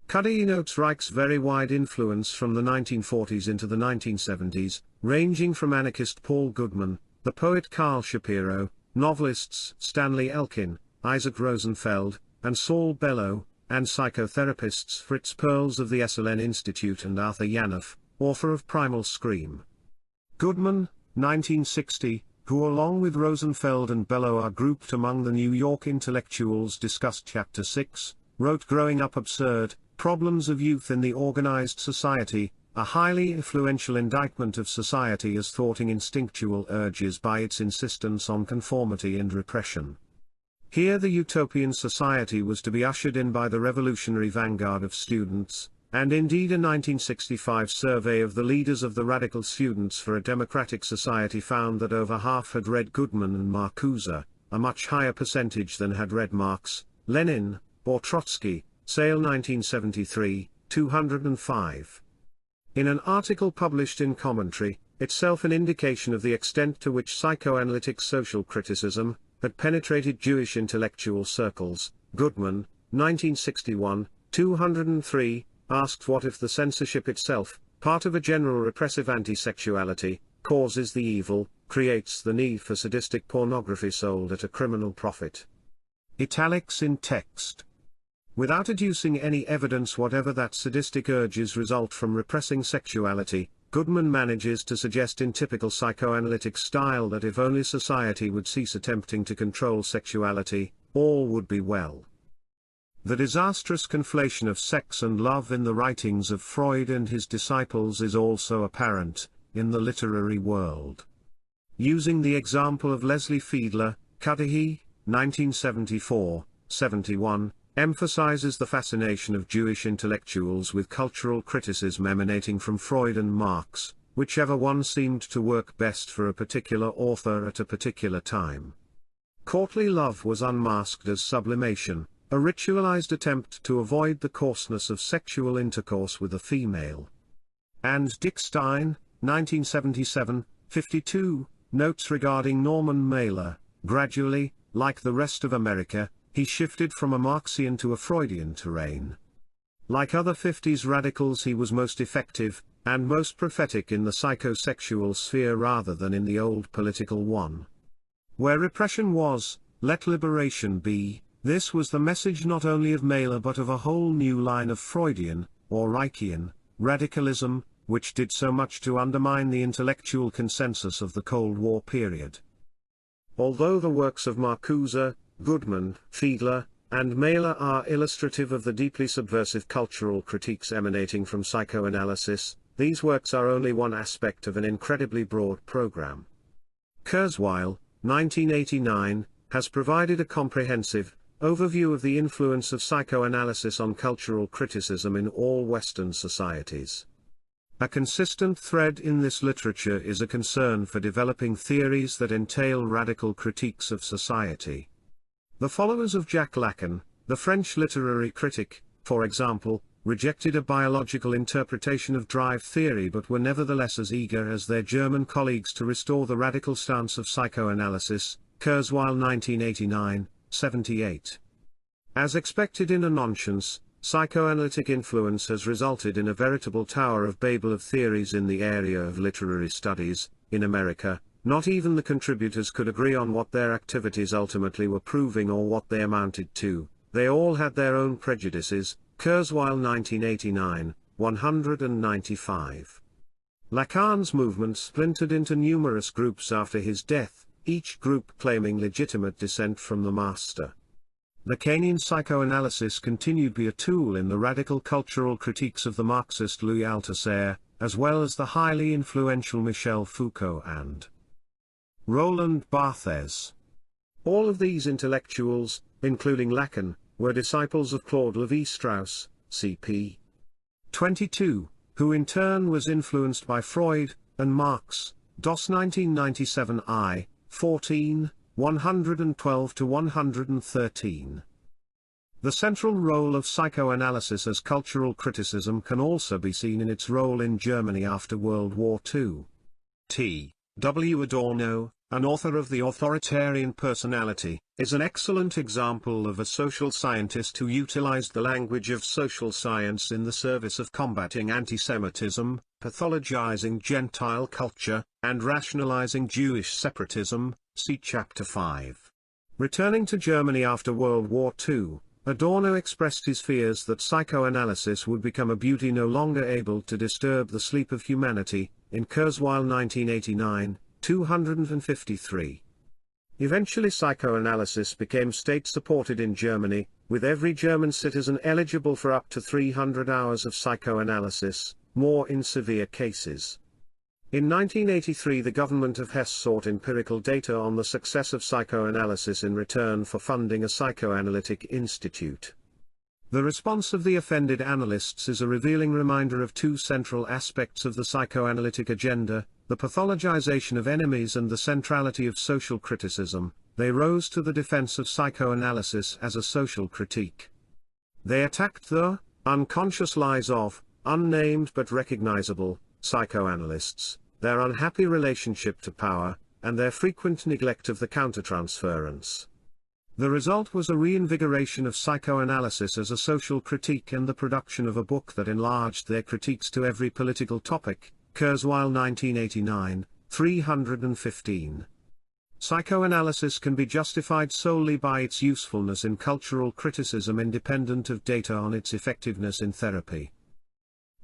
Cudahy notes Reich's very wide influence from the 1940s into the 1970s, ranging from anarchist Paul Goodman, the poet Carl Shapiro, novelists Stanley Elkin, Isaac Rosenfeld, and Saul Bellow, and psychotherapists Fritz Perls of the SLN Institute and Arthur Janov, author of Primal Scream. Goodman, 1960, who along with Rosenfeld and Bellow are grouped among the New York intellectuals discussed Chapter 6, wrote Growing Up Absurd, Problems of Youth in the Organized Society, a highly influential indictment of society as thwarting instinctual urges by its insistence on conformity and repression. Here the utopian society was to be ushered in by the revolutionary vanguard of students, and indeed a 1965 survey of the leaders of the radical Students for a Democratic Society found that over half had read Goodman and Marcuse, a much higher percentage than had read Marx, Lenin, or Trotsky, Sale 1973, 205. In an article published in Commentary, itself an indication of the extent to which psychoanalytic social criticism had penetrated Jewish intellectual circles, Goodman, 1961, 203, asked what if the censorship itself, part of a general repressive anti-sexuality, causes the evil, creates the need for sadistic pornography sold at a criminal profit. Italics in text. Without adducing any evidence whatever that sadistic urges result from repressing sexuality, Goodman manages to suggest in typical psychoanalytic style that if only society would cease attempting to control sexuality, all would be well. The disastrous conflation of sex and love in the writings of Freud and his disciples is also apparent in the literary world. Using the example of Leslie Fiedler, Cudahy, 1974-71, emphasizes the fascination of Jewish intellectuals with cultural criticism emanating from Freud and Marx, whichever one seemed to work best for a particular author at a particular time. Courtly love was unmasked as sublimation, a ritualized attempt to avoid the coarseness of sexual intercourse with a female. And Dick Stein, 1977-52, notes regarding Norman Mailer, gradually, like the rest of America, he shifted from a Marxian to a Freudian terrain. Like other 50s radicals, he was most effective, and most prophetic in the psychosexual sphere rather than in the old political one. Where repression was, let liberation be. This was the message not only of Mailer but of a whole new line of Freudian, or Reichian, radicalism, which did so much to undermine the intellectual consensus of the Cold War period. Although the works of Marcuse, Goodman, Fiedler, and Mailer are illustrative of the deeply subversive cultural critiques emanating from psychoanalysis, these works are only one aspect of an incredibly broad program. Kurzweil, 1989, has provided a comprehensive overview of the influence of psychoanalysis on cultural criticism in all Western societies. A consistent thread in this literature is a concern for developing theories that entail radical critiques of society. The followers of Jacques Lacan, the French literary critic, for example, rejected a biological interpretation of drive theory but were nevertheless as eager as their German colleagues to restore the radical stance of psychoanalysis, Kurzweil 1989-78. As expected in a nonscience, psychoanalytic influence has resulted in a veritable Tower of Babel of theories in the area of literary studies. In America, not even the contributors could agree on what their activities ultimately were proving or what they amounted to. They all had their own prejudices. Kurzweil 1989, 195. Lacan's movement splintered into numerous groups after his death, each group claiming legitimate descent from the master. Lacanian psychoanalysis continued to be a tool in the radical cultural critiques of the Marxist Louis Althusser, as well as the highly influential Michel Foucault and Roland Barthes. All of these intellectuals, including Lacan, were disciples of Claude Lévi-Strauss, c.p. 22, who in turn was influenced by Freud and Marx. DOS 1997 I, 14, 112-113. The central role of psychoanalysis as cultural criticism can also be seen in its role in Germany after World War II. T. W. Adorno, an author of The Authoritarian Personality, is an excellent example of a social scientist who utilized the language of social science in the service of combating anti-Semitism, pathologizing Gentile culture, and rationalizing Jewish separatism. See Chapter 5. Returning to Germany after World War II, Adorno expressed his fears that psychoanalysis would become a beauty no longer able to disturb the sleep of humanity, in Kurzweil 1989, 253. Eventually psychoanalysis became state-supported in Germany, with every German citizen eligible for up to 300 hours of psychoanalysis, more in severe cases. In 1983 the government of Hesse sought empirical data on the success of psychoanalysis in return for funding a psychoanalytic institute. The response of the offended analysts is a revealing reminder of two central aspects of the psychoanalytic agenda: the pathologization of enemies and the centrality of social criticism. They rose to the defense of psychoanalysis as a social critique. They attacked the unconscious lies of unnamed but recognizable, psychoanalysts, their unhappy relationship to power, and their frequent neglect of the countertransference. The result was a reinvigoration of psychoanalysis as a social critique and the production of a book that enlarged their critiques to every political topic, Kurzweil 1989, 315. Psychoanalysis can be justified solely by its usefulness in cultural criticism independent of data on its effectiveness in therapy.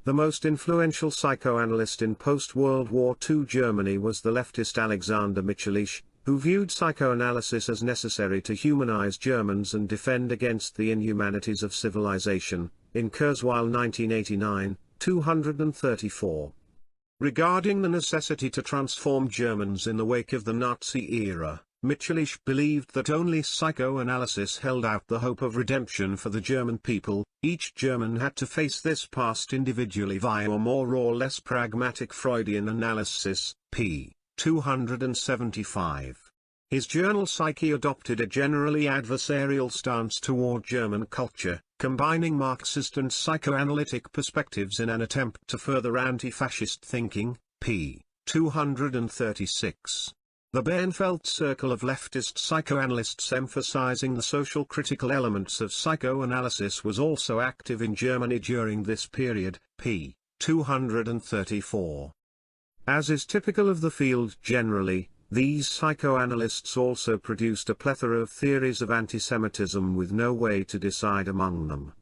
The most influential psychoanalyst in post-World War II Germany was the leftist Alexander Mitscherlich, who viewed psychoanalysis as necessary to humanize Germans and defend against the inhumanities of civilization, in Kurzweil 1989, 234. Regarding the necessity to transform Germans in the wake of the Nazi era, Mitscherlich believed that only psychoanalysis held out the hope of redemption for the German people. Each German had to face this past individually via a more or less pragmatic Freudian analysis, p. 275. His journal Psyche adopted a generally adversarial stance toward German culture, combining Marxist and psychoanalytic perspectives in an attempt to further anti-fascist thinking, p. 236. The Behrenfeld circle of leftist psychoanalysts emphasizing the social critical elements of psychoanalysis was also active in Germany during this period, p. 234. As is typical of the field generally, these psychoanalysts also produced a plethora of theories of antisemitism with no way to decide among them.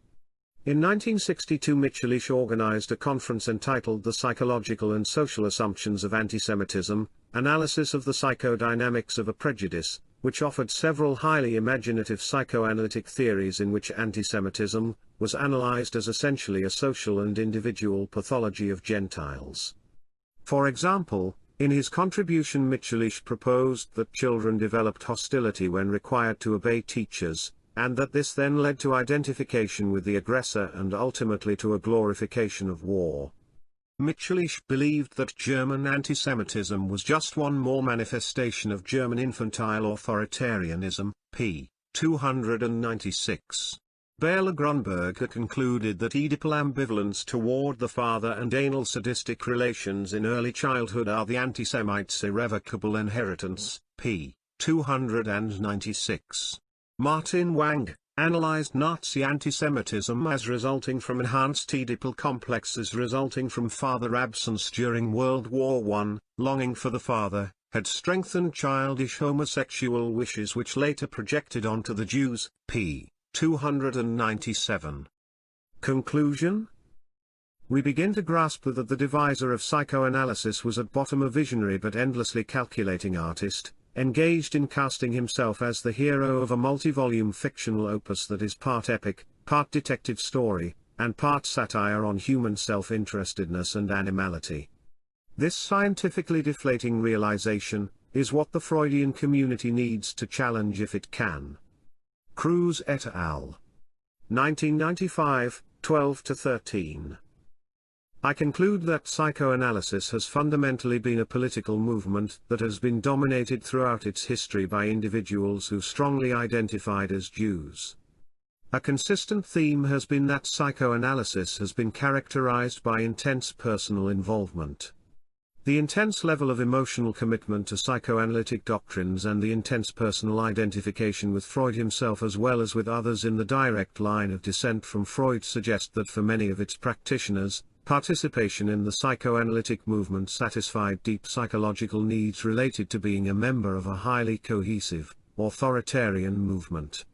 In 1962 Mitscherlich organized a conference entitled The Psychological and Social Assumptions of Antisemitism, Analysis of the Psychodynamics of a Prejudice, which offered several highly imaginative psychoanalytic theories in which antisemitism was analyzed as essentially a social and individual pathology of Gentiles. For example, in his contribution Mitscherlich proposed that children developed hostility when required to obey teachers, and that this then led to identification with the aggressor and ultimately to a glorification of war. Mitscherlich believed that German antisemitism was just one more manifestation of German infantile authoritarianism, p. 296. Bela Grunberger concluded that Oedipal ambivalence toward the father and anal sadistic relations in early childhood are the antisemite's irrevocable inheritance, p. 296. Martin Wang analyzed Nazi antisemitism as resulting from enhanced Oedipal complexes resulting from father absence during World War I, longing for the father, had strengthened childish homosexual wishes which later projected onto the Jews, p. 297. Conclusion? We begin to grasp that the deviser of psychoanalysis was at bottom a visionary but endlessly calculating artist, engaged in casting himself as the hero of a multi-volume fictional opus that is part epic, part detective story, and part satire on human self-interestedness and animality. This scientifically deflating realization is what the Freudian community needs to challenge if it can. Cruz et al. 1995, 12-13. I conclude that psychoanalysis has fundamentally been a political movement that has been dominated throughout its history by individuals who strongly identified as Jews. A consistent theme has been that psychoanalysis has been characterized by intense personal involvement. The intense level of emotional commitment to psychoanalytic doctrines and the intense personal identification with Freud himself as well as with others in the direct line of descent from Freud suggest that for many of its practitioners, participation in the psychoanalytic movement satisfied deep psychological needs related to being a member of a highly cohesive, authoritarian movement.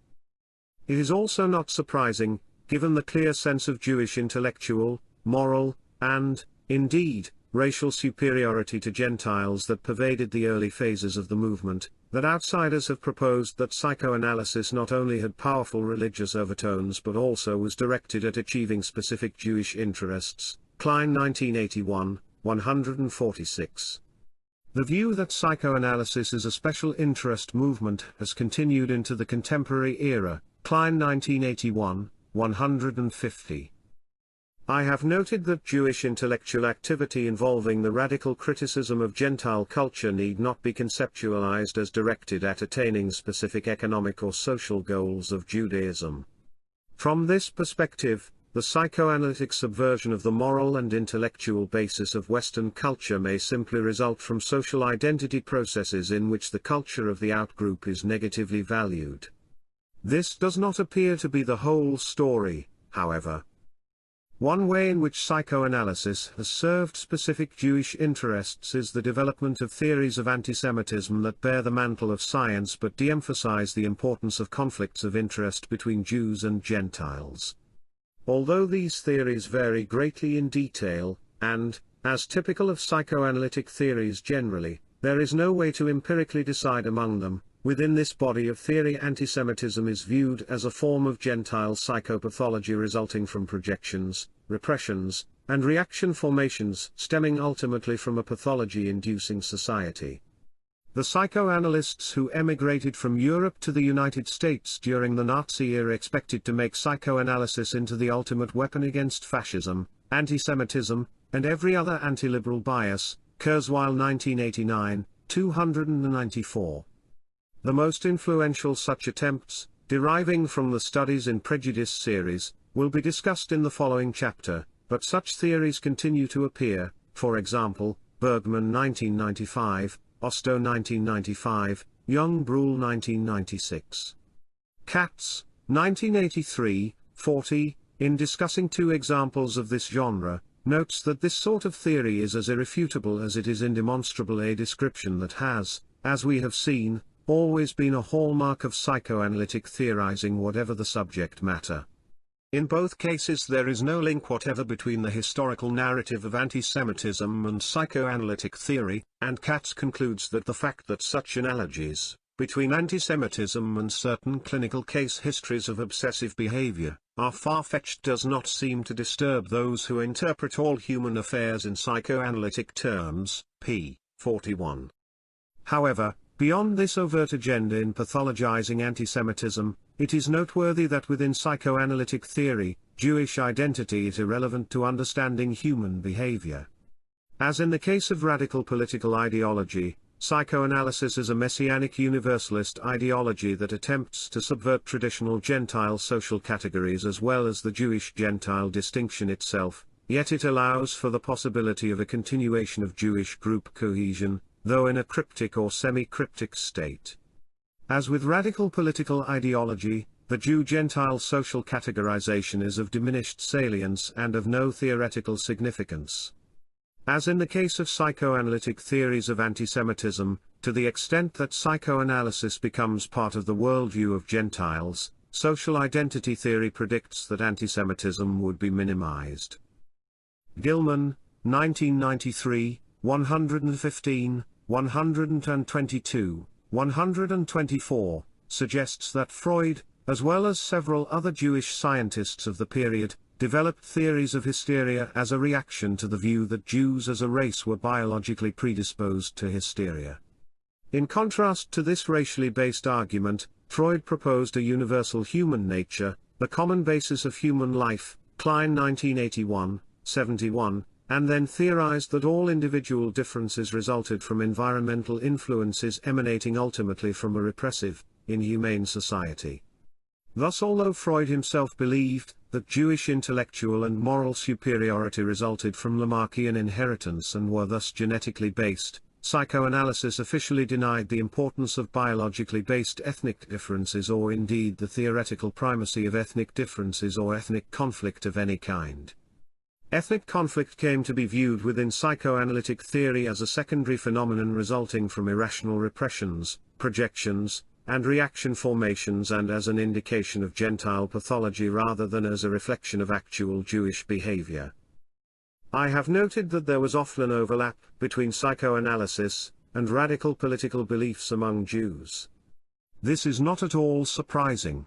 It is also not surprising, given the clear sense of Jewish intellectual, moral, and, indeed, racial superiority to Gentiles that pervaded the early phases of the movement, that outsiders have proposed that psychoanalysis not only had powerful religious overtones but also was directed at achieving specific Jewish interests. Klein 1981, 146. The view that psychoanalysis is a special interest movement has continued into the contemporary era. Klein 1981, 150. I have noted that Jewish intellectual activity involving the radical criticism of Gentile culture need not be conceptualized as directed at attaining specific economic or social goals of Judaism. From this perspective, the psychoanalytic subversion of the moral and intellectual basis of Western culture may simply result from social identity processes in which the culture of the outgroup is negatively valued. This does not appear to be the whole story, however. One way in which psychoanalysis has served specific Jewish interests is the development of theories of antisemitism that bear the mantle of science but de-emphasize the importance of conflicts of interest between Jews and Gentiles. Although these theories vary greatly in detail, and, as typical of psychoanalytic theories generally, there is no way to empirically decide among them. Within this body of theory, antisemitism is viewed as a form of Gentile psychopathology resulting from projections, repressions, and reaction formations stemming ultimately from a pathology-inducing society. The psychoanalysts who emigrated from Europe to the United States during the Nazi era expected to make psychoanalysis into the ultimate weapon against fascism, antisemitism, and every other anti-liberal bias. Kurzweil 1989, 294. The most influential such attempts, deriving from the Studies in Prejudice series, will be discussed in the following chapter, but such theories continue to appear, for example, Bergman 1995, Ostow 1995, Young-Bruhl 1996. Katz, 1983, 40, in discussing two examples of this genre, notes that this sort of theory is as irrefutable as it is indemonstrable, a description that has, as we have seen, always been a hallmark of psychoanalytic theorizing, whatever the subject matter. In both cases there is no link whatever between the historical narrative of antisemitism and psychoanalytic theory, and Katz concludes that the fact that such analogies, between antisemitism and certain clinical case histories of obsessive behavior, are far-fetched does not seem to disturb those who interpret all human affairs in psychoanalytic terms, p. 41. However, beyond this overt agenda in pathologizing antisemitism, it is noteworthy that within psychoanalytic theory, Jewish identity is irrelevant to understanding human behavior. As in the case of radical political ideology, psychoanalysis is a messianic universalist ideology that attempts to subvert traditional Gentile social categories as well as the Jewish-Gentile distinction itself, yet it allows for the possibility of a continuation of Jewish group cohesion, though in a cryptic or semi-cryptic state. As with radical political ideology, the Jew-Gentile social categorization is of diminished salience and of no theoretical significance. As in the case of psychoanalytic theories of antisemitism, to the extent that psychoanalysis becomes part of the worldview of Gentiles, social identity theory predicts that antisemitism would be minimized. Gilman, 1993, 115, 122, 124, suggests that Freud, as well as several other Jewish scientists of the period, developed theories of hysteria as a reaction to the view that Jews as a race were biologically predisposed to hysteria. In contrast to this racially based argument, Freud proposed a universal human nature, the common basis of human life, Klein 1981, 71, and then theorized that all individual differences resulted from environmental influences emanating ultimately from a repressive, inhumane society. Thus, although Freud himself believed that Jewish intellectual and moral superiority resulted from Lamarckian inheritance and were thus genetically based, psychoanalysis officially denied the importance of biologically based ethnic differences or indeed the theoretical primacy of ethnic differences or ethnic conflict of any kind. Ethnic conflict came to be viewed within psychoanalytic theory as a secondary phenomenon resulting from irrational repressions, projections, and reaction formations, and as an indication of Gentile pathology rather than as a reflection of actual Jewish behavior. I have noted that there was often an overlap between psychoanalysis and radical political beliefs among Jews. This is not at all surprising.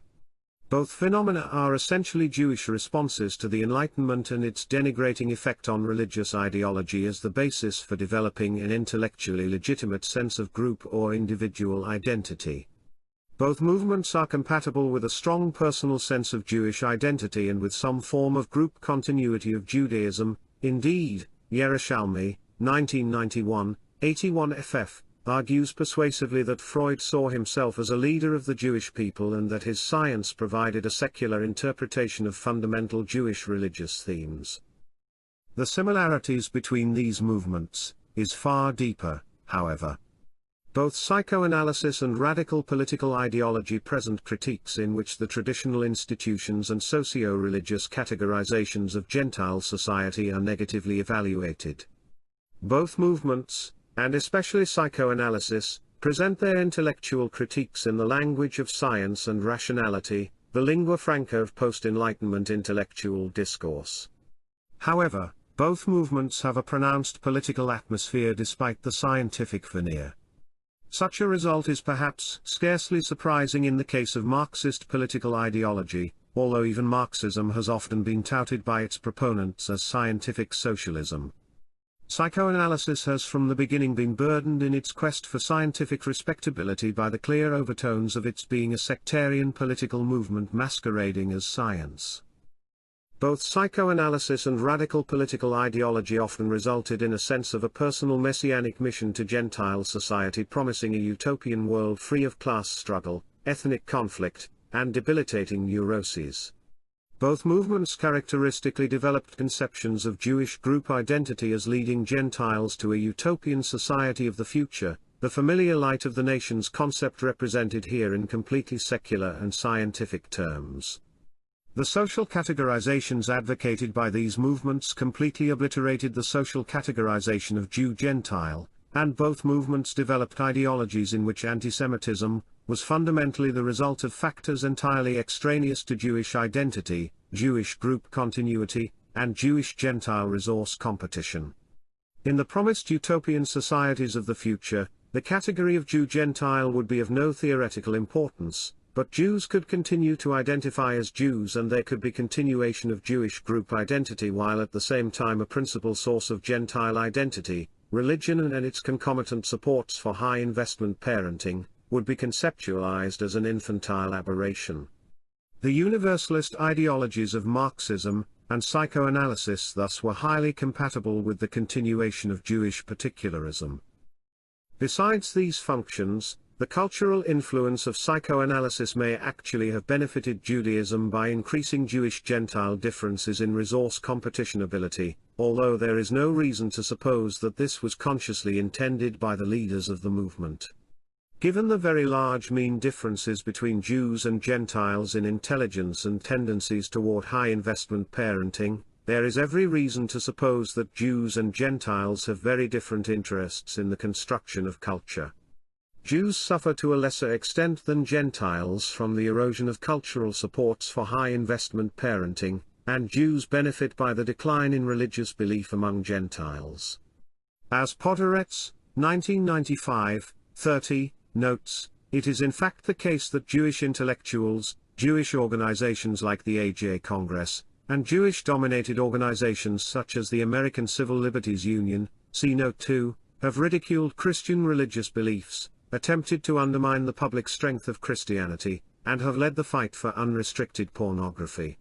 Both phenomena are essentially Jewish responses to the Enlightenment and its denigrating effect on religious ideology as the basis for developing an intellectually legitimate sense of group or individual identity. Both movements are compatible with a strong personal sense of Jewish identity and with some form of group continuity of Judaism. Indeed, Yerushalmi, 1991, 81 ff., argues persuasively that Freud saw himself as a leader of the Jewish people and that his science provided a secular interpretation of fundamental Jewish religious themes. The similarities between these movements is far deeper, however. Both psychoanalysis and radical political ideology present critiques in which the traditional institutions and socio-religious categorizations of Gentile society are negatively evaluated. Both movements, and especially psychoanalysis, present their intellectual critiques in the language of science and rationality, the lingua franca of post-Enlightenment intellectual discourse. However, both movements have a pronounced political atmosphere despite the scientific veneer. Such a result is perhaps scarcely surprising in the case of Marxist political ideology, although even Marxism has often been touted by its proponents as scientific socialism. Psychoanalysis has from the beginning been burdened in its quest for scientific respectability by the clear overtones of its being a sectarian political movement masquerading as science. Both psychoanalysis and radical political ideology often resulted in a sense of a personal messianic mission to Gentile society promising a utopian world free of class struggle, ethnic conflict, and debilitating neuroses. Both movements characteristically developed conceptions of Jewish group identity as leading Gentiles to a utopian society of the future, the familiar light of the nations concept represented here in completely secular and scientific terms. The social categorizations advocated by these movements completely obliterated the social categorization of Jew-Gentile, and both movements developed ideologies in which antisemitism was fundamentally the result of factors entirely extraneous to Jewish identity, Jewish group continuity, and Jewish-Gentile resource competition. In the promised utopian societies of the future, the category of Jew-Gentile would be of no theoretical importance, but Jews could continue to identify as Jews and there could be continuation of Jewish group identity while at the same time a principal source of Gentile identity, religion and its concomitant supports for high investment parenting, would be conceptualized as an infantile aberration. The universalist ideologies of Marxism and psychoanalysis thus were highly compatible with the continuation of Jewish particularism. Besides these functions, the cultural influence of psychoanalysis may actually have benefited Judaism by increasing Jewish-Gentile differences in resource competition ability, although there is no reason to suppose that this was consciously intended by the leaders of the movement. Given the very large mean differences between Jews and Gentiles in intelligence and tendencies toward high-investment parenting, there is every reason to suppose that Jews and Gentiles have very different interests in the construction of culture. Jews suffer to a lesser extent than Gentiles from the erosion of cultural supports for high-investment parenting, and Jews benefit by the decline in religious belief among Gentiles. As Podhoretz, 1995, 30, notes, it is in fact the case that Jewish intellectuals, Jewish organizations like the AJ Congress, and Jewish-dominated organizations such as the American Civil Liberties Union, see Note 2, have ridiculed Christian religious beliefs, attempted to undermine the public strength of Christianity, and have led the fight for unrestricted pornography.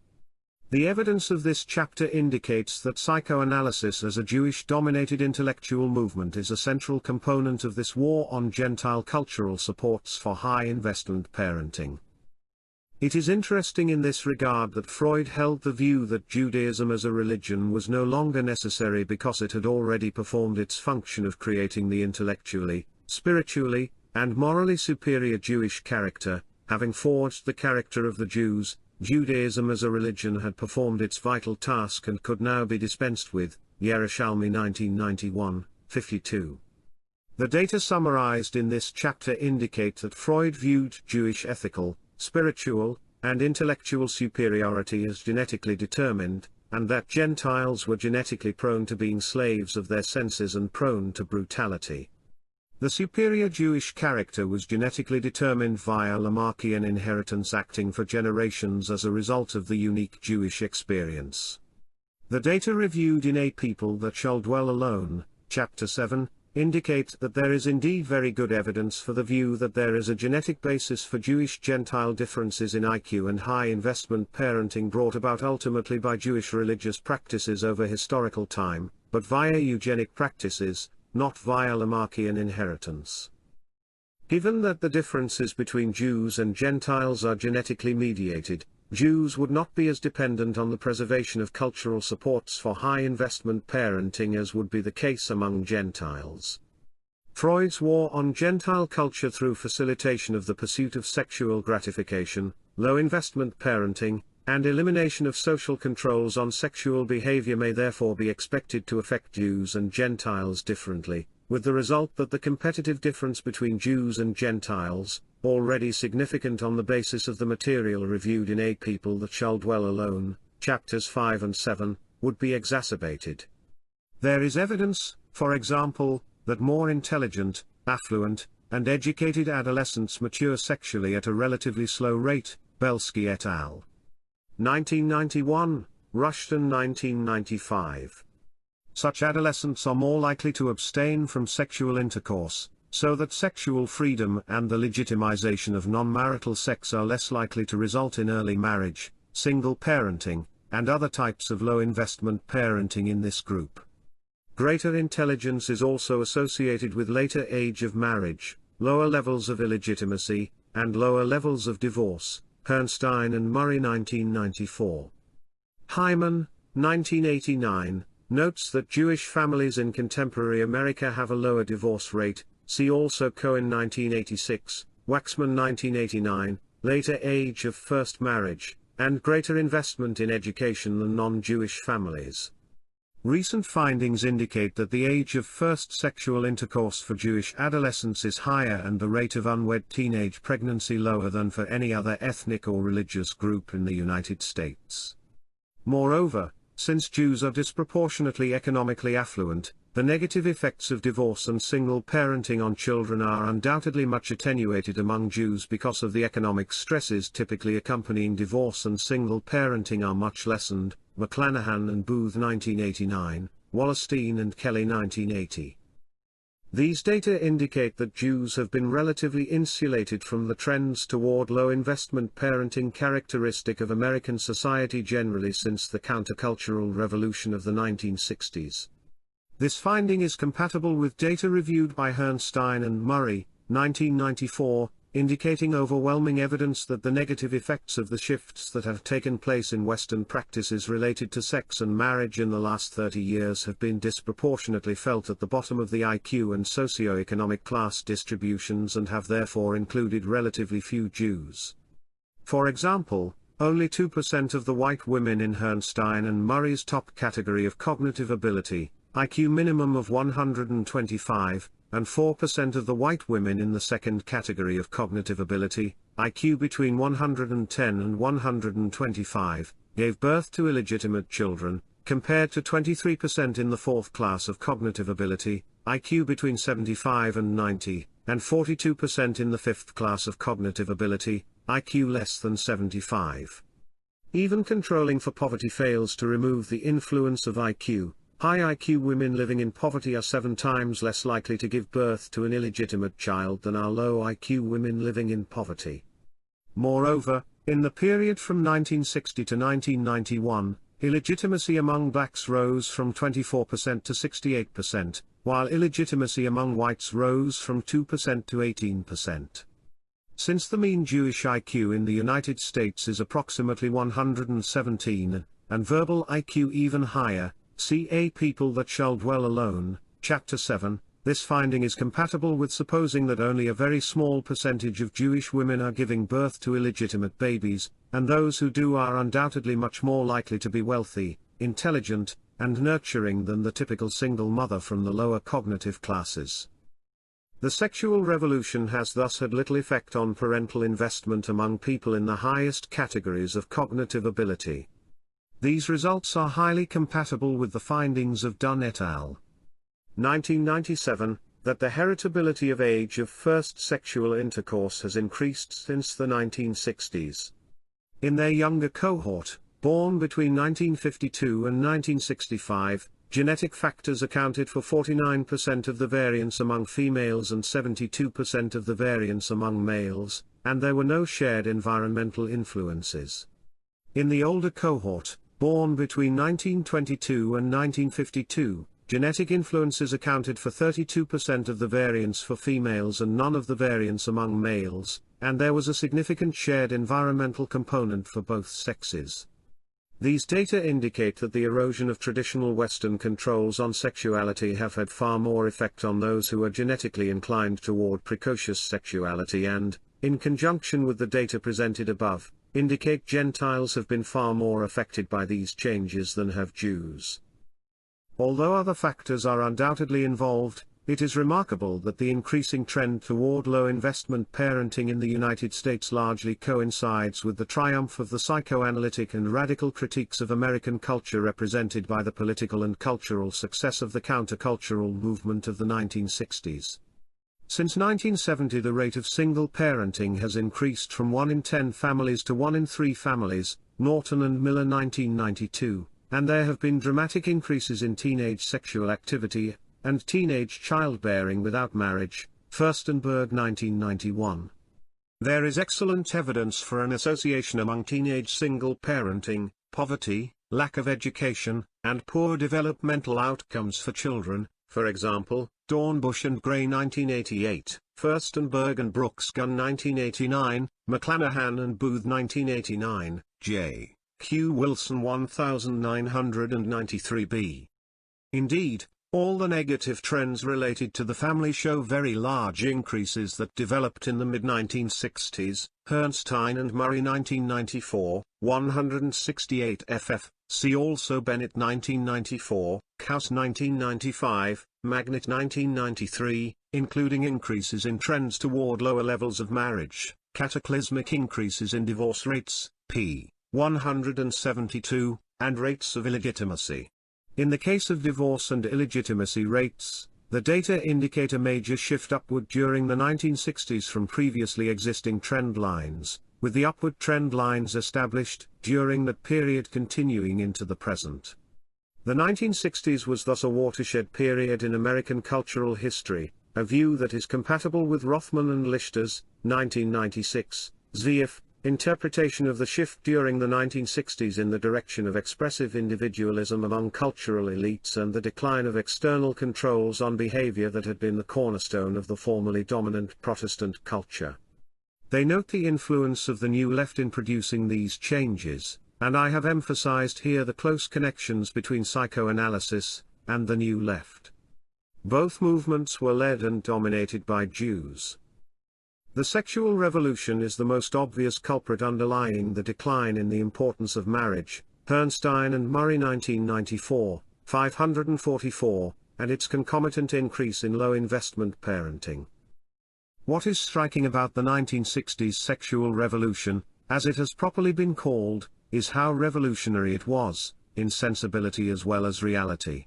The evidence of this chapter indicates that psychoanalysis as a Jewish-dominated intellectual movement is a central component of this war on Gentile cultural supports for high-investment parenting. It is interesting in this regard that Freud held the view that Judaism as a religion was no longer necessary because it had already performed its function of creating the intellectually, spiritually, and morally superior Jewish character. Having forged the character of the Jews, Judaism as a religion had performed its vital task and could now be dispensed with. Yerushalmi 1991, 52. The data summarized in this chapter indicate that Freud viewed Jewish ethical, spiritual, and intellectual superiority as genetically determined, and that Gentiles were genetically prone to being slaves of their senses and prone to brutality. The superior Jewish character was genetically determined via Lamarckian inheritance acting for generations as a result of the unique Jewish experience. The data reviewed in A People That Shall Dwell Alone, Chapter 7, indicate that there is indeed very good evidence for the view that there is a genetic basis for Jewish-Gentile differences in IQ and high-investment parenting brought about ultimately by Jewish religious practices over historical time, but via eugenic practices, not via Lamarckian inheritance. Given that the differences between Jews and Gentiles are genetically mediated, Jews would not be as dependent on the preservation of cultural supports for high-investment parenting as would be the case among Gentiles. Freud's war on Gentile culture through facilitation of the pursuit of sexual gratification, low-investment parenting, and elimination of social controls on sexual behavior may therefore be expected to affect Jews and Gentiles differently, with the result that the competitive difference between Jews and Gentiles, already significant on the basis of the material reviewed in A People That Shall Dwell Alone, chapters 5 and 7, would be exacerbated. There is evidence, for example, that more intelligent, affluent, and educated adolescents mature sexually at a relatively slow rate, Belsky et al. 1991, Rushton 1995. Such adolescents are more likely to abstain from sexual intercourse, so that sexual freedom and the legitimization of non-marital sex are less likely to result in early marriage, single parenting, and other types of low-investment parenting in this group. Greater intelligence is also associated with later age of marriage, lower levels of illegitimacy, and lower levels of divorce, Herrnstein and Murray 1994. Hyman, 1989, notes that Jewish families in contemporary America have a lower divorce rate, see also Cohen 1986, Waxman 1989, later age of first marriage, and greater investment in education than non-Jewish families. Recent findings indicate that the age of first sexual intercourse for Jewish adolescents is higher and the rate of unwed teenage pregnancy lower than for any other ethnic or religious group in the United States. Moreover, since Jews are disproportionately economically affluent, the negative effects of divorce and single parenting on children are undoubtedly much attenuated among Jews because of the economic stresses typically accompanying divorce, and single parenting are much lessened, McClanahan and Booth 1989, Wallerstein and Kelly 1980. These data indicate that Jews have been relatively insulated from the trends toward low-investment parenting characteristic of American society generally since the countercultural revolution of the 1960s. This finding is compatible with data reviewed by Herrnstein and Murray, 1994, indicating overwhelming evidence that the negative effects of the shifts that have taken place in Western practices related to sex and marriage in the last 30 years have been disproportionately felt at the bottom of the IQ and socioeconomic class distributions and have therefore included relatively few Jews. For example, only 2% of the white women in Herrnstein and Murray's top category of cognitive ability, IQ minimum of 125, and 4% of the white women in the second category of cognitive ability, IQ between 110 and 125, gave birth to illegitimate children, compared to 23% in the fourth class of cognitive ability, IQ between 75 and 90, and 42% in the fifth class of cognitive ability, IQ less than 75. Even controlling for poverty fails to remove the influence of IQ. High IQ women living in poverty are 7 times less likely to give birth to an illegitimate child than are low IQ women living in poverty. Moreover, in the period from 1960 to 1991, illegitimacy among blacks rose from 24% to 68%, while illegitimacy among whites rose from 2% to 18%. Since the mean Jewish IQ in the United States is approximately 117, and verbal IQ even higher, see A People That Shall Dwell Alone, Chapter 7, this finding is compatible with supposing that only a very small percentage of Jewish women are giving birth to illegitimate babies, and those who do are undoubtedly much more likely to be wealthy, intelligent, and nurturing than the typical single mother from the lower cognitive classes. The sexual revolution has thus had little effect on parental investment among people in the highest categories of cognitive ability. These results are highly compatible with the findings of Dunn et al. 1997, that the heritability of age of first sexual intercourse has increased since the 1960s. In their younger cohort, born between 1952 and 1965, genetic factors accounted for 49% of the variance among females and 72% of the variance among males, and there were no shared environmental influences. In the older cohort, born between 1922 and 1952, genetic influences accounted for 32% of the variance for females and none of the variance among males, and there was a significant shared environmental component for both sexes. These data indicate that the erosion of traditional Western controls on sexuality have had far more effect on those who are genetically inclined toward precocious sexuality and, in conjunction with the data presented above, indicate Gentiles have been far more affected by these changes than have Jews. Although other factors are undoubtedly involved, it is remarkable that the increasing trend toward low-investment parenting in the United States largely coincides with the triumph of the psychoanalytic and radical critiques of American culture represented by the political and cultural success of the countercultural movement of the 1960s. Since 1970, the rate of single parenting has increased from 1 in 10 families to 1 in 3 families, Norton and Miller 1992, and there have been dramatic increases in teenage sexual activity and teenage childbearing without marriage, Furstenberg 1991. There is excellent evidence for an association among teenage single parenting, poverty, lack of education, and poor developmental outcomes for children, for example, Dornbush and Gray 1988, Furstenberg and Brooks Gunn 1989, McClanahan and Booth 1989, J. Q. Wilson 1993b. Indeed, all the negative trends related to the family show very large increases that developed in the mid-1960s, Herrnstein and Murray 1994, 168 ff, see also Bennett 1994, Kaus 1995, Magnet 1993, including increases in trends toward lower levels of marriage, cataclysmic increases in divorce rates, p. 172, and rates of illegitimacy. In the case of divorce and illegitimacy rates, the data indicate a major shift upward during the 1960s from previously existing trend lines, with the upward trend lines established during that period continuing into the present. The 1960s was thus a watershed period in American cultural history, a view that is compatible with Rothman and Lichter's 1996 Zvief interpretation of the shift during the 1960s in the direction of expressive individualism among cultural elites and the decline of external controls on behavior that had been the cornerstone of the formerly dominant Protestant culture. They note the influence of the New Left in producing these changes, and I have emphasized here the close connections between psychoanalysis and the New Left. Both movements were led and dominated by Jews. The sexual revolution is the most obvious culprit underlying the decline in the importance of marriage, Herrnstein and Murray 1994, 544, and its concomitant increase in low-investment parenting. What is striking about the 1960s sexual revolution, as it has properly been called, is how revolutionary it was, in sensibility as well as reality.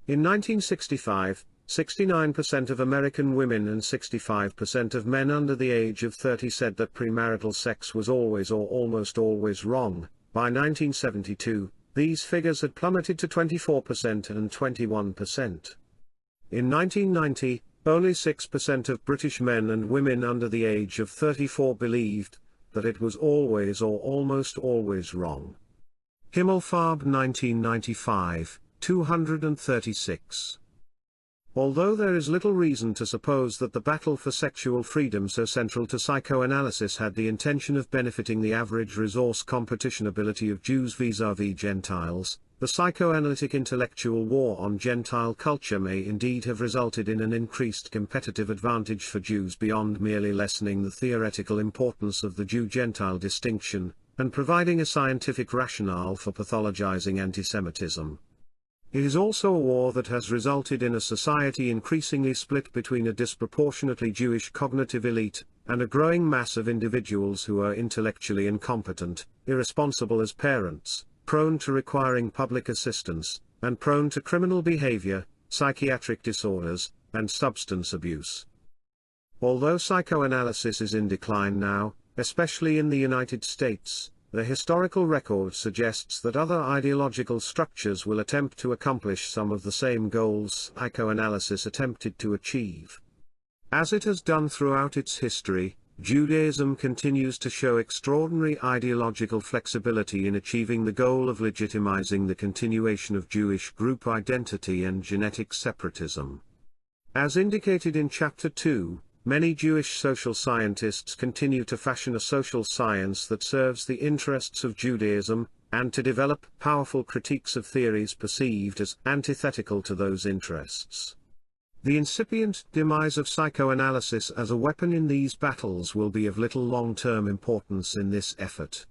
In 1965, 69% of American women and 65% of men under the age of 30 said that premarital sex was always or almost always wrong. By 1972, these figures had plummeted to 24% and 21%. In 1990, only 6% of British men and women under the age of 34 believed that it was always or almost always wrong. Himmelfarb 1995, 236. Although there is little reason to suppose that the battle for sexual freedom so central to psychoanalysis had the intention of benefiting the average resource competition ability of Jews vis-à-vis Gentiles, the psychoanalytic intellectual war on Gentile culture may indeed have resulted in an increased competitive advantage for Jews beyond merely lessening the theoretical importance of the Jew-Gentile distinction, and providing a scientific rationale for pathologizing antisemitism. It is also a war that has resulted in a society increasingly split between a disproportionately Jewish cognitive elite, and a growing mass of individuals who are intellectually incompetent, irresponsible as parents, prone to requiring public assistance, and prone to criminal behavior, psychiatric disorders, and substance abuse. Although psychoanalysis is in decline now, especially in the United States, the historical record suggests that other ideological structures will attempt to accomplish some of the same goals psychoanalysis attempted to achieve. As it has done throughout its history, Judaism continues to show extraordinary ideological flexibility in achieving the goal of legitimizing the continuation of Jewish group identity and genetic separatism. As indicated in Chapter 2, many Jewish social scientists continue to fashion a social science that serves the interests of Judaism, and to develop powerful critiques of theories perceived as antithetical to those interests. The incipient demise of psychoanalysis as a weapon in these battles will be of little long-term importance in this effort.